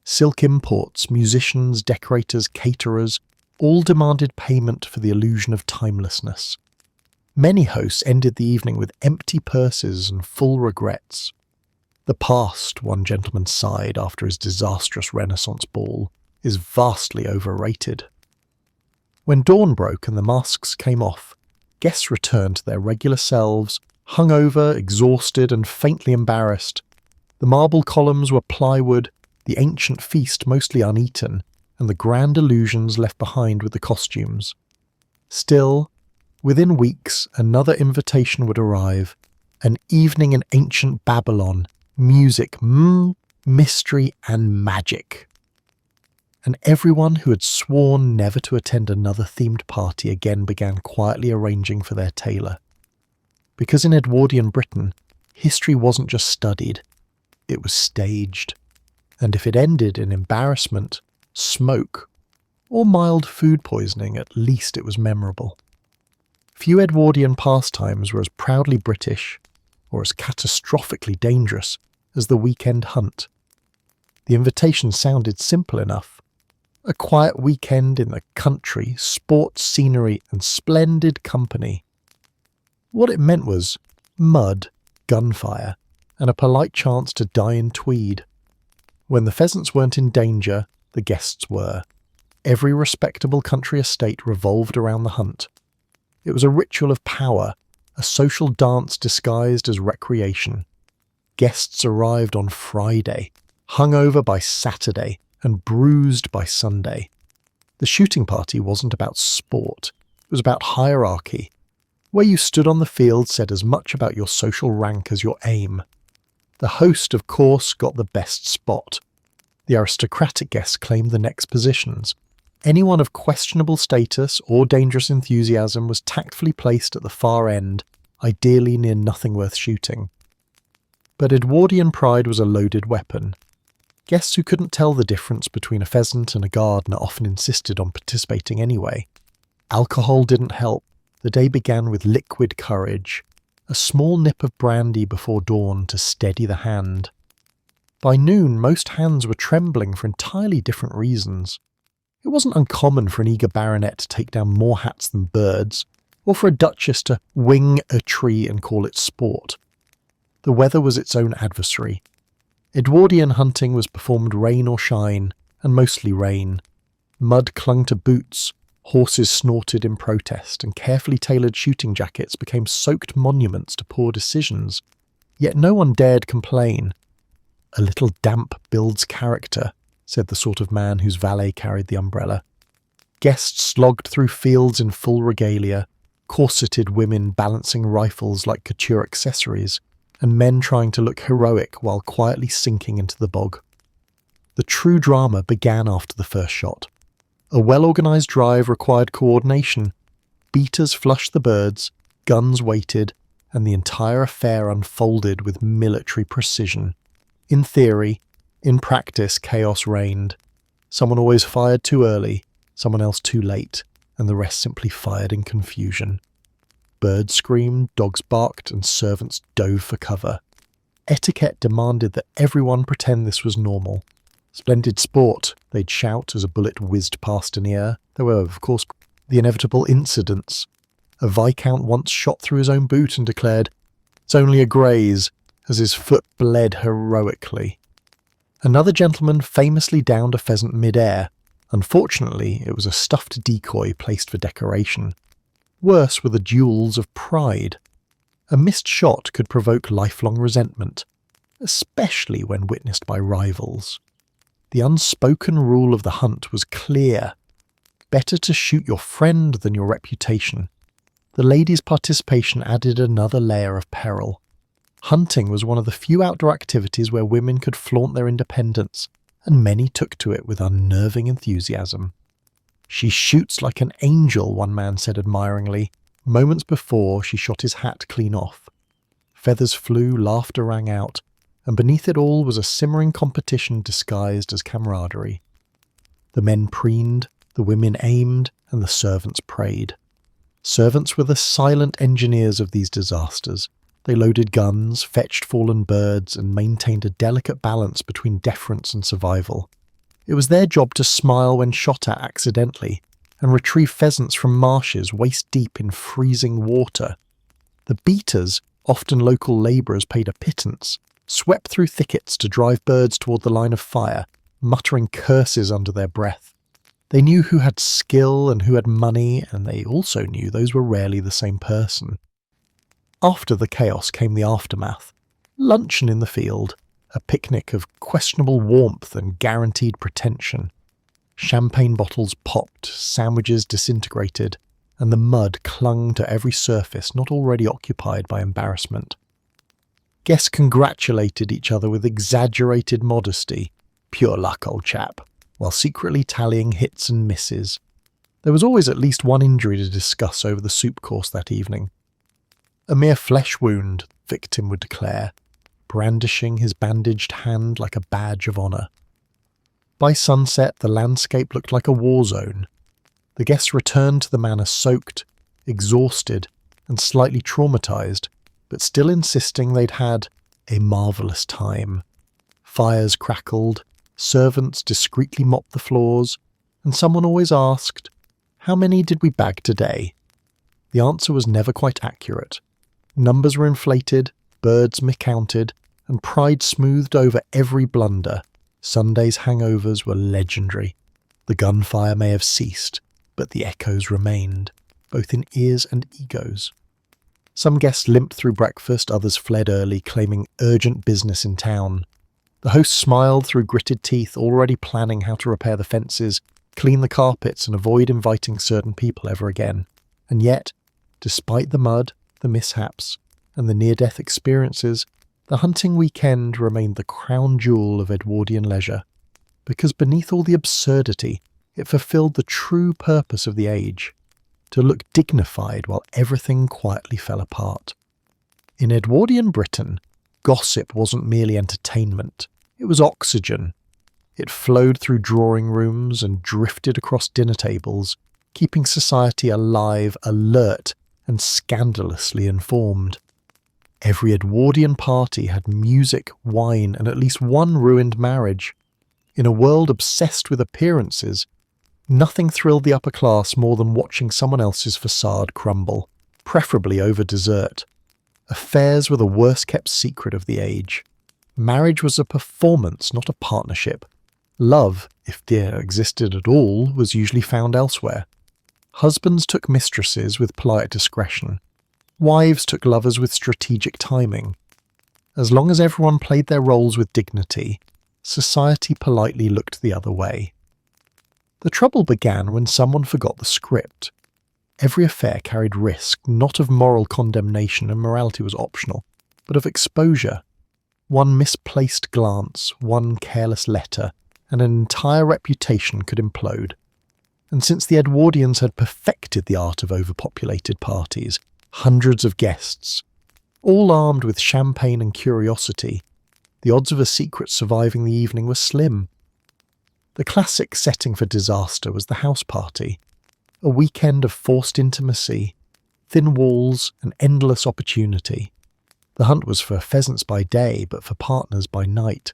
Silk imports, musicians, decorators, caterers, all demanded payment for the illusion of timelessness. Many hosts ended the evening with empty purses and full regrets. The past, one gentleman sighed after his disastrous Renaissance ball, is vastly overrated. When dawn broke and the masks came off, guests returned to their regular selves, hungover, exhausted, and faintly embarrassed. The marble columns were plywood, the ancient feast mostly uneaten, and the grand illusions left behind with the costumes. Still, within weeks, another invitation would arrive, an evening in ancient Babylon, music, mystery, and magic. And everyone who had sworn never to attend another themed party again began quietly arranging for their tailor. Because in Edwardian Britain, history wasn't just studied, it was staged. And if it ended in embarrassment, smoke, or mild food poisoning, at least it was memorable. Few Edwardian pastimes were as proudly British, or as catastrophically dangerous, as the weekend hunt. The invitation sounded simple enough. A quiet weekend in the country, sports, scenery, and splendid company. What it meant was mud, gunfire, and a polite chance to die in tweed. When the pheasants weren't in danger, the guests were. Every respectable country estate revolved around the hunt. It was a ritual of power, a social dance disguised as recreation. Guests arrived on Friday, hungover by Saturday, and bruised by Sunday. The shooting party wasn't about sport, it was about hierarchy. Where you stood on the field said as much about your social rank as your aim. The host, of course, got the best spot. The aristocratic guests claimed the next positions. Anyone of questionable status or dangerous enthusiasm was tactfully placed at the far end, ideally near nothing worth shooting. But Edwardian pride was a loaded weapon. Guests who couldn't tell the difference between a pheasant and a gardener often insisted on participating anyway. Alcohol didn't help. The day began with liquid courage, a small nip of brandy before dawn to steady the hand. By noon, most hands were trembling for entirely different reasons. It wasn't uncommon for an eager baronet to take down more hats than birds, or for a duchess to wing a tree and call it sport. The weather was its own adversary. Edwardian hunting was performed rain or shine, and mostly rain. Mud clung to boots, horses snorted in protest, and carefully tailored shooting jackets became soaked monuments to poor decisions. Yet no one dared complain. "A little damp builds character," said the sort of man whose valet carried the umbrella. Guests slogged through fields in full regalia, corseted women balancing rifles like couture accessories, and men trying to look heroic while quietly sinking into the bog. The true drama began after the first shot. A well-organised drive required coordination. Beaters flushed the birds, guns waited, and the entire affair unfolded with military precision. In theory, in practice, chaos reigned. Someone always fired too early, someone else too late, and the rest simply fired in confusion. Birds screamed, dogs barked, and servants dove for cover. Etiquette demanded that everyone pretend this was normal. "Splendid sport," they'd shout as a bullet whizzed past an ear. There were, of course, the inevitable incidents. A viscount once shot through his own boot and declared, "It's only a graze," as his foot bled heroically. Another gentleman famously downed a pheasant mid-air. Unfortunately, it was a stuffed decoy placed for decoration. Worse were the duels of pride. A missed shot could provoke lifelong resentment, especially when witnessed by rivals. The unspoken rule of the hunt was clear. Better to shoot your friend than your reputation. The ladies' participation added another layer of peril. Hunting was one of the few outdoor activities where women could flaunt their independence, and many took to it with unnerving enthusiasm. "She shoots like an angel," one man said admiringly. Moments before, she shot his hat clean off. Feathers flew, laughter rang out, and beneath it all was a simmering competition disguised as camaraderie. The men preened, the women aimed, and the servants prayed. Servants were the silent engineers of these disasters. They loaded guns, fetched fallen birds, and maintained a delicate balance between deference and survival. It was their job to smile when shot at accidentally, and retrieve pheasants from marshes waist-deep in freezing water. The beaters, often local labourers paid a pittance, swept through thickets to drive birds toward the line of fire, muttering curses under their breath. They knew who had skill and who had money, and they also knew those were rarely the same person. After the chaos came the aftermath. Luncheon in the field, a picnic of questionable warmth and guaranteed pretension. Champagne bottles popped, sandwiches disintegrated, and the mud clung to every surface not already occupied by embarrassment. Guests congratulated each other with exaggerated modesty. "Pure luck, old chap," while secretly tallying hits and misses. There was always at least one injury to discuss over the soup course that evening. "A mere flesh wound," the victim would declare, brandishing his bandaged hand like a badge of honour. By sunset, the landscape looked like a war zone. The guests returned to the manor soaked, exhausted, and slightly traumatised, but still insisting they'd had a marvellous time. Fires crackled, servants discreetly mopped the floors, and someone always asked, "How many did we bag today?" The answer was never quite accurate. Numbers were inflated, birds miscounted, and pride smoothed over every blunder. Sunday's hangovers were legendary. The gunfire may have ceased, but the echoes remained, both in ears and egos. Some guests limped through breakfast, others fled early, claiming urgent business in town. The host smiled through gritted teeth, already planning how to repair the fences, clean the carpets, and avoid inviting certain people ever again. And yet, despite the mud, the mishaps, and the near-death experiences, the hunting weekend remained the crown jewel of Edwardian leisure, because beneath all the absurdity, it fulfilled the true purpose of the age, to look dignified while everything quietly fell apart. In Edwardian Britain, gossip wasn't merely entertainment, it was oxygen. It flowed through drawing rooms and drifted across dinner tables, keeping society alive, alert, and scandalously informed. Every Edwardian party had music, wine, and at least one ruined marriage. In a world obsessed with appearances, nothing thrilled the upper class more than watching someone else's facade crumble, preferably over dessert. Affairs were the worst-kept secret of the age. Marriage was a performance, not a partnership. Love, if there existed at all, was usually found elsewhere. Husbands took mistresses with polite discretion. Wives took lovers with strategic timing. As long as everyone played their roles with dignity, society politely looked the other way. The trouble began when someone forgot the script. Every affair carried risk, not of moral condemnation, and morality was optional, but of exposure. One misplaced glance, one careless letter, and an entire reputation could implode. And since the Edwardians had perfected the art of overpopulated parties, hundreds of guests, all armed with champagne and curiosity, the odds of a secret surviving the evening were slim. The classic setting for disaster was the house party, a weekend of forced intimacy, thin walls, and endless opportunity. The hunt was for pheasants by day, but for partners by night.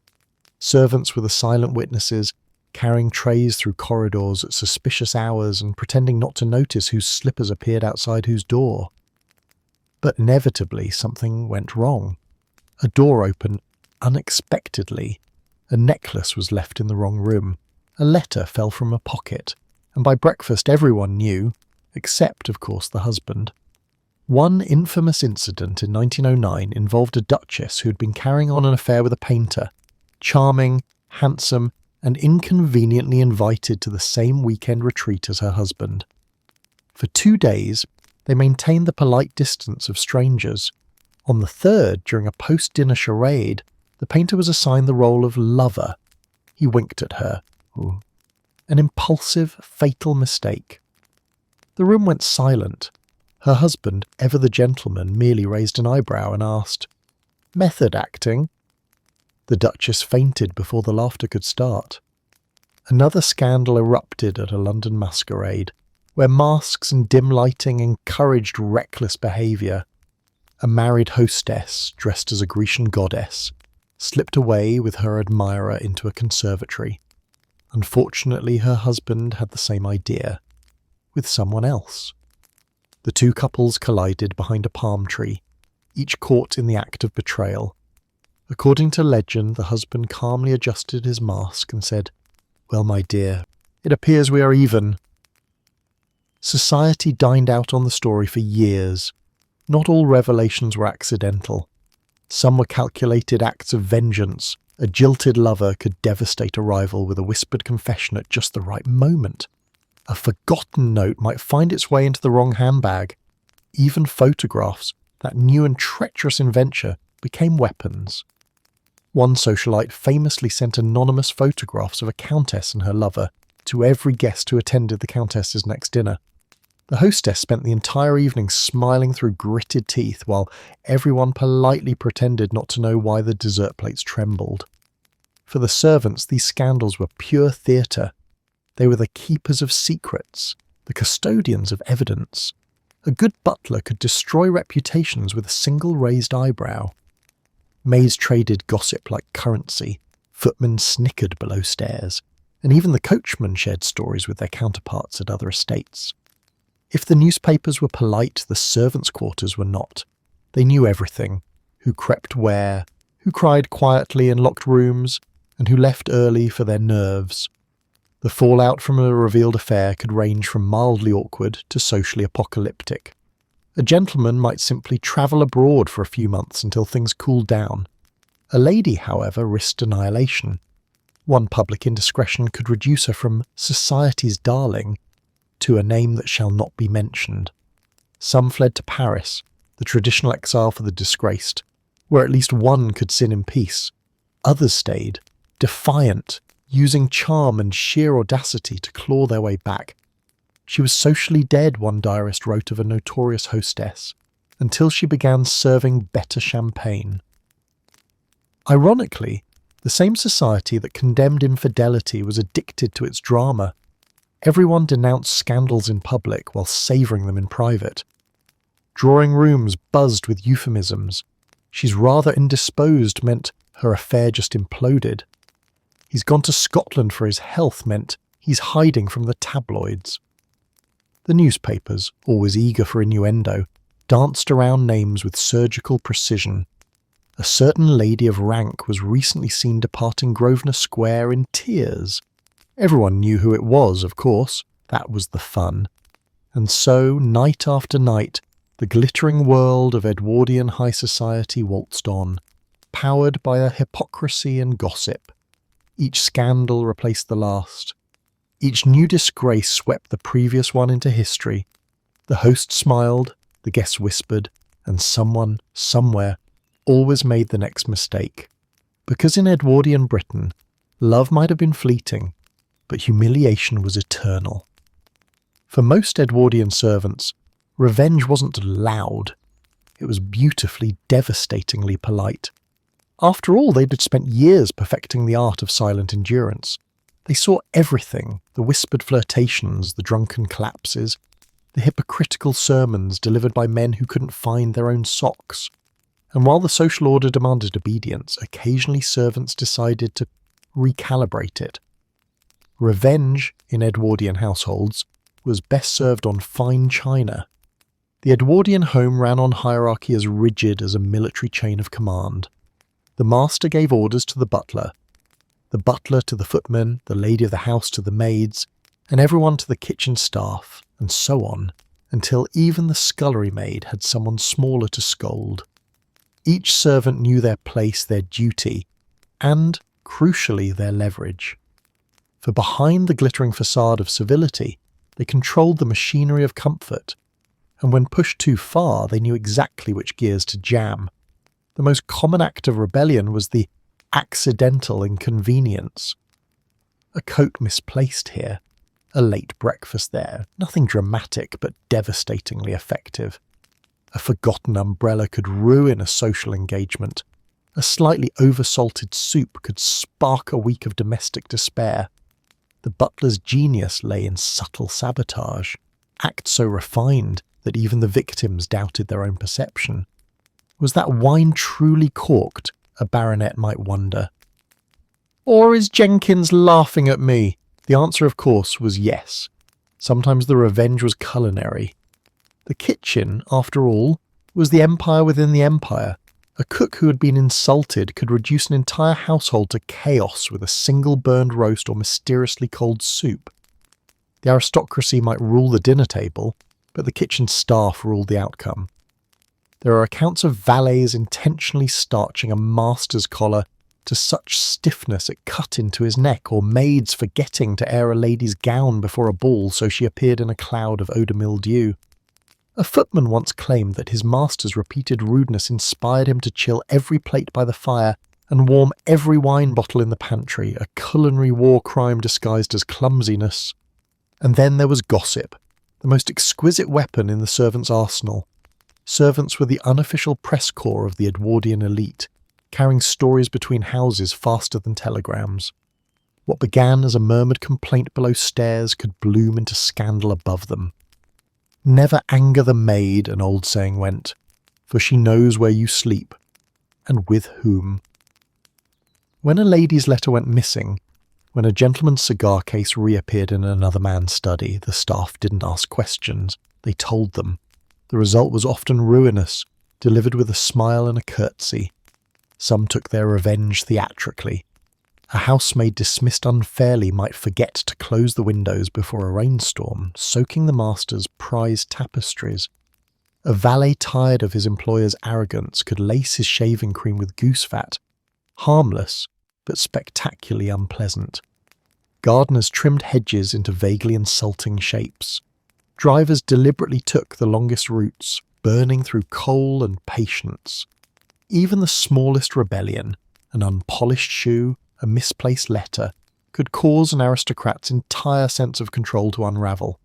Servants were the silent witnesses, carrying trays through corridors at suspicious hours and pretending not to notice whose slippers appeared outside whose door. But inevitably something went wrong. A door opened unexpectedly. A necklace was left in the wrong room. A letter fell from a pocket, and by breakfast everyone knew, except, of course, the husband. One infamous incident in 1909 involved a duchess who had been carrying on an affair with a painter, charming, handsome, and inconveniently invited to the same weekend retreat as her husband. For 2 days, they maintained the polite distance of strangers. On the third, during a post-dinner charade, the painter was assigned the role of lover. He winked at her. Ooh. An impulsive, fatal mistake. The room went silent. Her husband, ever the gentleman, merely raised an eyebrow and asked, "Method acting?" The Duchess fainted before the laughter could start. Another scandal erupted at a London masquerade, where masks and dim lighting encouraged reckless behaviour. A married hostess, dressed as a Grecian goddess, slipped away with her admirer into a conservatory. Unfortunately, her husband had the same idea, with someone else. The two couples collided behind a palm tree, each caught in the act of betrayal. According to legend, the husband calmly adjusted his mask and said, "Well, my dear, it appears we are even." Society dined out on the story for years. Not all revelations were accidental. Some were calculated acts of vengeance. A jilted lover could devastate a rival with a whispered confession at just the right moment. A forgotten note might find its way into the wrong handbag. Even photographs, that new and treacherous invention, became weapons. One socialite famously sent anonymous photographs of a countess and her lover to every guest who attended the countess's next dinner. The hostess spent the entire evening smiling through gritted teeth while everyone politely pretended not to know why the dessert plates trembled. For the servants, these scandals were pure theatre. They were the keepers of secrets, the custodians of evidence. A good butler could destroy reputations with a single raised eyebrow. Maids traded gossip like currency, footmen snickered below stairs, and even the coachmen shared stories with their counterparts at other estates. If the newspapers were polite, the servants' quarters were not. They knew everything: who crept where, who cried quietly in locked rooms, and who left early for their nerves. The fallout from a revealed affair could range from mildly awkward to socially apocalyptic. A gentleman might simply travel abroad for a few months until things cooled down. A lady, however, risked annihilation. One public indiscretion could reduce her from society's darling to a name that shall not be mentioned. Some fled to Paris, the traditional exile for the disgraced, where at least one could sin in peace. Others stayed, defiant, using charm and sheer audacity to claw their way back. She was socially dead, one diarist wrote of a notorious hostess, until she began serving better champagne. Ironically, the same society that condemned infidelity was addicted to its drama. Everyone denounced scandals in public while savouring them in private. Drawing rooms buzzed with euphemisms. She's rather indisposed meant her affair just imploded. He's gone to Scotland for his health meant he's hiding from the tabloids. The newspapers, always eager for innuendo, danced around names with surgical precision. A certain lady of rank was recently seen departing Grosvenor Square in tears. Everyone knew who it was, of course. That was the fun. And so, night after night, the glittering world of Edwardian high society waltzed on, powered by a hypocrisy and gossip. Each scandal replaced the last. Each new disgrace swept the previous one into history. The host smiled, the guests whispered, and someone, somewhere, always made the next mistake. Because in Edwardian Britain, love might have been fleeting, but humiliation was eternal. For most Edwardian servants, revenge wasn't loud. It was beautifully, devastatingly polite. After all, they'd spent years perfecting the art of silent endurance. They saw everything, the whispered flirtations, the drunken collapses, the hypocritical sermons delivered by men who couldn't find their own socks. And while the social order demanded obedience, occasionally servants decided to recalibrate it. Revenge, in Edwardian households, was best served on fine china. The Edwardian home ran on hierarchy as rigid as a military chain of command. The master gave orders to the butler to the footmen, the lady of the house to the maids, and everyone to the kitchen staff, and so on, until even the scullery maid had someone smaller to scold. Each servant knew their place, their duty, and, crucially, their leverage. For behind the glittering facade of civility, they controlled the machinery of comfort, and when pushed too far, they knew exactly which gears to jam. The most common act of rebellion was the accidental inconvenience. A coat misplaced here, a late breakfast there, nothing dramatic but devastatingly effective. A forgotten umbrella could ruin a social engagement. A slightly oversalted soup could spark a week of domestic despair. The butler's genius lay in subtle sabotage, acts so refined that even the victims doubted their own perception. Was that wine truly corked, a baronet might wonder? Or is Jenkins laughing at me? The answer, of course, was yes. Sometimes the revenge was culinary. The kitchen, after all, was the empire within the empire. A cook who had been insulted could reduce an entire household to chaos with a single burned roast or mysteriously cold soup. The aristocracy might rule the dinner table, but the kitchen staff ruled the outcome. There are accounts of valets intentionally starching a master's collar to such stiffness it cut into his neck, or maids forgetting to air a lady's gown before a ball so she appeared in a cloud of eau de mildew. A footman once claimed that his master's repeated rudeness inspired him to chill every plate by the fire and warm every wine bottle in the pantry, a culinary war crime disguised as clumsiness. And then there was gossip, the most exquisite weapon in the servants' arsenal. Servants were the unofficial press corps of the Edwardian elite, carrying stories between houses faster than telegrams. What began as a murmured complaint below stairs could bloom into scandal above them. Never anger the maid, an old saying went, for she knows where you sleep, and with whom. When a lady's letter went missing, when a gentleman's cigar case reappeared in another man's study, the staff didn't ask questions, they told them. The result was often ruinous, delivered with a smile and a curtsy. Some took their revenge theatrically. A housemaid dismissed unfairly might forget to close the windows before a rainstorm, soaking the master's prized tapestries. A valet tired of his employer's arrogance could lace his shaving cream with goose fat, harmless but spectacularly unpleasant. Gardeners trimmed hedges into vaguely insulting shapes. Drivers deliberately took the longest routes, burning through coal and patience. Even the smallest rebellion, an unpolished shoe, a misplaced letter, could cause an aristocrat's entire sense of control to unravel.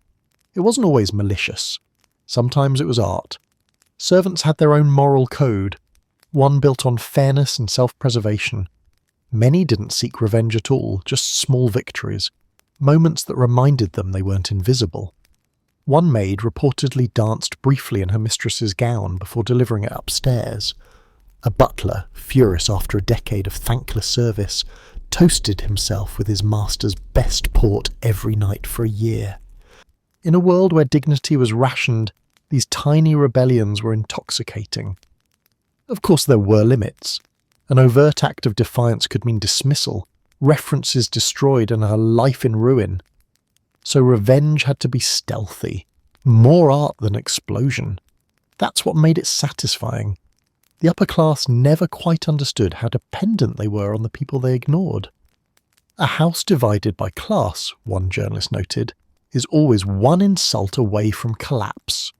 It wasn't always malicious. Sometimes it was art. Servants had their own moral code, one built on fairness and self-preservation. Many didn't seek revenge at all, just small victories, moments that reminded them they weren't invisible. One maid reportedly danced briefly in her mistress's gown before delivering it upstairs. A butler, furious after a decade of thankless service, toasted himself with his master's best port every night for a year. In a world where dignity was rationed, these tiny rebellions were intoxicating. Of course there were limits. An overt act of defiance could mean dismissal, references destroyed and a life in ruin. So revenge had to be stealthy, more art than explosion. That's what made it satisfying. The upper class never quite understood how dependent they were on the people they ignored. A house divided by class, one journalist noted, is always one insult away from collapse.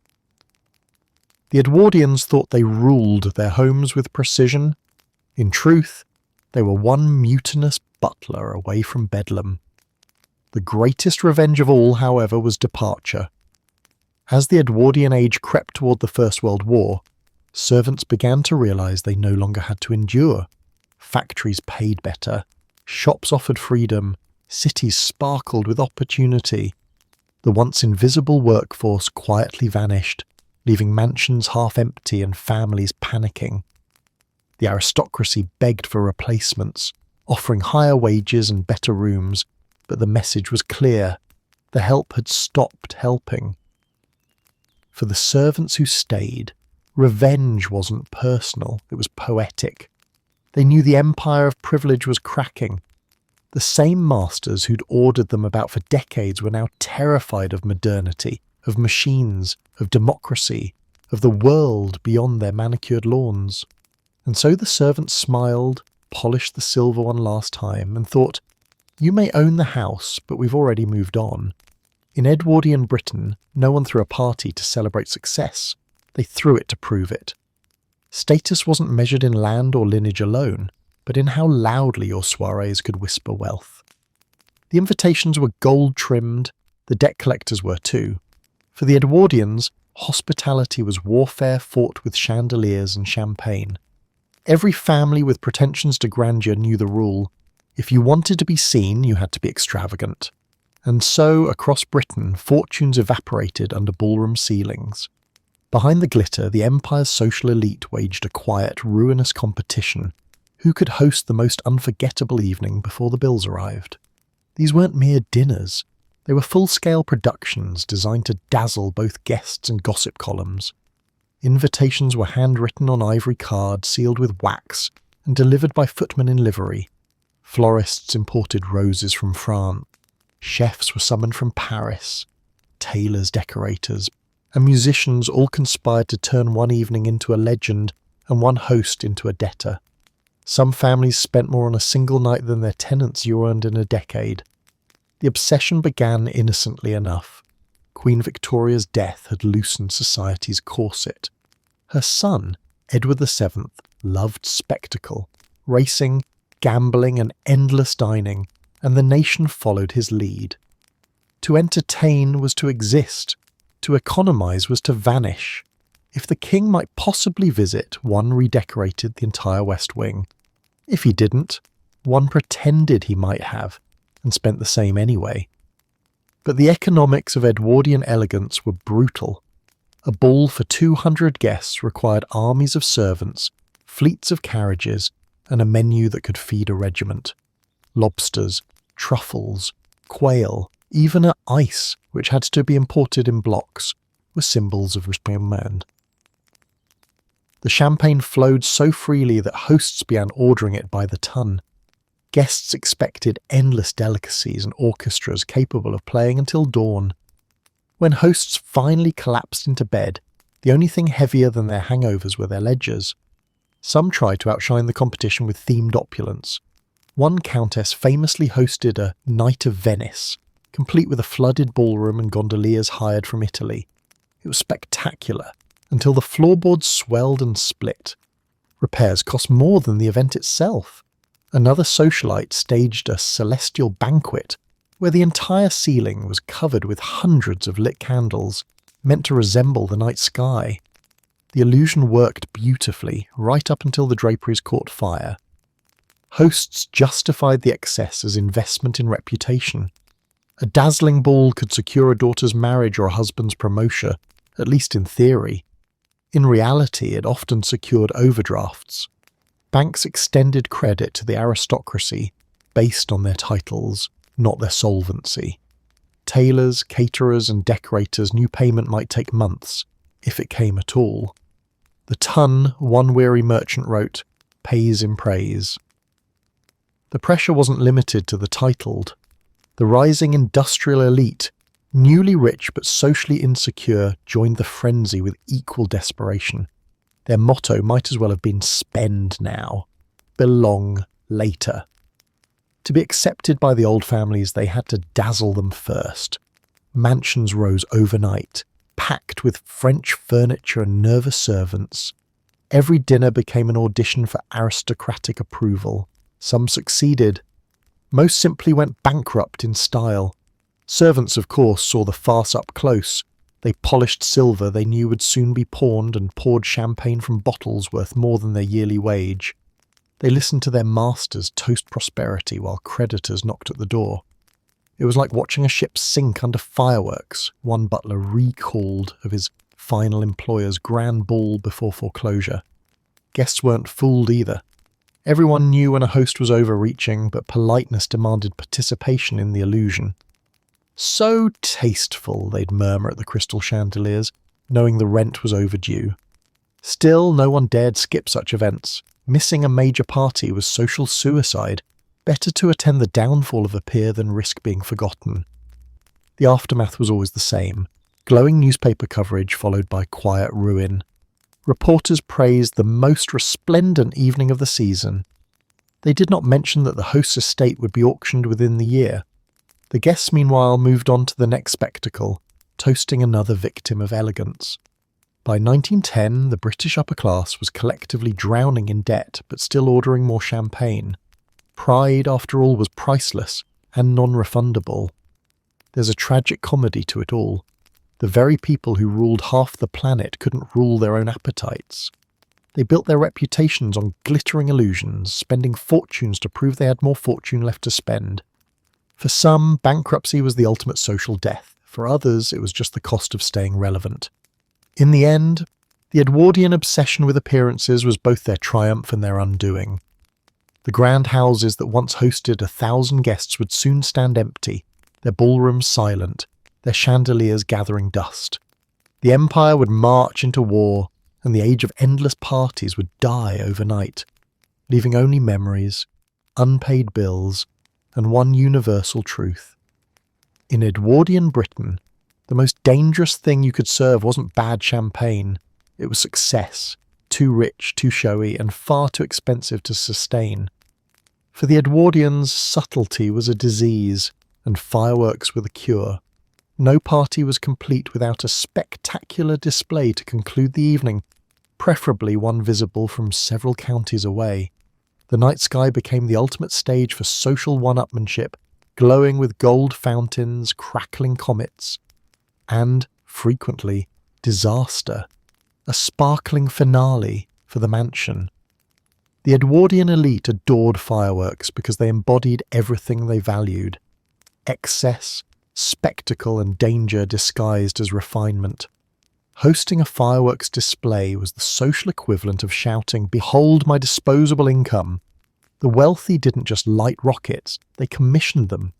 The Edwardians thought they ruled their homes with precision. In truth, they were one mutinous butler away from bedlam. The greatest revenge of all, however, was departure. As the Edwardian age crept toward the First World War, servants began to realise they no longer had to endure. Factories paid better, shops offered freedom, cities sparkled with opportunity. The once invisible workforce quietly vanished, leaving mansions half empty and families panicking. The aristocracy begged for replacements, offering higher wages and better rooms, but the message was clear. The help had stopped helping. For the servants who stayed, revenge wasn't personal, it was poetic. They knew the empire of privilege was cracking. The same masters who'd ordered them about for decades were now terrified of modernity, of machines, of democracy, of the world beyond their manicured lawns. And so the servants smiled, polished the silver one last time, and thought, "You may own the house, but we've already moved on." In Edwardian Britain, no one threw a party to celebrate success. They threw it to prove it. Status wasn't measured in land or lineage alone, but in how loudly your soirees could whisper wealth. The invitations were gold-trimmed, the debt collectors were too. For the Edwardians, hospitality was warfare fought with chandeliers and champagne. Every family with pretensions to grandeur knew the rule. If you wanted to be seen, you had to be extravagant. And so, across Britain, fortunes evaporated under ballroom ceilings. Behind the glitter, the empire's social elite waged a quiet, ruinous competition. Who could host the most unforgettable evening before the bills arrived? These weren't mere dinners. They were full-scale productions designed to dazzle both guests and gossip columns. Invitations were handwritten on ivory cards sealed with wax and delivered by footmen in livery. Florists imported roses from France. Chefs were summoned from Paris. Tailors, decorators, and musicians all conspired to turn one evening into a legend and one host into a debtor. Some families spent more on a single night than their tenants earned in a decade. The obsession began innocently enough. Queen Victoria's death had loosened society's corset. Her son, Edward VII, loved spectacle, racing, gambling and endless dining, and the nation followed his lead. To entertain was to exist. To economise was to vanish. If the king might possibly visit, one redecorated the entire West Wing. If he didn't, one pretended he might have, and spent the same anyway. But the economics of Edwardian elegance were brutal. A ball for 200 guests required armies of servants, fleets of carriages, and a menu that could feed a regiment. Lobsters, truffles, quail, even ice, which had to be imported in blocks, were symbols of reprimand. The champagne flowed so freely that hosts began ordering it by the ton. Guests expected endless delicacies and orchestras capable of playing until dawn. When hosts finally collapsed into bed, The only thing heavier than their hangovers were their ledgers. Some tried to outshine the competition with themed opulence. One countess famously hosted a Night of Venice, complete with a flooded ballroom and gondoliers hired from Italy. It was spectacular, until the floorboards swelled and split. Repairs cost more than the event itself. Another socialite staged a celestial banquet, where the entire ceiling was covered with hundreds of lit candles, meant to resemble the night sky. The illusion worked beautifully, right up until the draperies caught fire. Hosts justified the excess as investment in reputation. A dazzling ball could secure a daughter's marriage or a husband's promotion, at least in theory. In reality, it often secured overdrafts. Banks extended credit to the aristocracy based on their titles, not their solvency. Tailors, caterers, and decorators knew payment might take months, if it came at all. The ton, one weary merchant wrote, pays in praise. The pressure wasn't limited to the titled. The rising industrial elite, newly rich but socially insecure, joined the frenzy with equal desperation. Their motto might as well have been spend now, belong later. To be accepted by the old families, they had to dazzle them first. Mansions rose overnight, packed with French furniture and nervous servants. Every dinner became an audition for aristocratic approval. Some succeeded. Most simply went bankrupt in style. Servants, of course, saw the farce up close. They polished silver they knew would soon be pawned and poured champagne from bottles worth more than their yearly wage. They listened to their masters toast prosperity while creditors knocked at the door. It was like watching a ship sink under fireworks, one butler recalled of his final employer's grand ball before foreclosure. Guests weren't fooled either. Everyone knew when a host was overreaching, but politeness demanded participation in the illusion. So tasteful, they'd murmur at the crystal chandeliers, knowing the rent was overdue. Still, no one dared skip such events. Missing a major party was social suicide. Better to attend the downfall of a peer than risk being forgotten. The aftermath was always the same. Glowing newspaper coverage followed by quiet ruin. Reporters praised the most resplendent evening of the season. They did not mention that the host's estate would be auctioned within the year. The guests, meanwhile, moved on to the next spectacle, toasting another victim of elegance. By 1910, the British upper class was collectively drowning in debt, but still ordering more champagne. Pride, after all, was priceless and non-refundable. There's a tragic comedy to it all. The very people who ruled half the planet couldn't rule their own appetites. They built their reputations on glittering illusions, spending fortunes to prove they had more fortune left to spend. For some, bankruptcy was the ultimate social death. For others, it was just the cost of staying relevant. In the end, the Edwardian obsession with appearances was both their triumph and their undoing. The grand houses that once hosted 1,000 guests would soon stand empty, their ballrooms silent, their chandeliers gathering dust. The empire would march into war, and the age of endless parties would die overnight, leaving only memories, unpaid bills, and one universal truth. In Edwardian Britain, the most dangerous thing you could serve wasn't bad champagne. It was success, too rich, too showy, and far too expensive to sustain. For the Edwardians, subtlety was a disease, and fireworks were the cure. No party was complete without a spectacular display to conclude the evening, preferably one visible from several counties away. The night sky became the ultimate stage for social one-upmanship, glowing with gold fountains, crackling comets, and, frequently, disaster, a sparkling finale for the mansion. The Edwardian elite adored fireworks because they embodied everything they valued: excess, spectacle, and danger disguised as refinement. Hosting a fireworks display was the social equivalent of shouting, "Behold my disposable income." The wealthy didn't just light rockets, they commissioned them.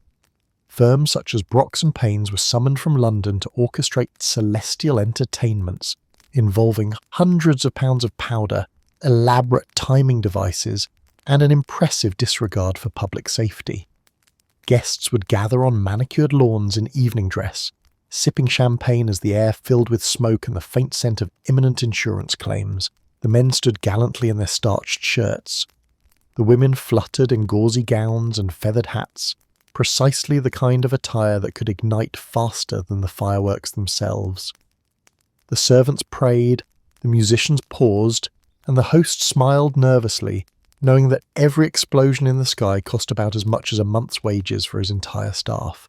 Firms such as Brox and Paynes were summoned from London to orchestrate celestial entertainments involving hundreds of pounds of powder, elaborate timing devices, and an impressive disregard for public safety. Guests would gather on manicured lawns in evening dress, sipping champagne as the air filled with smoke and the faint scent of imminent insurance claims. The men stood gallantly in their starched shirts. The women fluttered in gauzy gowns and feathered hats, precisely the kind of attire that could ignite faster than the fireworks themselves. The servants prayed, the musicians paused, and the host smiled nervously, knowing that every explosion in the sky cost about as much as a month's wages for his entire staff.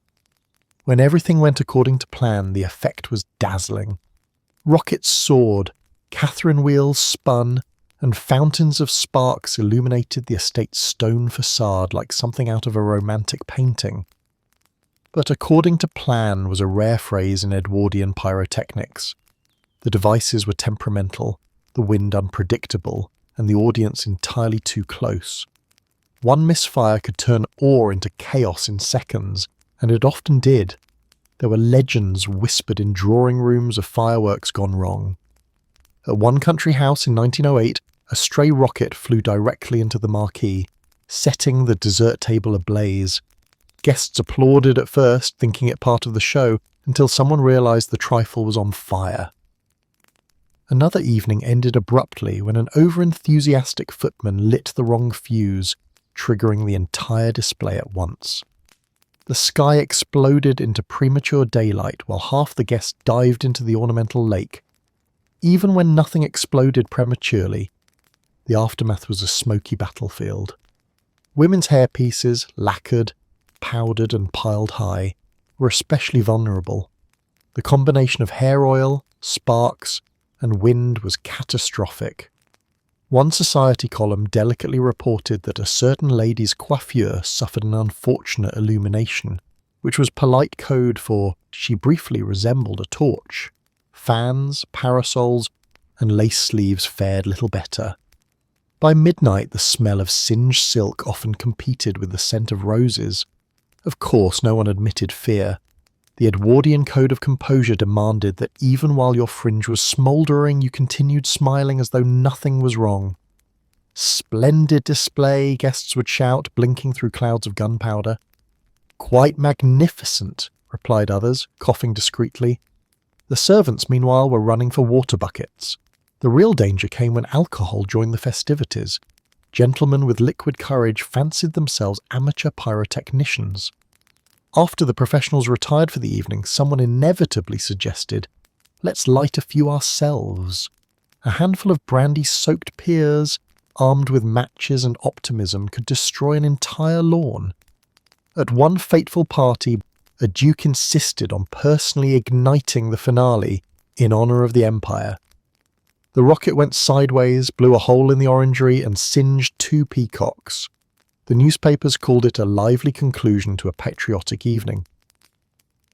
When everything went according to plan, the effect was dazzling. Rockets soared, Catherine wheels spun, and fountains of sparks illuminated the estate's stone facade like something out of a romantic painting. But according to plan was a rare phrase in Edwardian pyrotechnics. The devices were temperamental, the wind unpredictable, and the audience entirely too close. One misfire could turn awe into chaos in seconds, and it often did. There were legends whispered in drawing rooms of fireworks gone wrong. At one country house in 1908, a stray rocket flew directly into the marquee, setting the dessert table ablaze. Guests applauded at first, thinking it part of the show, until someone realised the trifle was on fire. Another evening ended abruptly when an over-enthusiastic footman lit the wrong fuse, triggering the entire display at once. The sky exploded into premature daylight while half the guests dived into the ornamental lake. Even when nothing exploded prematurely, the aftermath was a smoky battlefield. Women's hairpieces, lacquered, powdered and piled high, were especially vulnerable. The combination of hair oil, sparks, and wind was catastrophic. One society column delicately reported that a certain lady's coiffure suffered an unfortunate illumination, which was polite code for she briefly resembled a torch. Fans, parasols, and lace sleeves fared little better. By midnight, the smell of singed silk often competed with the scent of roses. Of course, no one admitted fear. The Edwardian code of composure demanded that even while your fringe was smouldering, you continued smiling as though nothing was wrong. "Splendid display," guests would shout, blinking through clouds of gunpowder. "Quite magnificent," replied others, coughing discreetly. The servants, meanwhile, were running for water buckets. The real danger came when alcohol joined the festivities. Gentlemen with liquid courage fancied themselves amateur pyrotechnicians. After the professionals retired for the evening, someone inevitably suggested, "Let's light a few ourselves." A handful of brandy-soaked peers, armed with matches and optimism, could destroy an entire lawn. At one fateful party, a duke insisted on personally igniting the finale in honour of the empire. The rocket went sideways, blew a hole in the orangery, and singed 2 peacocks. The newspapers called it a lively conclusion to a patriotic evening.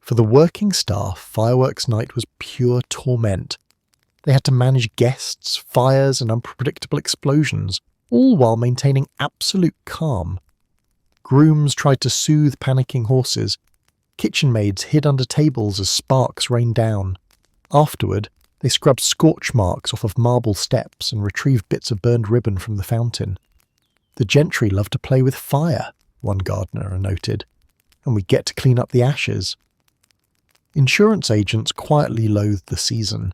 For the working staff, fireworks night was pure torment. They had to manage guests, fires, and unpredictable explosions, all while maintaining absolute calm. Grooms tried to soothe panicking horses. Kitchen maids hid under tables as sparks rained down. Afterward, they scrubbed scorch marks off of marble steps and retrieved bits of burned ribbon from the fountain. "The gentry love to play with fire," one gardener noted, "and we get to clean up the ashes." Insurance agents quietly loathed the season.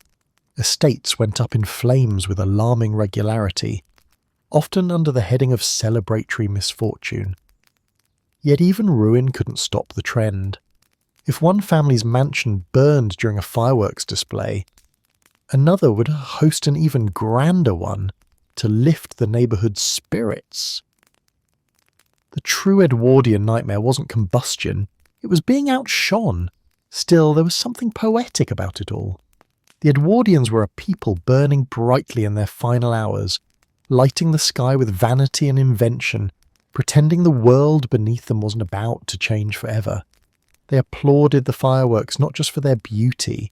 Estates went up in flames with alarming regularity, often under the heading of celebratory misfortune. Yet even ruin couldn't stop the trend. If one family's mansion burned during a fireworks display, another would host an even grander one to lift the neighbourhood's spirits. The true Edwardian nightmare wasn't combustion, it was being outshone. Still, there was something poetic about it all. The Edwardians were a people burning brightly in their final hours, lighting the sky with vanity and invention, pretending the world beneath them wasn't about to change forever. They applauded the fireworks not just for their beauty,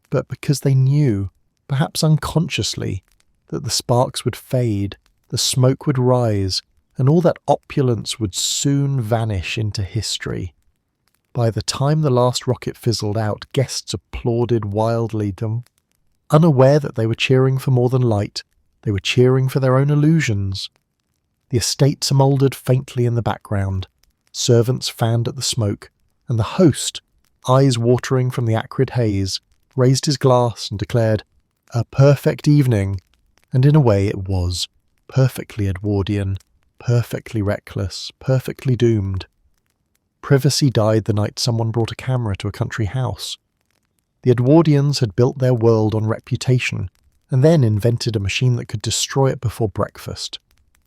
but because they knew, perhaps unconsciously, that the sparks would fade, the smoke would rise, and all that opulence would soon vanish into history. By the time the last rocket fizzled out, guests applauded wildly, unaware that they were cheering for more than light, they were cheering for their own illusions. The estate smouldered faintly in the background, servants fanned at the smoke, and the host, eyes watering from the acrid haze, raised his glass and declared, "A perfect evening," and in a way it was. Perfectly Edwardian, perfectly reckless, perfectly doomed. Privacy died the night someone brought a camera to a country house. The Edwardians had built their world on reputation, and then invented a machine that could destroy it before breakfast.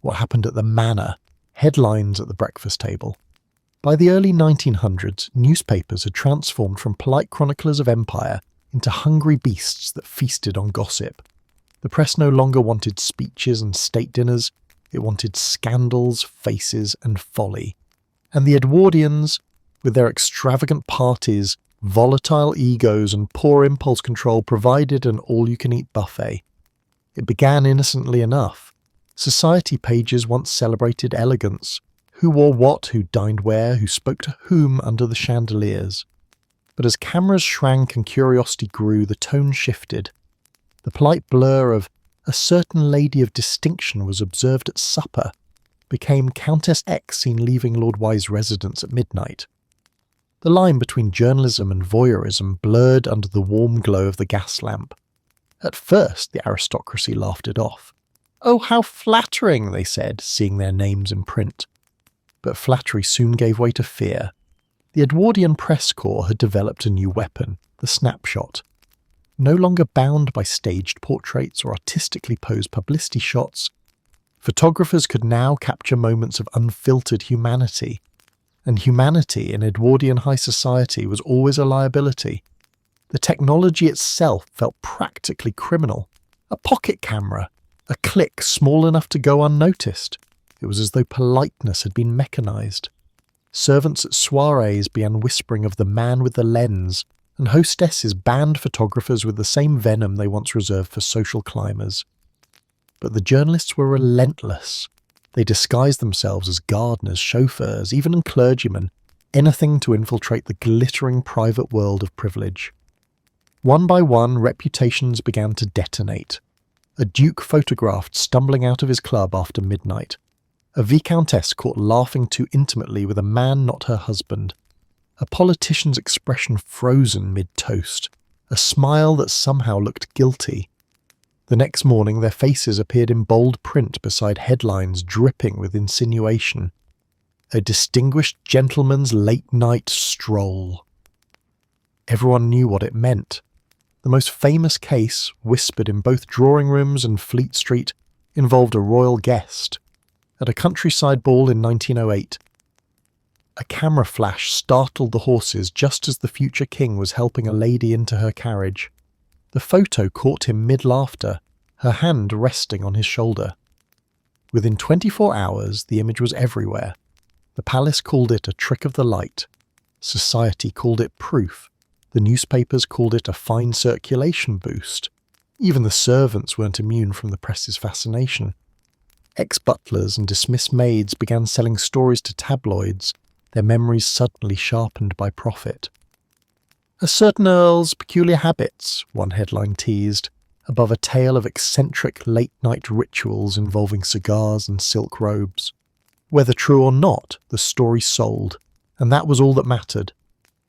What happened at the manor? Headlines at the breakfast table. By the early 1900s, newspapers had transformed from polite chroniclers of empire into hungry beasts that feasted on gossip. The press no longer wanted speeches and state dinners, it wanted scandals, faces, and folly. And the Edwardians, with their extravagant parties, volatile egos, and poor impulse control, provided an all-you-can-eat buffet. It began innocently enough. Society pages once celebrated elegance. Who wore what, who dined where, who spoke to whom under the chandeliers. But as cameras shrank and curiosity grew, the tone shifted. The polite blur of "a certain lady of distinction was observed at supper" became Countess X seen leaving Lord Y's residence at midnight. The line between journalism and voyeurism blurred under the warm glow of the gas lamp. At first, the aristocracy laughed it off. "Oh, how flattering," they said, seeing their names in print. But flattery soon gave way to fear. The Edwardian press corps had developed a new weapon, the snapshot. No longer bound by staged portraits or artistically posed publicity shots, photographers could now capture moments of unfiltered humanity. And humanity in Edwardian high society was always a liability. The technology itself felt practically criminal. A pocket camera, a click small enough to go unnoticed. It was as though politeness had been mechanized. Servants at soirees began whispering of the man with the lens, and hostesses banned photographers with the same venom they once reserved for social climbers. But the journalists were relentless. They disguised themselves as gardeners, chauffeurs, even clergymen, anything to infiltrate the glittering private world of privilege. One by one, reputations began to detonate. A duke photographed stumbling out of his club after midnight. A viscountess caught laughing too intimately with a man not her husband. A politician's expression frozen mid-toast. A smile that somehow looked guilty. The next morning their faces appeared in bold print beside headlines dripping with insinuation. A distinguished gentleman's late-night stroll. Everyone knew what it meant. The most famous case, whispered in both drawing rooms and Fleet Street, involved a royal guest. At a countryside ball in 1908, a camera flash startled the horses just as the future king was helping a lady into her carriage. The photo caught him mid-laughter, her hand resting on his shoulder. Within 24 hours, the image was everywhere. The palace called it a trick of the light. Society called it proof. The newspapers called it a fine circulation boost. Even the servants weren't immune from the press's fascination. Ex-butlers and dismissed maids began selling stories to tabloids, their memories suddenly sharpened by profit. "A certain earl's peculiar habits," one headline teased, above a tale of eccentric late-night rituals involving cigars and silk robes. Whether true or not, the story sold, and that was all that mattered.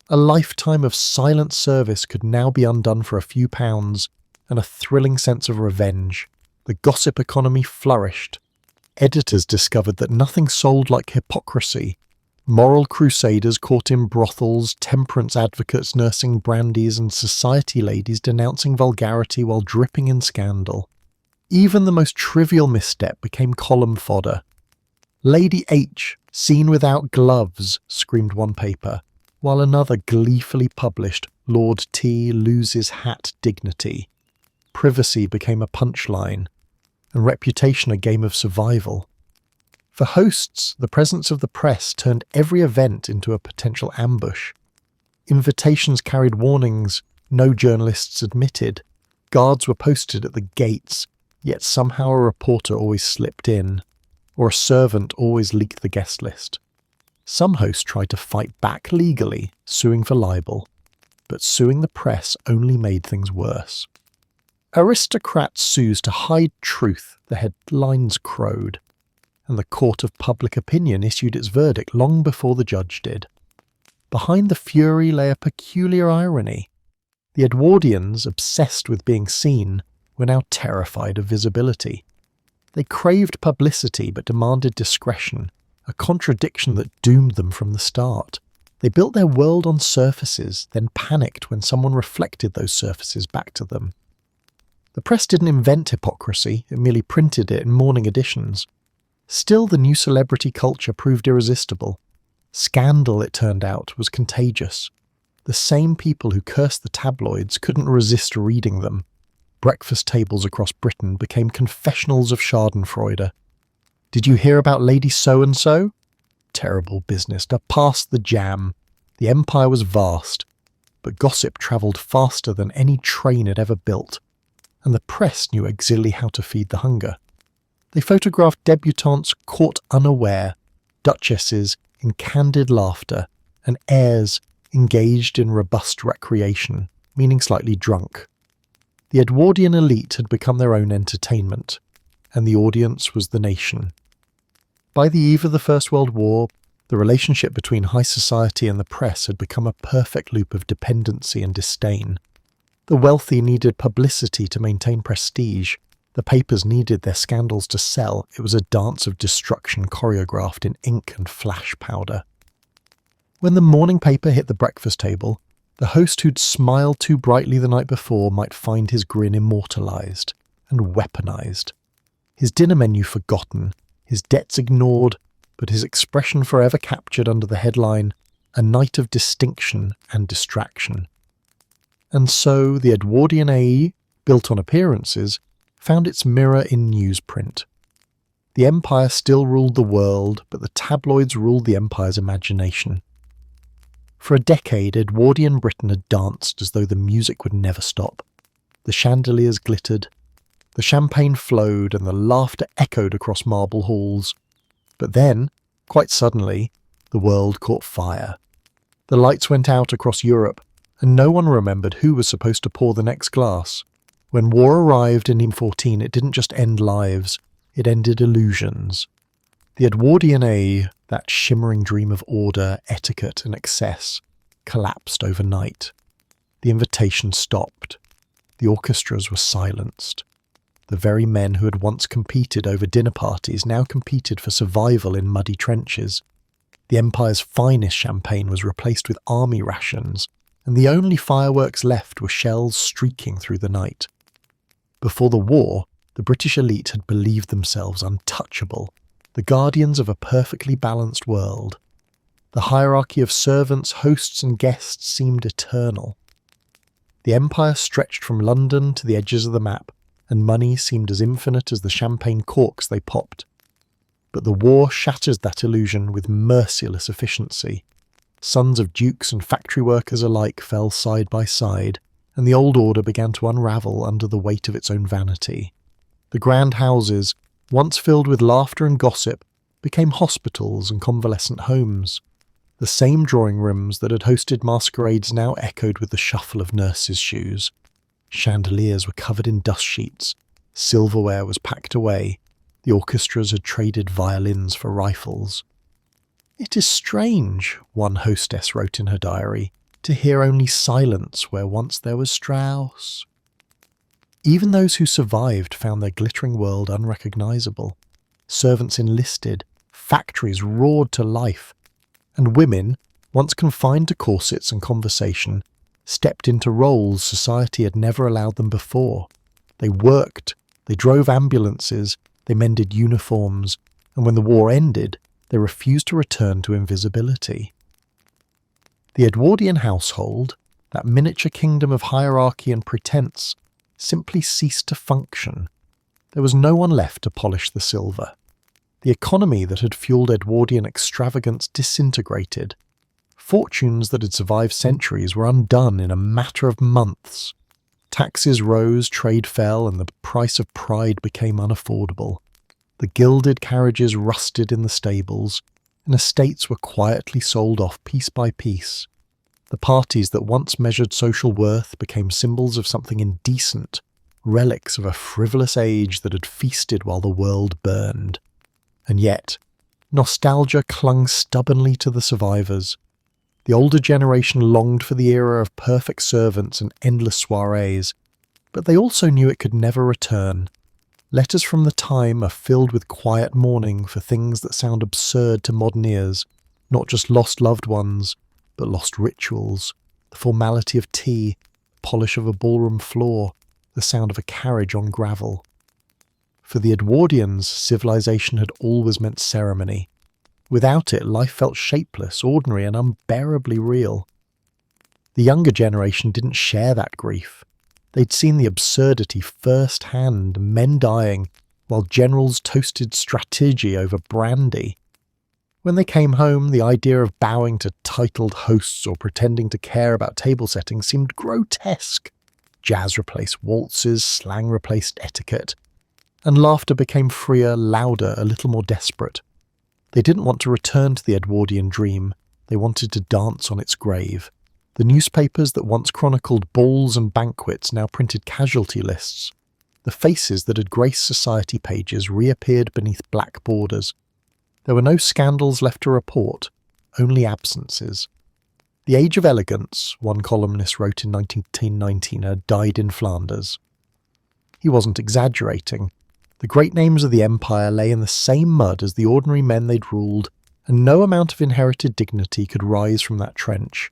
A lifetime of silent service could now be undone for a few pounds, and a thrilling sense of revenge. The gossip economy flourished. Editors discovered that nothing sold like hypocrisy. Moral crusaders caught in brothels, temperance advocates nursing brandies, and society ladies denouncing vulgarity while dripping in scandal. Even the most trivial misstep became column fodder. "Lady H, seen without gloves," screamed one paper, while another gleefully published "Lord T loses hat dignity." Privacy became a punchline, and reputation a game of survival. For hosts, the presence of the press turned every event into a potential ambush. Invitations carried warnings, "No journalists admitted." Guards were posted at the gates, yet somehow a reporter always slipped in, or a servant always leaked the guest list. Some hosts tried to fight back legally, suing for libel, but suing the press only made things worse. Aristocrats sued to hide truth, the headlines crowed, and the court of public opinion issued its verdict long before the judge did. behind the fury lay a peculiar irony. The Edwardians, obsessed with being seen, were now terrified of visibility. They craved publicity but demanded discretion, a contradiction that doomed them from the start. They built their world on surfaces, then panicked when someone reflected those surfaces back to them. The press didn't invent hypocrisy, it merely printed it in morning editions. Still, the new celebrity culture proved irresistible. Scandal, it turned out, was contagious. The same people who cursed the tabloids couldn't resist reading them. Breakfast tables across Britain became confessionals of schadenfreude. Did you hear about Lady So-and-so? Terrible business to pass the jam. The empire was vast, but gossip travelled faster than any train had ever built, and the press knew exactly how to feed the hunger. They photographed debutantes caught unaware, duchesses in candid laughter, and heirs engaged in robust recreation, meaning slightly drunk. The Edwardian elite had become their own entertainment, and the audience was the nation. By the eve of the First World War, the relationship between high society and the press had become a perfect loop of dependency and disdain. The wealthy needed publicity to maintain prestige. The papers needed their scandals to sell. It was a dance of destruction choreographed in ink and flash powder. When the morning paper hit the breakfast table, the host who'd smiled too brightly the night before might find his grin immortalized and weaponized. His dinner menu forgotten, his debts ignored, but his expression forever captured under the headline, "A Night of Distinction and Distraction." And so the Edwardian age, built on appearances, found its mirror in newsprint. The empire still ruled the world, but the tabloids ruled the empire's imagination. For a decade, Edwardian Britain had danced as though the music would never stop. The chandeliers glittered, the champagne flowed, and the laughter echoed across marble halls. But then, quite suddenly, the world caught fire. The lights went out across Europe, and no one remembered who was supposed to pour the next glass. When war arrived in 1914, it didn't just end lives, it ended illusions. The Edwardian age, that shimmering dream of order, etiquette and excess, collapsed overnight. The invitation stopped. The orchestras were silenced. The very men who had once competed over dinner parties now competed for survival in muddy trenches. The empire's finest champagne was replaced with army rations, and the only fireworks left were shells streaking through the night. Before the war, the British elite had believed themselves untouchable, the guardians of a perfectly balanced world. The hierarchy of servants, hosts and guests seemed eternal. The empire stretched from London to the edges of the map, and money seemed as infinite as the champagne corks they popped. But the war shattered that illusion with merciless efficiency. Sons of dukes and factory workers alike fell side by side, and the old order began to unravel under the weight of its own vanity. The grand houses, once filled with laughter and gossip, became hospitals and convalescent homes. The same drawing rooms that had hosted masquerades now echoed with the shuffle of nurses' shoes. Chandeliers were covered in dust sheets, silverware was packed away, the orchestras had traded violins for rifles. "It is strange," one hostess wrote in her diary, "to hear only silence where once there was Strauss." Even those who survived found their glittering world unrecognizable. Servants enlisted, factories roared to life, and women, once confined to corsets and conversation, stepped into roles society had never allowed them before. They worked, they drove ambulances, they mended uniforms, and when the war ended, they refused to return to invisibility. The Edwardian household, that miniature kingdom of hierarchy and pretense, simply ceased to function. There was no one left to polish the silver. The economy that had fueled Edwardian extravagance disintegrated. Fortunes that had survived centuries were undone in a matter of months. Taxes rose, trade fell, and the price of pride became unaffordable. The gilded carriages rusted in the stables, and estates were quietly sold off piece by piece. The parties that once measured social worth became symbols of something indecent, relics of a frivolous age that had feasted while the world burned. And yet, nostalgia clung stubbornly to the survivors. The older generation longed for the era of perfect servants and endless soirees, but they also knew it could never return. Letters from the time are filled with quiet mourning for things that sound absurd to modern ears, not just lost loved ones, but lost rituals, the formality of tea, the polish of a ballroom floor, the sound of a carriage on gravel. For the Edwardians, civilization had always meant ceremony. Without it, life felt shapeless, ordinary, and unbearably real. The younger generation didn't share that grief. They'd seen the absurdity firsthand, men dying, while generals toasted strategy over brandy. When they came home, the idea of bowing to titled hosts or pretending to care about table setting seemed grotesque. Jazz replaced waltzes, slang replaced etiquette, and laughter became freer, louder, a little more desperate. They didn't want to return to the Edwardian dream. They wanted to dance on its grave. The newspapers that once chronicled balls and banquets now printed casualty lists. The faces that had graced society pages reappeared beneath black borders. There were no scandals left to report, only absences. The age of elegance, one columnist wrote in 1919, had died in Flanders. He wasn't exaggerating. The great names of the empire lay in the same mud as the ordinary men they'd ruled, and no amount of inherited dignity could rise from that trench.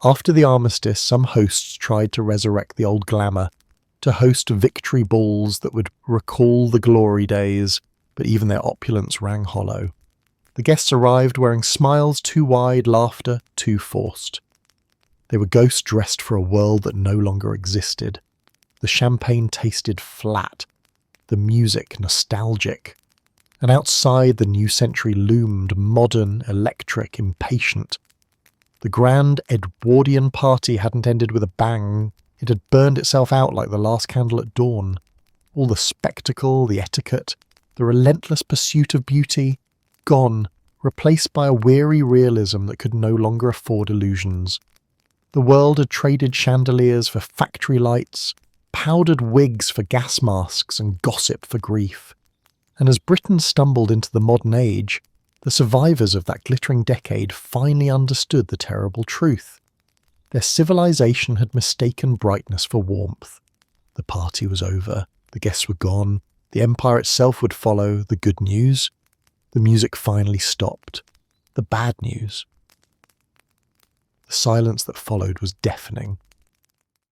After the armistice, some hosts tried to resurrect the old glamour, to host victory balls that would recall the glory days, but even their opulence rang hollow. The guests arrived wearing smiles too wide, laughter too forced. They were ghosts dressed for a world that no longer existed. The champagne tasted flat, the music nostalgic, and outside the new century loomed, modern, electric, impatient. The grand Edwardian party hadn't ended with a bang, it had burned itself out like the last candle at dawn. All the spectacle, the etiquette, the relentless pursuit of beauty, gone, replaced by a weary realism that could no longer afford illusions. The world had traded chandeliers for factory lights, powdered wigs for gas masks, and gossip for grief. And as Britain stumbled into the modern age, the survivors of that glittering decade finally understood the terrible truth. Their civilization had mistaken brightness for warmth. The party was over, the guests were gone, the empire itself would follow, the good news. The music finally stopped. The bad news. The silence that followed was deafening.